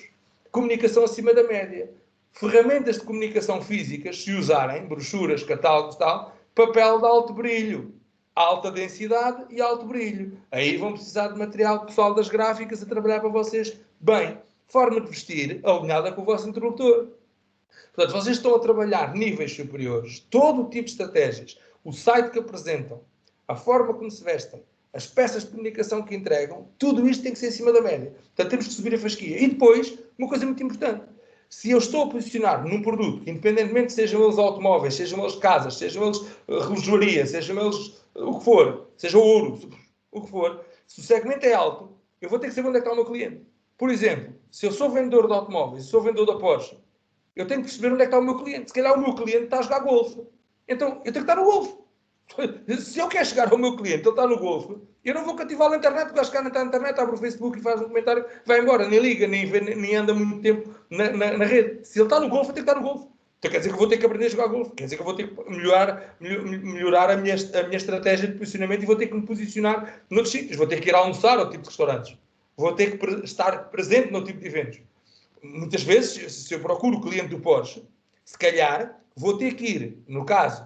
Comunicação acima da média. Ferramentas de comunicação físicas, se usarem, brochuras, catálogos e tal, papel de alto brilho, alta densidade e alto brilho. Aí vão precisar de material pessoal das gráficas a trabalhar para vocês bem. Forma de vestir alinhada com o vosso interlocutor. Portanto, vocês estão a trabalhar níveis superiores, todo o tipo de estratégias, o site que apresentam, a forma como se vestem, as peças de comunicação que entregam, tudo isto tem que ser acima da média. Portanto, temos que subir a fasquia. E depois, uma coisa muito importante, se eu estou a posicionar num produto, independentemente sejam eles automóveis, sejam eles casas, sejam eles relojoaria, sejam eles o que for, seja ouro, o que for, se o segmento é alto, eu vou ter que saber onde é que está o meu cliente. Por exemplo, se eu sou vendedor de automóveis, se sou vendedor da Porsche, eu tenho que perceber onde é que está o meu cliente. Se calhar o meu cliente está a jogar golfe. Então, eu tenho que estar no golfe. Se eu quero chegar ao meu cliente, ele está no golfe, eu não vou cativá-lo na internet, porque acho que está na internet, abre o Facebook e faz um comentário, vai embora, nem liga, nem anda muito tempo na rede. Se ele está no golfe, eu tenho que estar no golfe. Então quer dizer que eu vou ter que aprender a jogar golfe, quer dizer que eu vou ter que melhorar a minha estratégia de posicionamento e vou ter que me posicionar noutros sítios, vou ter que ir almoçar ao tipo de restaurantes, vou ter que estar presente no tipo de eventos. Muitas vezes, se eu procuro o cliente do Porsche, se calhar vou ter que ir, no caso,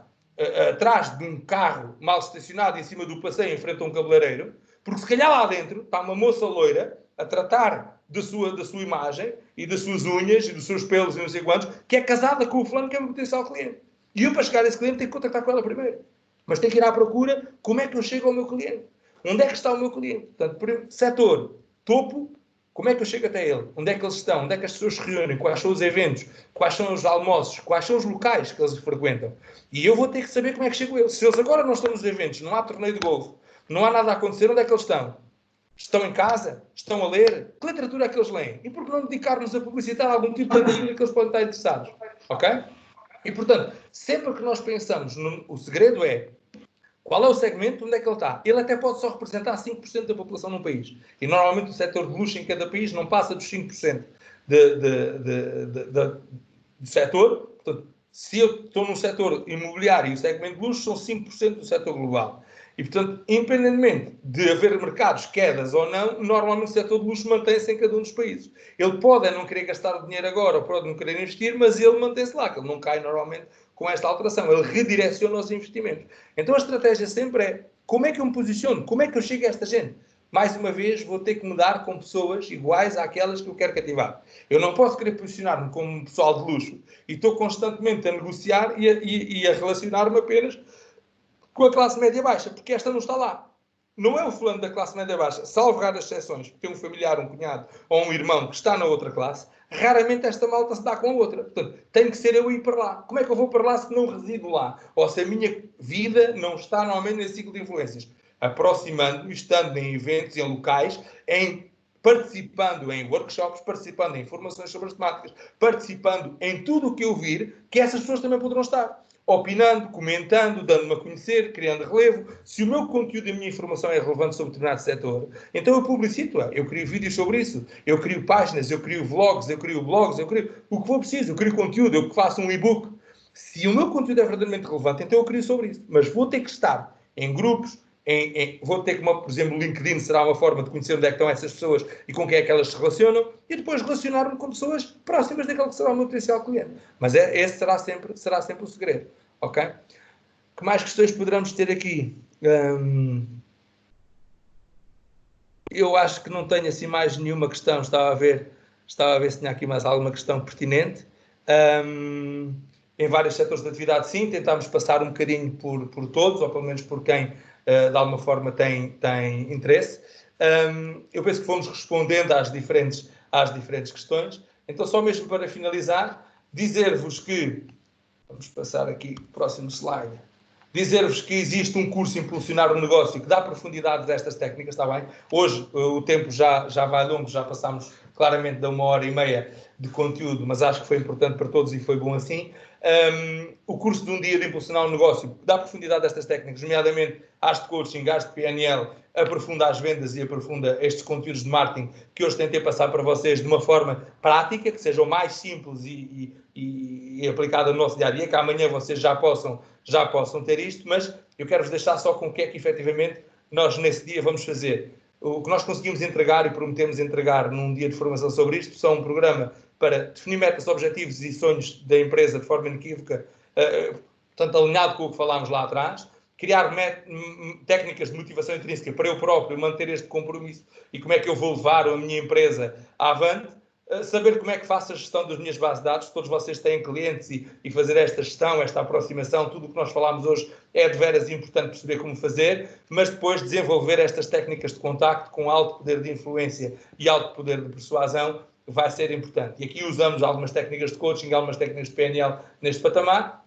atrás de um carro mal estacionado em cima do passeio em frente a um cabeleireiro, porque se calhar lá dentro está uma moça loira a tratar da sua imagem e das suas unhas e dos seus pelos e não sei quantos, que é casada com o fulano que é um potencial cliente. E eu, para chegar a esse cliente, tenho que contactar com ela primeiro. Mas tenho que ir à procura como é que eu chego ao meu cliente. Onde é que está o meu cliente? Portanto, setor, topo, como é que eu chego até ele? Onde é que eles estão? Onde é que as pessoas se reúnem? Quais são os eventos? Quais são os almoços? Quais são os locais que eles frequentam? E eu vou ter que saber como é que chego a eles. Se eles agora não estão nos eventos, não há torneio de golfe, não há nada a acontecer, onde é que eles estão? Estão em casa? Estão a ler? Que literatura é que eles leem? E por que não dedicarmos a publicitar algum tipo de literatura que eles podem estar interessados? Ok? E, portanto, sempre que nós pensamos, o segredo é qual é o segmento, onde é que ele está? Ele até pode só representar 5% da população num país. E, normalmente, o setor de luxo em cada país não passa dos 5% do setor. Portanto, se eu estou num setor imobiliário e o segmento de luxo são 5% do setor global. E, portanto, independentemente de haver mercados, quedas ou não, normalmente o setor de luxo mantém-se em cada um dos países. Ele pode não querer gastar o dinheiro agora ou pode não querer investir, mas ele mantém-se lá, que ele não cai normalmente com esta alteração. Ele redireciona os investimentos. Então a estratégia sempre é, como é que eu me posiciono? Como é que eu chego a esta gente? Mais uma vez, vou ter que mudar com pessoas iguais àquelas que eu quero cativar. Eu não posso querer posicionar-me como um pessoal de luxo e estou constantemente a negociar e a relacionar-me apenas com a classe média-baixa, porque esta não está lá. Não é o fulano da classe média-baixa, salvo raras exceções, porque tem um familiar, um cunhado ou um irmão que está na outra classe, raramente esta malta se dá com a outra. Portanto, tem que ser eu ir para lá. Como é que eu vou para lá se não resido lá? Ou se a minha vida não está normalmente nesse ciclo de influências? Aproximando-me, estando em eventos, em locais, participando em workshops, participando em formações sobre as temáticas, participando em tudo o que eu vir, que essas pessoas também poderão estar. Opinando, comentando, dando-me a conhecer, criando relevo. Se o meu conteúdo e a minha informação é relevante sobre determinado setor, então eu publicito-a. Eu crio vídeos sobre isso. Eu crio páginas, eu crio vlogs, eu crio blogs, eu crio o que for preciso. Eu crio conteúdo, eu faço um e-book. Se o meu conteúdo é verdadeiramente relevante, então eu crio sobre isso. Mas vou ter que estar em grupos, vou ter que, por exemplo, o LinkedIn será uma forma de conhecer onde é que estão essas pessoas e com quem é que elas se relacionam e depois relacionar-me com pessoas próximas daquele que será o meu potencial cliente. Mas esse será sempre o segredo. Ok? Que mais questões poderemos ter aqui? Eu acho que não tenho assim mais nenhuma questão. Estava a ver se tinha aqui mais alguma questão pertinente. Em vários setores de atividade, sim, tentámos passar um bocadinho por todos, ou pelo menos por quem de alguma forma tem interesse. Eu penso que fomos respondendo às diferentes questões. Então, só mesmo para finalizar, dizer-vos que, vamos passar aqui para o próximo slide, dizer-vos que existe um curso Impulsionar o Negócio que dá profundidade a estas técnicas, está bem? Hoje o tempo já vai longo, já passámos claramente de 1h30 de conteúdo, mas acho que foi importante para todos e foi bom assim. O curso de um dia de Impulsionar o Negócio dá profundidade a estas técnicas, nomeadamente às de coaching, às de PNL, aprofunda as vendas e aprofunda estes conteúdos de marketing que hoje tentei passar para vocês de uma forma prática, que seja o mais simples e aplicada no nosso dia-a-dia, que amanhã vocês já possam ter isto, mas eu quero-vos deixar só com o que é que efetivamente nós nesse dia vamos fazer. O que nós conseguimos entregar e prometemos entregar num dia de formação sobre isto são um programa para definir metas, objetivos e sonhos da empresa de forma inequívoca, portanto, alinhado com o que falámos lá atrás, criar técnicas de motivação intrínseca para eu próprio manter este compromisso e como é que eu vou levar a minha empresa avante, saber como é que faço a gestão das minhas bases de dados, todos vocês têm clientes e fazer esta gestão, esta aproximação, tudo o que nós falámos hoje é de veras importante perceber como fazer, mas depois desenvolver estas técnicas de contacto com alto poder de influência e alto poder de persuasão vai ser importante. E aqui usamos algumas técnicas de coaching, algumas técnicas de PNL neste patamar.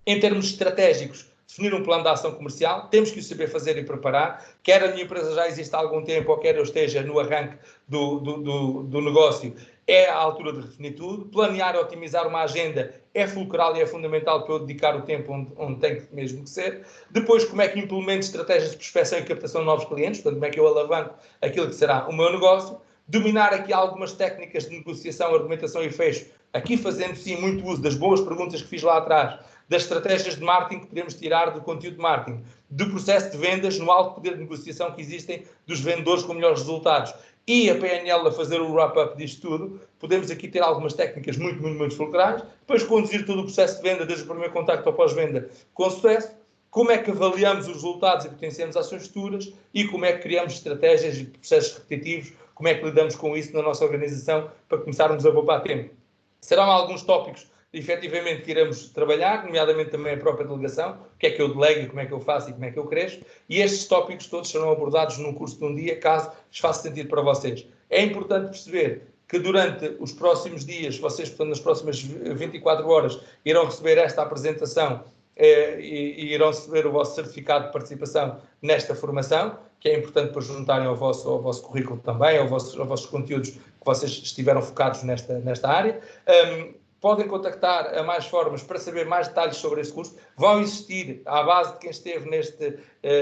Em termos estratégicos, definir um plano de ação comercial, temos que o saber fazer e preparar, quer a minha empresa já existe há algum tempo, ou quer eu esteja no arranque do negócio, é a altura de definir tudo. Planear e otimizar uma agenda é fulcral e é fundamental para eu dedicar o tempo onde tem mesmo que ser. Depois, como é que implemento estratégias de prospecção e captação de novos clientes, portanto, como é que eu alavanco aquilo que será o meu negócio. Dominar aqui algumas técnicas de negociação, argumentação e fecho, aqui fazendo sim muito uso das boas perguntas que fiz lá atrás, das estratégias de marketing que podemos tirar do conteúdo de marketing, do processo de vendas, no alto poder de negociação que existem dos vendedores com melhores resultados e a PNL a fazer o wrap-up disto tudo, podemos aqui ter algumas técnicas muito fulcrais, depois conduzir todo o processo de venda, desde o primeiro contacto ao pós-venda, com sucesso. Como é que avaliamos os resultados e potenciamos ações futuras e como é que criamos estratégias e processos repetitivos, como é que lidamos com isso na nossa organização para começarmos a poupar tempo. Serão alguns tópicos, efetivamente, que iremos trabalhar, nomeadamente também a própria delegação, o que é que eu delego, como é que eu faço e como é que eu cresço, e estes tópicos todos serão abordados num curso de um dia, caso lhes faça sentido para vocês. É importante perceber que durante os próximos dias, vocês, portanto, nas próximas 24 horas, irão receber esta apresentação e irão receber o vosso certificado de participação nesta formação, que é importante para juntarem ao vosso currículo também, aos vossos conteúdos que vocês estiveram focados nesta área. Podem contactar a Mais Formas para saber mais detalhes sobre este curso. Vão existir, à base de quem esteve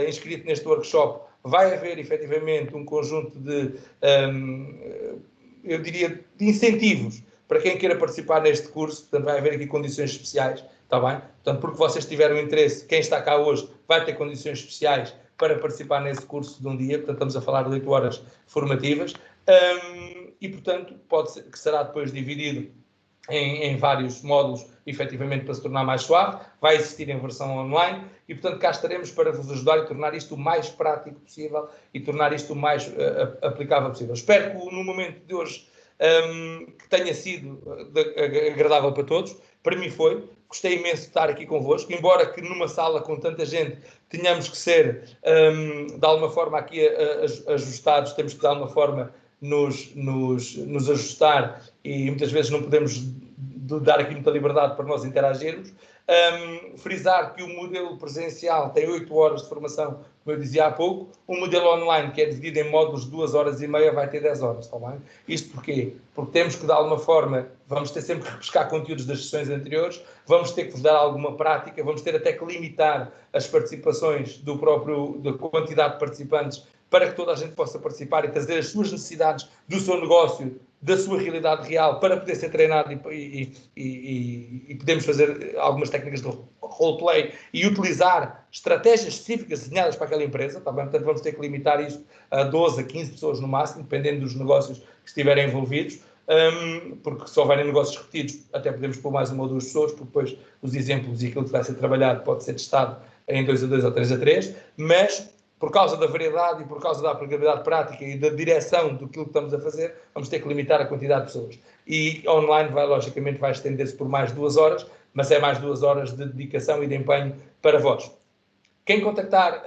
inscrito neste workshop, vai haver efetivamente um conjunto eu diria, de incentivos para quem queira participar neste curso. Portanto, vai haver aqui condições especiais, está bem? Portanto, porque vocês tiveram interesse, quem está cá hoje vai ter condições especiais para participar nesse curso de um dia. Portanto, estamos a falar de 8 horas formativas. E, portanto, pode ser que será depois dividido em vários módulos, efetivamente, para se tornar mais suave. Vai existir em versão online e, portanto, cá estaremos para vos ajudar e tornar isto o mais prático possível e tornar isto o mais aplicável possível. Espero que no momento de hoje que tenha sido agradável para todos. Para mim foi. Gostei imenso de estar aqui convosco, embora que numa sala com tanta gente tenhamos que ser, de alguma forma, aqui ajustados, temos que, de alguma forma, nos ajustar e muitas vezes não podemos dar aqui muita liberdade para nós interagirmos. Frisar que o modelo presencial tem 8 horas de formação, como eu dizia há pouco. O modelo online, que é dividido em módulos de 2 horas e meia, vai ter 10 horas, está bem? Isto porquê? Porque temos que, de alguma forma, vamos ter sempre que repescar conteúdos das sessões anteriores, vamos ter que vos dar alguma prática, vamos ter até que limitar as participações da quantidade de participantes para que toda a gente possa participar e trazer as suas necessidades do seu negócio, da sua realidade real, para poder ser treinado e podemos fazer algumas técnicas de roleplay e utilizar estratégias específicas desenhadas para aquela empresa, tá bem? Portanto, vamos ter que limitar isto a 12 a 15 pessoas no máximo, dependendo dos negócios que estiverem envolvidos, porque se houverem negócios repetidos, até podemos pôr mais 1 ou 2 pessoas, porque depois os exemplos e aquilo que vai ser trabalhado pode ser testado em 2 a 2 ou 3 a 3, mas por causa da variedade e por causa da aplicabilidade prática e da direção do que estamos a fazer, vamos ter que limitar a quantidade de pessoas. E online, logicamente, vai estender-se por mais 2 horas, mas é mais 2 horas de dedicação e de empenho para vós. Quem contactar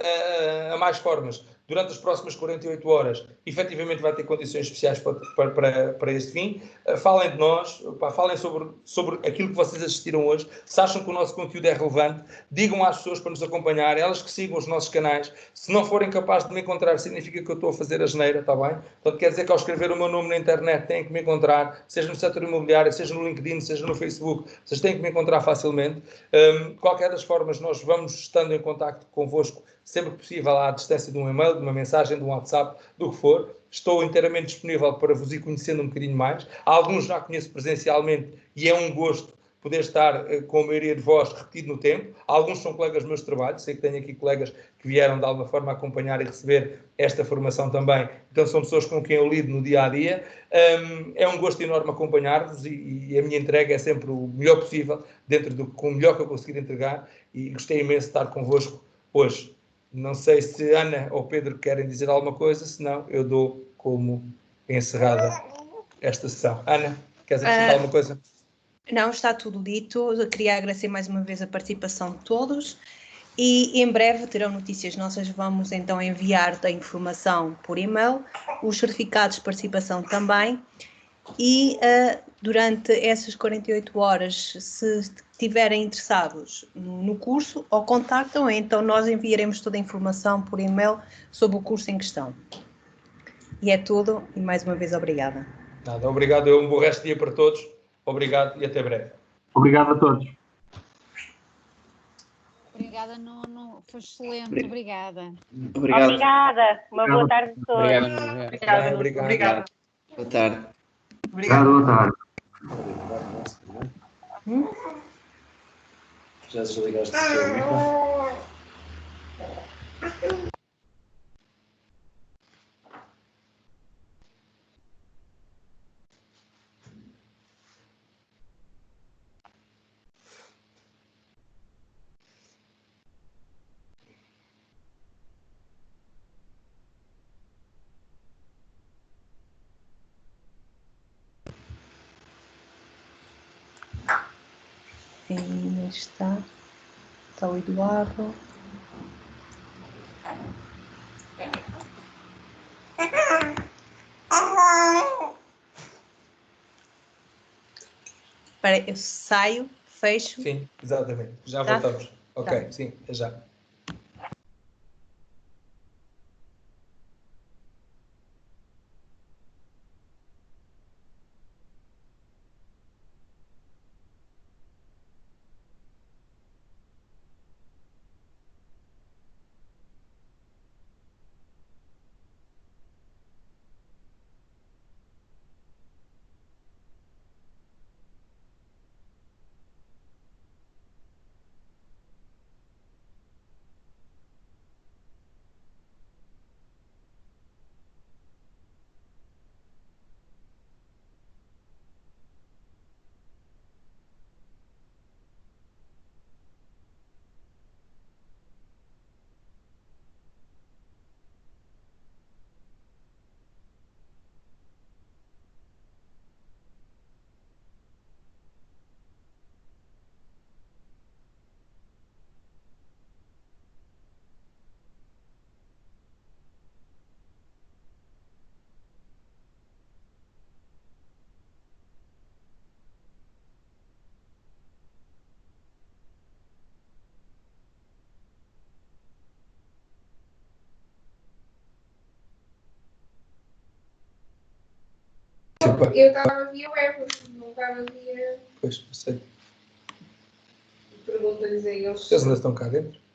a Mais Formas durante as próximas 48 horas, efetivamente vai ter condições especiais para este fim. Falem de nós, falem sobre aquilo que vocês assistiram hoje. Se acham que o nosso conteúdo é relevante, digam às pessoas para nos acompanhar, elas que sigam os nossos canais. Se não forem capazes de me encontrar, significa que eu estou a fazer a geneira, está bem? Portanto, quer dizer que ao escrever o meu nome na internet têm que me encontrar, seja no setor imobiliário, seja no LinkedIn, seja no Facebook, vocês têm que me encontrar facilmente. Qualquer das formas, nós vamos estando em contacto convosco sempre que possível, à distância de um e-mail, de uma mensagem, de um WhatsApp, do que for. Estou inteiramente disponível para vos ir conhecendo um bocadinho mais. Alguns já conheço presencialmente e é um gosto poder estar com a maioria de vós repetido no tempo. Alguns são colegas meus de trabalho, sei que tenho aqui colegas que vieram de alguma forma acompanhar e receber esta formação também. Então são pessoas com quem eu lido no dia-a-dia. É um gosto enorme acompanhar-vos e a minha entrega é sempre o melhor possível, com o melhor que eu conseguir entregar, e gostei imenso de estar convosco hoje. Não sei se Ana ou Pedro querem dizer alguma coisa, senão eu dou como encerrada esta sessão. Ana, queres acrescentar alguma coisa? Não, está tudo dito. Eu queria agradecer mais uma vez a participação de todos e em breve terão notícias nossas. Vamos então enviar a informação por e-mail, os certificados de participação também, e durante essas 48 horas, se estiverem interessados no curso, ou contactam, ou então nós enviaremos toda a informação por e-mail sobre o curso em questão. E é tudo, e mais uma vez obrigada. Nada, obrigado. Um bom resto de dia para todos. Obrigado e até breve. Obrigado a todos. Obrigada, Nuno. Foi excelente. Obrigada. Obrigada. Uma boa tarde a todos. Obrigado. Boa tarde. Obrigado, boa tarde. Já desligaste o teu microfone? Aí está o Eduardo. Espera, eu saio, fecho. Sim, exatamente. Já voltamos. Ok, sim, é já. Eu estava via web, não estava via. Pois, não sei. Pergunta-lhes a eles. Eles ainda estão cá dentro?